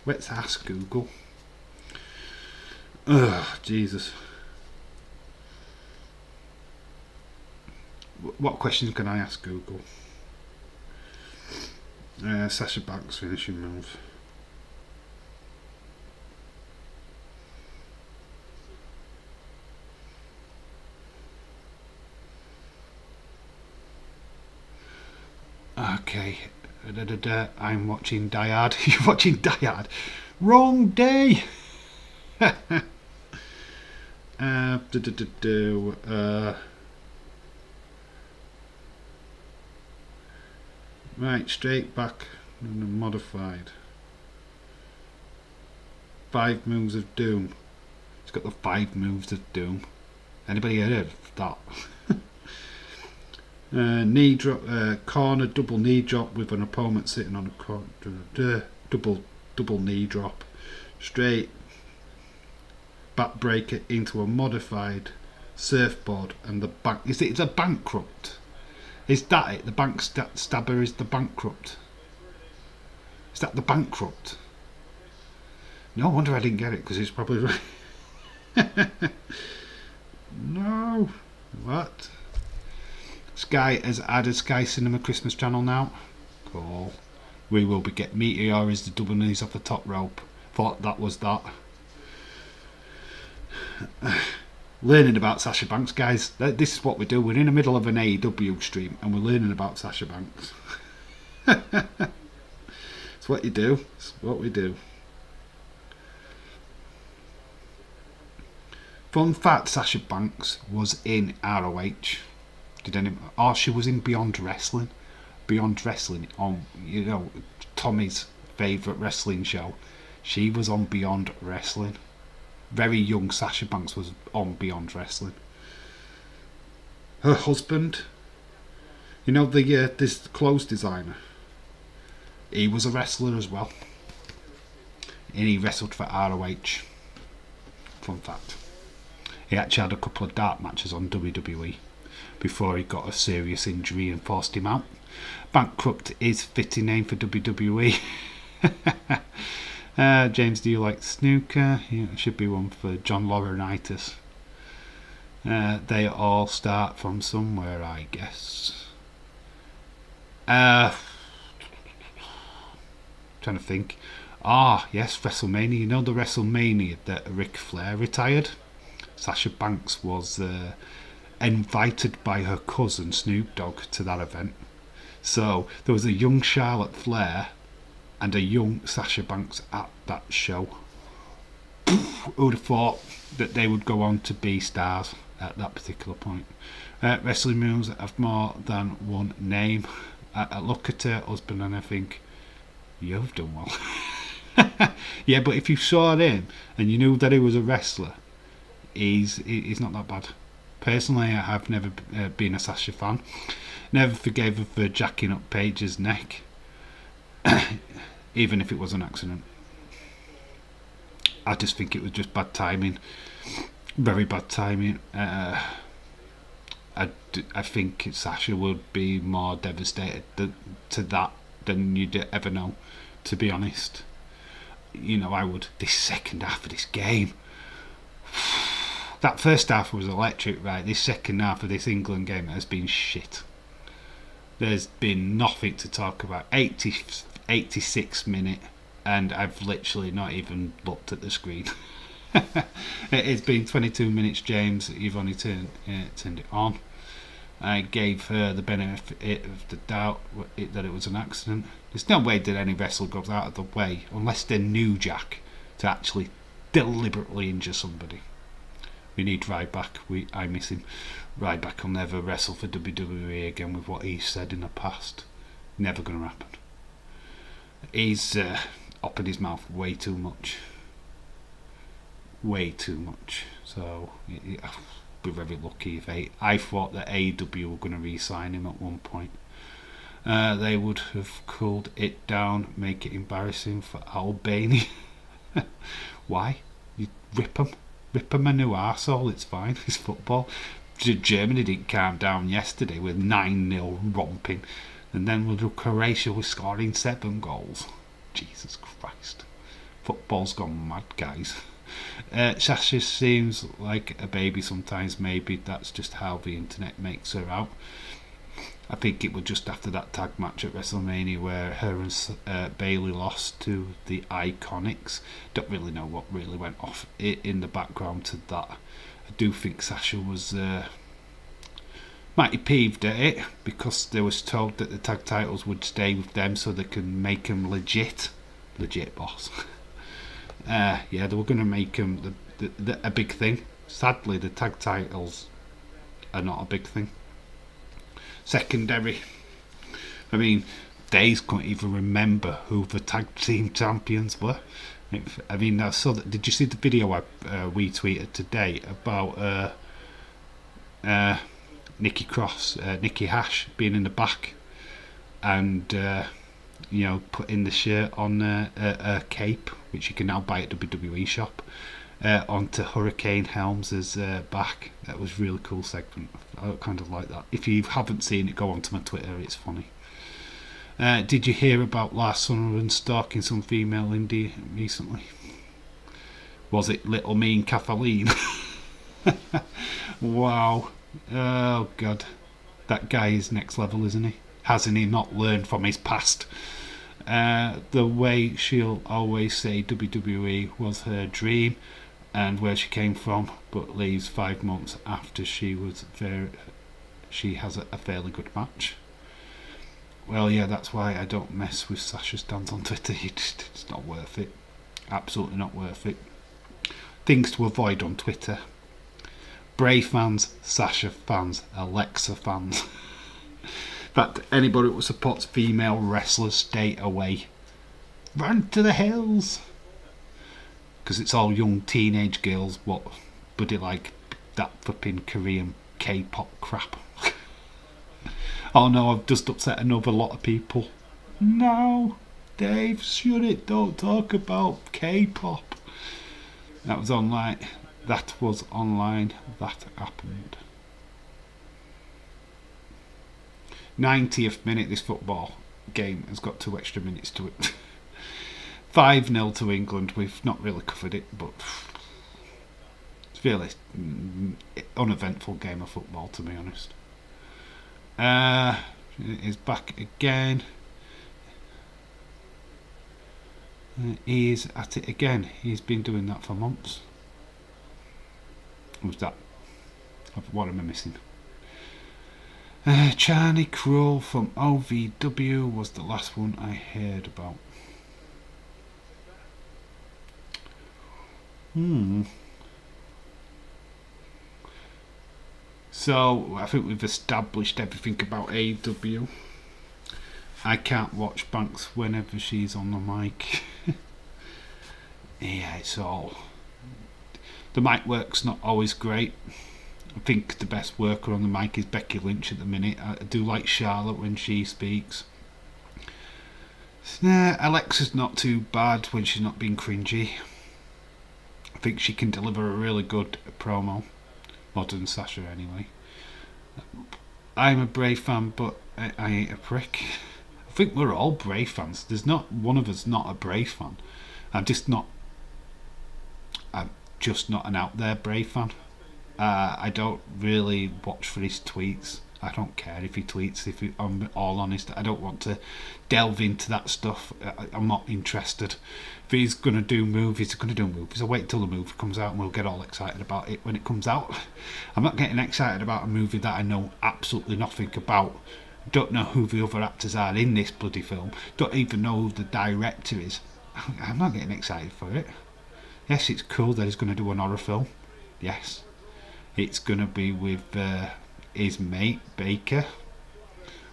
Let's ask Google. Jesus. What questions can I ask Google? Sasha Banks finishing move. Okay. I'm watching Die Hard. You're watching Die Hard. Wrong day. Right, straight back and modified. 5 moves of doom. It's got the 5 moves of doom. Anybody heard of that? Knee drop, corner double knee drop with an opponent sitting on a corner. Double knee drop, straight backbreaker into a modified surfboard, and the bank. Is it the bankrupt? Is that it? The bank stabber is the bankrupt. Is that the bankrupt? No wonder I didn't get it, because it's probably right. No. What? Sky has added Sky Cinema Christmas channel now. Cool. We will be getting Meteor is the double knees off the top rope. Thought that was that. learning about Sasha Banks, guys. This is what we do. We're in the middle of an AEW stream and we're learning about Sasha Banks. It's what you do. It's what we do. Fun fact, Sasha Banks was in ROH. She was in Beyond Wrestling. Beyond Wrestling on, Tommy's favourite wrestling show. She was on Beyond Wrestling. Very young Sasha Banks was on Beyond Wrestling. Her husband, this clothes designer, he was a wrestler as well. And he wrestled for ROH. Fun fact. He actually had a couple of dark matches on WWE before he got a serious injury and forced him out. Bankrupt is fitting name for WWE. James, do you like snooker? Yeah, it should be one for John Laurinaitis. They all start from somewhere, I guess. Trying to think. Yes, WrestleMania. The WrestleMania that Ric Flair retired? Sasha Banks was invited by her cousin Snoop Dogg to that event. So there was a young Charlotte Flair and a young Sasha Banks at that show. Who would have thought that they would go on to be stars at that particular point? Wrestling moves that have more than one name. I look at her husband and I think, you've done well. Yeah, but if you saw him and you knew that he was a wrestler, he's not that bad. Personally, I have never been a Sasha fan. Never forgave her for jacking up Paige's neck, even if it was an accident. I just think it was just bad timing, very bad timing. I think Sasha would be more devastated to that than you'd ever know, to be honest. I would. This second half of this game, that first half was electric, right? This second half of this England game has been shit. There's been nothing to talk about. 86 minute, and I've literally not even looked at the screen. It's been 22 minutes, James. You've only turned it on. I gave her the benefit of the doubt that it was an accident. There's no way that any wrestler goes out of the way, unless they're New Jack, to actually deliberately injure somebody. We need Ryback. I miss him. Ryback will never wrestle for WWE again with what he's said in the past. Never going to happen. He's opened his mouth way too much. Way too much. So, I'll be very lucky if I thought that AEW were going to re-sign him at one point. They would have cooled it down, make it embarrassing for Albania. Why? You rip him a new arsehole, it's fine, it's football. Germany didn't calm down yesterday with 9-0 romping, and then Croatia was scoring 7 goals. Jesus Christ. Football's gone mad, guys. Sasha seems like a baby sometimes. Maybe that's just how the internet makes her out. I think it was just after that tag match at WrestleMania where her and Bayley lost to the Iconics. Don't really know what really went off in the background to that. I do think Sasha was mighty peeved at it because they was told that the tag titles would stay with them so they can make them legit boss. They were going to make them a big thing. Sadly, the tag titles are not a big thing. Secondary. I mean, Days couldn't even remember who the tag team champions were. I saw that. Did you see the video we tweeted today about Nikki Cross, Nikki Hash being in the back and putting the shirt on a cape, which you can now buy at WWE shop, onto Hurricane Helms' back. That was a really cool segment. I kind of like that. If you haven't seen it, go onto my Twitter, it's funny. Did you hear about Lars Sullivan stalking some female indie recently? Was it Little Mean Kathleen? Wow. Oh God. That guy is next level, isn't he? Hasn't he not learned from his past? The way she'll always say WWE was her dream. and where she came from, but leaves 5 months after she has a fairly good match. Well, yeah, that's why I don't mess with Sasha stands on Twitter. It's not worth it. Absolutely not worth it. Things to avoid on Twitter: Bray fans, Sasha fans, Alexa fans. In fact, anybody who supports female wrestlers, stay away. Run to the hills. Because it's all young teenage girls, what buddy like that flipping Korean K-pop crap. Oh no, I've just upset another lot of people. No, Dave, shut it, don't talk about K-pop. That was online, that happened. 90th minute, this football game has got 2 extra minutes to it. 5-0 to England. We've not really covered it, but it's really uneventful game of football, to be honest. He's back again. He's at it again. He's been doing that for months. Who's that? What am I missing? Charlie Cruel from OVW was the last one I heard about. So I think we've established everything about AEW. I can't watch Banks whenever she's on the mic. Yeah, it's all... The mic work's not always great. I think the best worker on the mic is Becky Lynch at the minute. I do like Charlotte when she speaks. Alexa's not too bad when she's not being cringy. I think she can deliver a really good promo. Modern Sasha, anyway. I'm a Bray fan, but I ain't a prick. I think we're all Bray fans. There's not one of us not a Bray fan. I'm just not an out there Bray fan. I don't really watch for his tweets. I don't care if he tweets. I'm all honest, I don't want to delve into that stuff. I'm not interested. If he's going to do movies, I'll wait till the movie comes out and we'll get all excited about it when it comes out. I'm not getting excited about a movie that I know absolutely nothing about. Don't know who the other actors are in this bloody film. Don't even know who the director is. I'm not getting excited for it. Yes, it's cool that he's going to do an horror film. Yes. It's going to be with his mate Baker,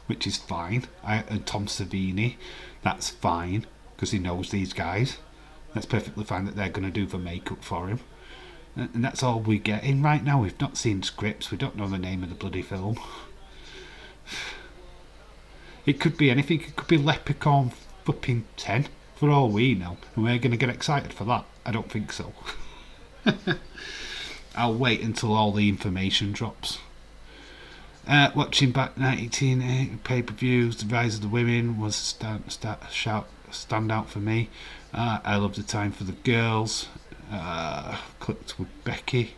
which is fine. And Tom Savini, that's fine, because he knows these guys. That's perfectly fine that they're going to do the makeup for him. And that's all we're getting right now. We've not seen scripts. We don't know the name of the bloody film. It could be anything. It could be Leprechaun flipping 10, for all we know. And we're going to get excited for that. I don't think so. I'll wait until all the information drops. Watching back 1980 pay-per-views, the Rise of the Women was stand out for me. I love the time for the girls. Clicked with Becky.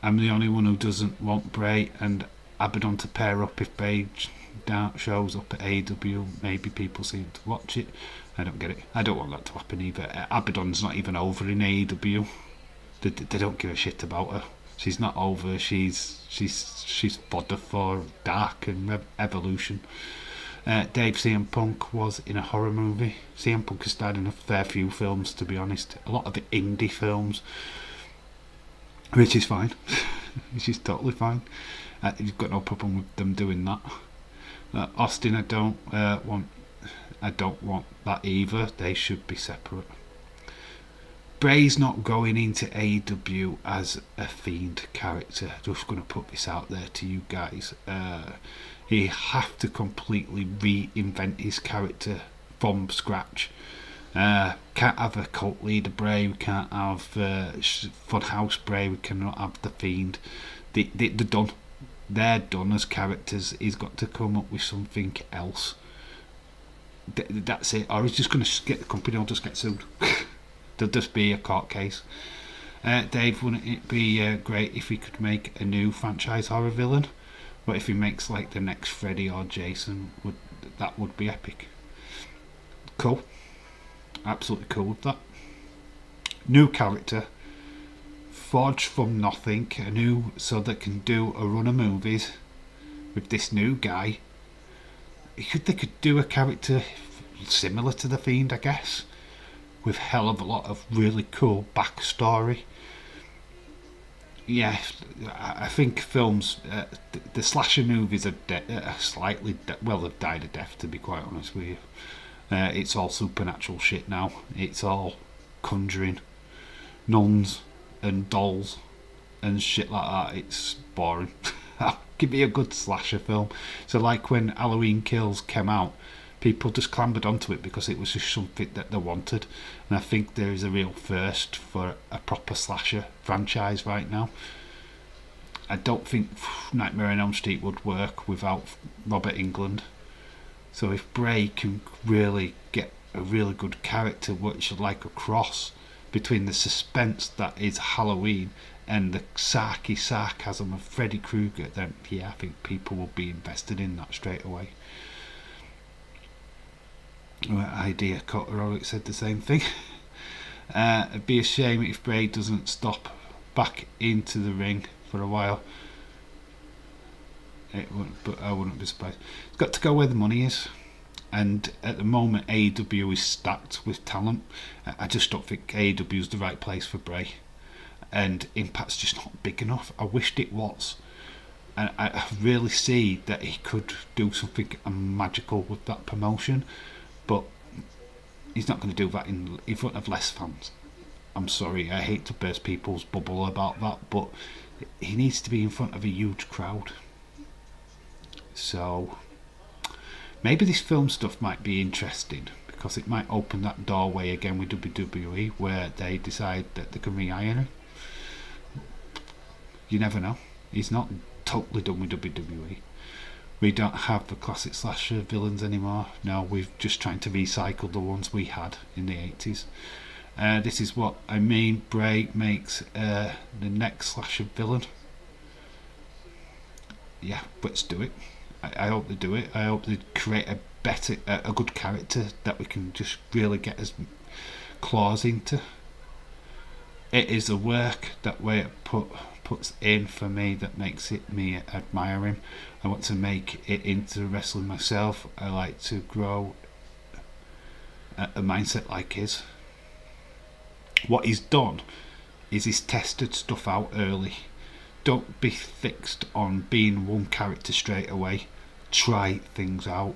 I'm the only one who doesn't want Bray and Abaddon to pair up if Bray shows up at AEW. Maybe people seem to watch it. I don't get it. I don't want that to happen either. Abaddon's not even over in AEW. They don't give a shit about her. She's not over. She's fodder for Dark and Evolution. Dave, CM Punk was in a horror movie. CM Punk has starred in a fair few films, to be honest. A lot of the indie films, which is fine. Which is totally fine. You've got no problem with them doing that. Austin, I don't want that either. They should be separate. Bray's not going into AEW as a Fiend character. Just going to put this out there to you guys. He have to completely reinvent his character from scratch. Can't have a cult leader Bray. We can't have Funhouse Bray. We cannot have the Fiend. They're done. They're done as characters. He's got to come up with something else. That's it. Or he's just going to get the company. Or just get sued. There'll just be a court case. Dave, wouldn't it be great if he could make a new franchise horror villain? But if he makes like the next Freddy or Jason, that would be epic. Cool. Absolutely cool with that. New character. forged from nothing, so they can do a run of movies with this new guy. They could do a character similar to the Fiend, I guess, with hell of a lot of really cool backstory. Yeah, I think films, the slasher movies are slightly, they've died a death, to be quite honest with you. It's all supernatural shit now. It's all conjuring, nuns and dolls and shit like that. It's boring. Give me a good slasher film. So like when Halloween Kills came out, people just clambered onto it because it was just something that they wanted. And I think there is a real thirst for a proper slasher franchise right now. I don't think Nightmare on Elm Street would work without Robert Englund. So if Bray can really get a really good character, which is like a cross between the suspense that is Halloween and the sarcasm of Freddy Krueger, then yeah, I think people will be invested in that straight away. Idea Kotaro said the same thing. It'd be a shame if Bray doesn't stop back into the ring for a while. But I wouldn't be surprised. It's got to go where the money is, and at the moment AEW is stacked with talent. I just don't think AEW is the right place for Bray, and Impact's just not big enough. I wished it was, and I really see that he could do something magical with that promotion, but he's not going to do that in front of less fans. I'm sorry, I hate to burst people's bubble about that, but he needs to be in front of a huge crowd. So maybe this film stuff might be interesting, because it might open that doorway again with WWE, where they decide that they can re-hire him. You never know. He's not totally done with WWE. We don't have the classic slasher villains anymore. No, we're just trying to recycle the ones we had in the 80s. This is what I mean. Bray makes the next slasher villain. Yeah, let's do it. I hope they do it. I hope they create a good character that we can just really get his claws into. It is the work that way it puts in for me that makes it me admire him. I want to make it into wrestling myself. I like to grow a mindset like his. What he's done is he's tested stuff out early. Don't be fixed on being one character straight away. Try things out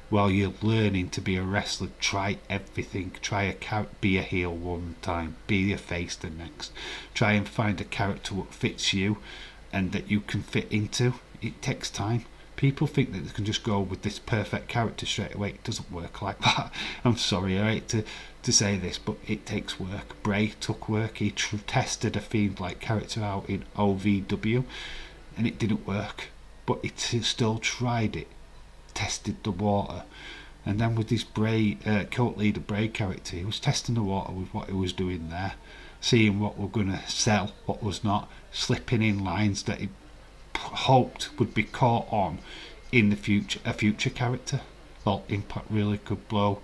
while you're learning to be a wrestler. Try everything. Be a heel one time, be a face the next. Try and find a character that fits you and that you can fit into. It takes time. People think that they can just go with this perfect character straight away. It doesn't work like that. I'm sorry, I hate to say this, but it takes work. Bray took work. He tested a Fiend-like character out in OVW, and it didn't work. But he still tried it, tested the water, and then with this Bray, cult leader Bray character, he was testing the water with what he was doing there, seeing what we're going to sell, what was not, slipping in lines that he hoped would be caught on in the future, a future character. Well, Impact really could blow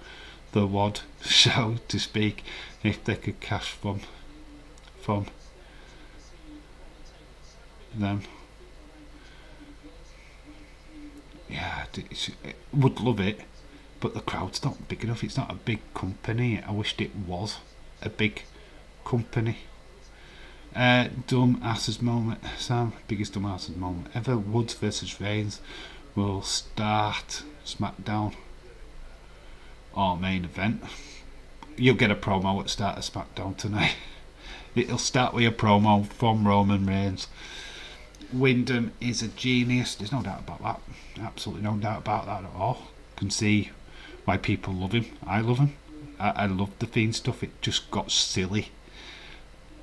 the wad, so to speak, if they could cash from them. Yeah, would love it, but the crowd's not big enough. It's not a big company. I wished it was a big company. Dumb asses moment, Sam. Biggest dumb asses moment ever. Woods versus Reigns will start SmackDown or main event. You'll get a promo at the start of SmackDown tonight. It'll start with a promo from Roman Reigns. Wyndham is a genius. There's no doubt about that. Absolutely no doubt about that at all. Can see why people love him. I love him. I love the Fiend stuff. It just got silly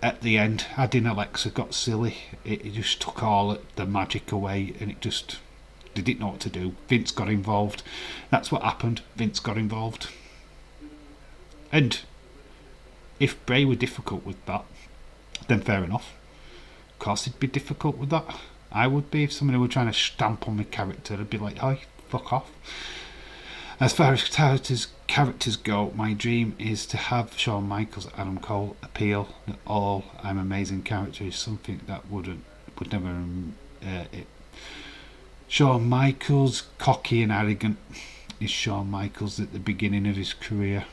at the end. Adding Alexa got silly. It just took all the magic away, and it just didn't know what to do. Vince got involved. That's what happened. Vince got involved. And if Bray were difficult with that, then fair enough. Of course it'd be difficult with that. I would be. If somebody were trying to stamp on my character, I'd be like, "Hey, fuck off." As far as characters go, my dream is to have Shawn Michaels and Adam Cole appeal that all I'm amazing character is something that would never Shawn Michaels, cocky and arrogant, is Shawn Michaels at the beginning of his career.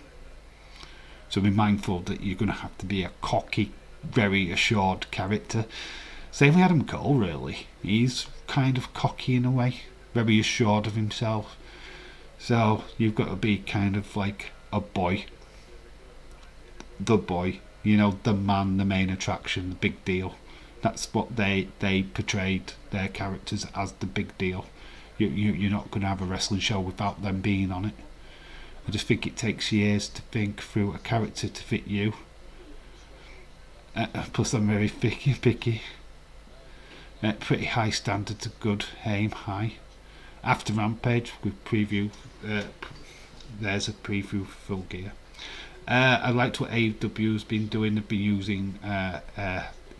So be mindful that you're going to have to be a cocky, very assured character. Same with Adam Cole, really. He's kind of cocky in a way, very assured of himself. So you've got to be kind of like a boy. The boy, you know, the man, the main attraction, the big deal. That's what they portrayed their characters as, the big deal. You're not going to have a wrestling show without them being on it. I just think it takes years to think through a character to fit you. Plus I'm very picky. Pretty high standards of good, aim high. After Rampage, we preview. There's a preview for Full Gear. I liked what AEW has been doing. They've been using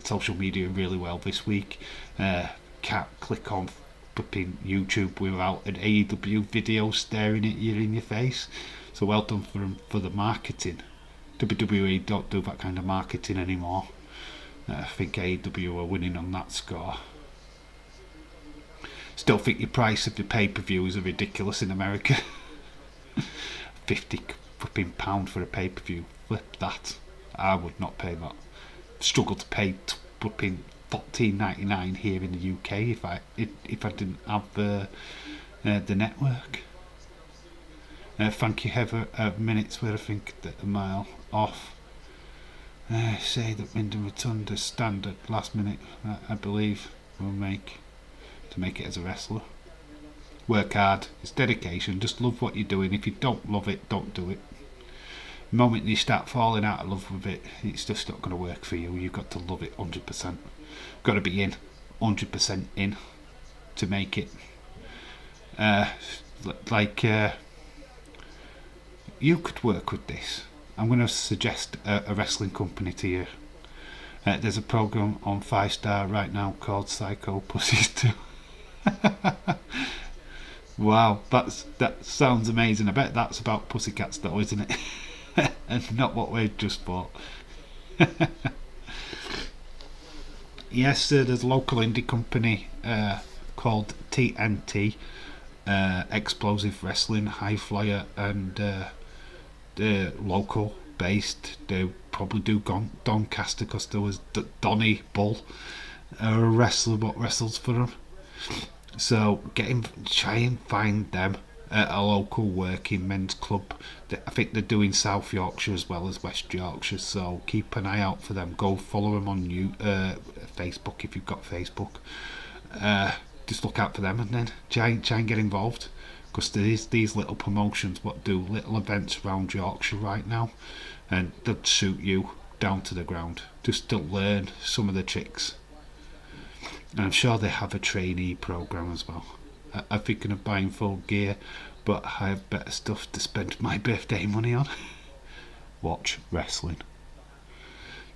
social media really well this week. Can't click on flipping YouTube without an AEW video staring at you in your face. So well done for them for the marketing. WWE don't do that kind of marketing anymore. I think AEW are winning on that score. Still think your price of your pay-per-views are ridiculous in America. £50 for a pay-per-view. Flip that. I would not pay that. Struggle to pay $14.99 here in the UK if I didn't have the network. Thank you, Heather. Minutes where I think that a mile off. Say that Wyndham Rotunda standard last minute. I believe will make to make it as a wrestler. Work hard. It's dedication. Just love what you're doing. If you don't love it, don't do it. The moment you start falling out of love with it, it's just not going to work for you. You've got to love it 100%. Got to be in 100% in to make it. You could work with this. I'm going to suggest a wrestling company to you. There's a program on 5 Star right now called Psycho Pussies 2. Wow, that sounds amazing. I bet that's about pussycats though, isn't it? And not what we've just bought. Yes, there's a local indie company called TNT, Explosive Wrestling, High Flyer, and they're local based. They probably do Doncaster because there was Donny Bull, a wrestler what wrestles for them. So try and find them at a local working men's club. I think they're doing South Yorkshire as well as West Yorkshire, so keep an eye out for them. Go follow them on Facebook if you've got Facebook. Just look out for them and then try and get involved, because there's these little promotions what do little events around Yorkshire right now, and they'll suit you down to the ground just to learn some of the tricks. And I'm sure they have a trainee program as well. I'm thinking of buying Full Gear, but I have better stuff to spend my birthday money on. Watch wrestling.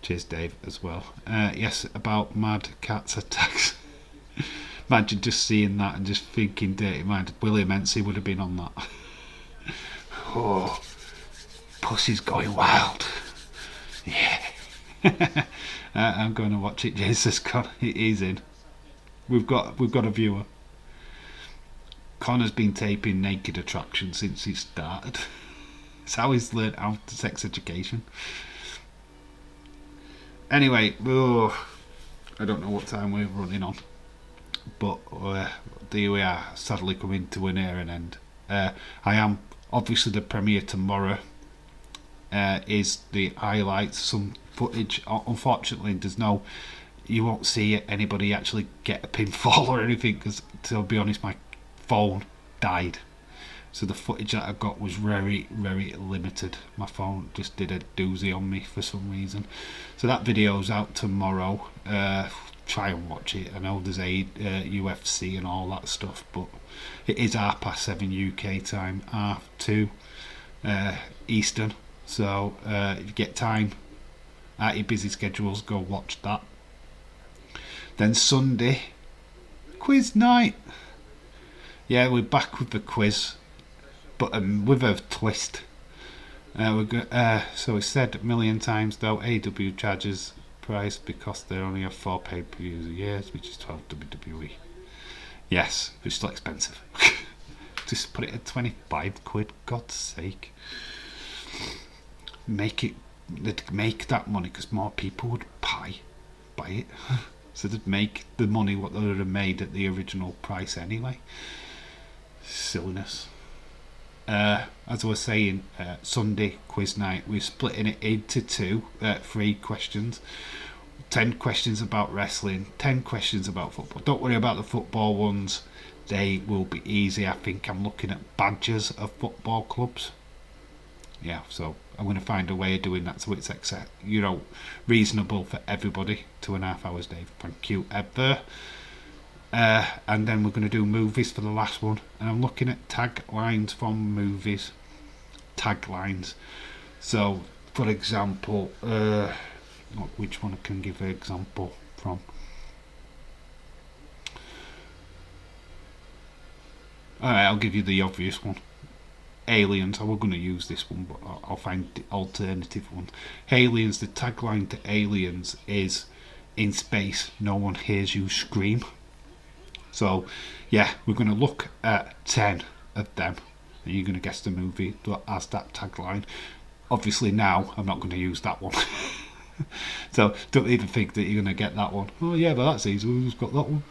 Cheers, Dave, as well. Yes, about Mad Cat's attacks. Imagine just seeing that and just thinking, dirty mind. William Ency would have been on that. Oh, pussy's going wild. Yeah. I'm going to watch it. Jesus, he's in. We've got a viewer. Connor's been taping Naked Attraction since he started. It's how he's learned how to sex education. Anyway, I don't know what time we're running on, but there we are, sadly coming to an end. I am obviously the premiere tomorrow. Is the highlights, some footage. Unfortunately, you won't see anybody actually get a pinfall or anything, because to be honest, my phone died, so the footage that I got was very, very limited. My phone just did a doozy on me for some reason. So that video's out tomorrow. Try and watch it. I know there's UFC and all that stuff, but it is 7:30 UK time, 2 Eastern. So if you get time out your busy schedules, go watch that. Then Sunday, quiz night. Yeah, we're back with the quiz. but with a twist. So it's said a million times though, AEW charges price because they only have 4 pay-per-views a year, which is 12 WWE. Yes, but it's still expensive. Just put it at 25 quid, God's sake. Make that money because more people would buy it. So they'd make the money what they would have made at the original price anyway. Silliness. As I was saying, Sunday quiz night, we're splitting it into 3 questions. 10 questions about wrestling, 10 questions about football. Don't worry about the football ones, they will be easy. I think I'm looking at badges of football clubs. Yeah, so I'm going to find a way of doing that so it's reasonable for everybody. 2.5 hours, Dave. Thank you, ever. And then we're going to do movies for the last one, and I'm looking at taglines from movies. Taglines. So, for example, which one I can give an example from? Alright, I'll give you the obvious one. Aliens. I was going to use this one, but I'll find the alternative one. Aliens. The tagline to Aliens is, "In space, no one hears you scream." So, yeah, we're going to look at 10 of them, and you're going to guess the movie that has that tagline. Obviously, now I'm not going to use that one. So, don't even think that you're going to get that one. Oh, yeah, but that's easy. We've got that one.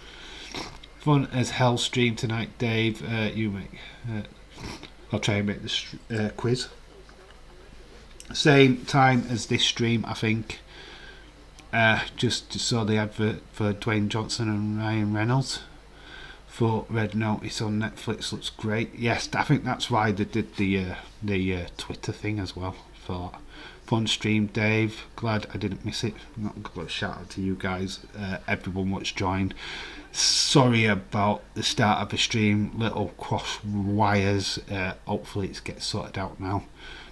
Fun as hell stream tonight, Dave. You make. I'll try and make the quiz. Same time as this stream, I think. Just saw the advert for Dwayne Johnson and Ryan Reynolds for Red Notice on Netflix. Looks great. Yes, I think that's why they did the Twitter thing as well. For fun stream, Dave. Glad I didn't miss it. Not a shout out to you guys, everyone what's joined. Sorry about the start of the stream, little cross wires. Hopefully it gets sorted out now.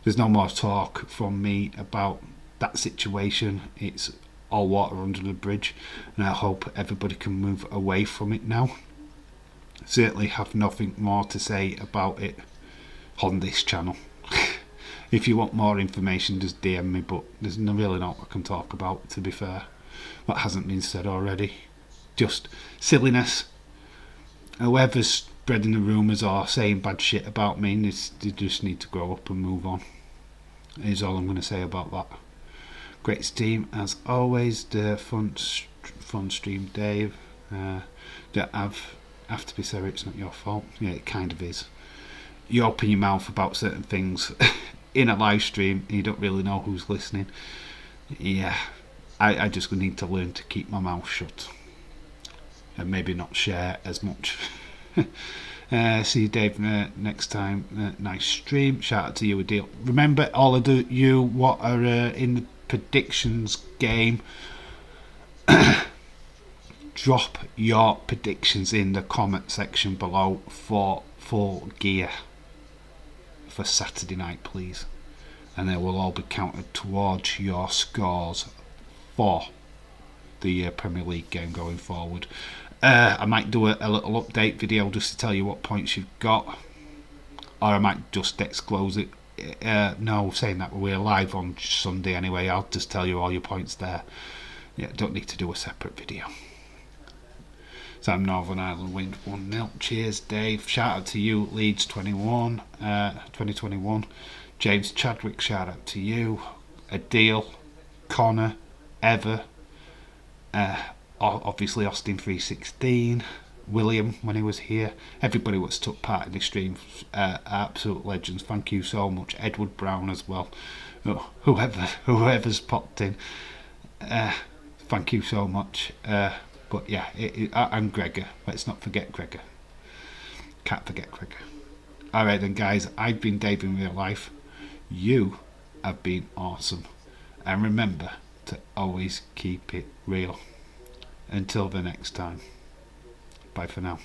There's no more talk from me about that situation. It's all water under the bridge, and I hope everybody can move away from it now. Certainly have nothing more to say about it on this channel. If you want more information, just DM me, but there's really not what I can talk about, to be fair, what hasn't been said already. Just silliness. Whoever's spreading the rumours or saying bad shit about me, they just need to grow up and move on, is all I'm going to say about that. Great stream as always. The fun stream, Dave. That have to be sorry, it's not your fault. Yeah, it kind of is. You open your mouth about certain things in a live stream and you don't really know who's listening. Yeah, I just need to learn to keep my mouth shut and maybe not share as much. See you, Dave, next time. Nice stream. Shout out to you, Adil. Remember, all of you what are in the predictions game, drop your predictions in the comment section below for Full Gear for Saturday night, please, and they will all be counted towards your scores for the Premier League game going forward. I might do a little update video just to tell you what points you've got, or I might just disclose it. No, saying that, we're live on Sunday anyway. I'll just tell you all your points there. Yeah, don't need to do a separate video. Sam Northern Ireland win 1-0. Cheers, Dave. Shout out to you, Leeds 2021. James Chadwick, shout out to you. Adil, Connor, Ever, obviously Austin 316, William when he was here. Everybody that's took part in this stream, absolute legends. Thank you so much. Edward Brown as well. Oh, whoever's popped in. Thank you so much. But yeah, I'm Gregor. Let's not forget Gregor. Can't forget Gregor. Alright then, guys, I've been Dave in real life. You have been awesome. And remember to always keep it real. Until the next time. Bye for now.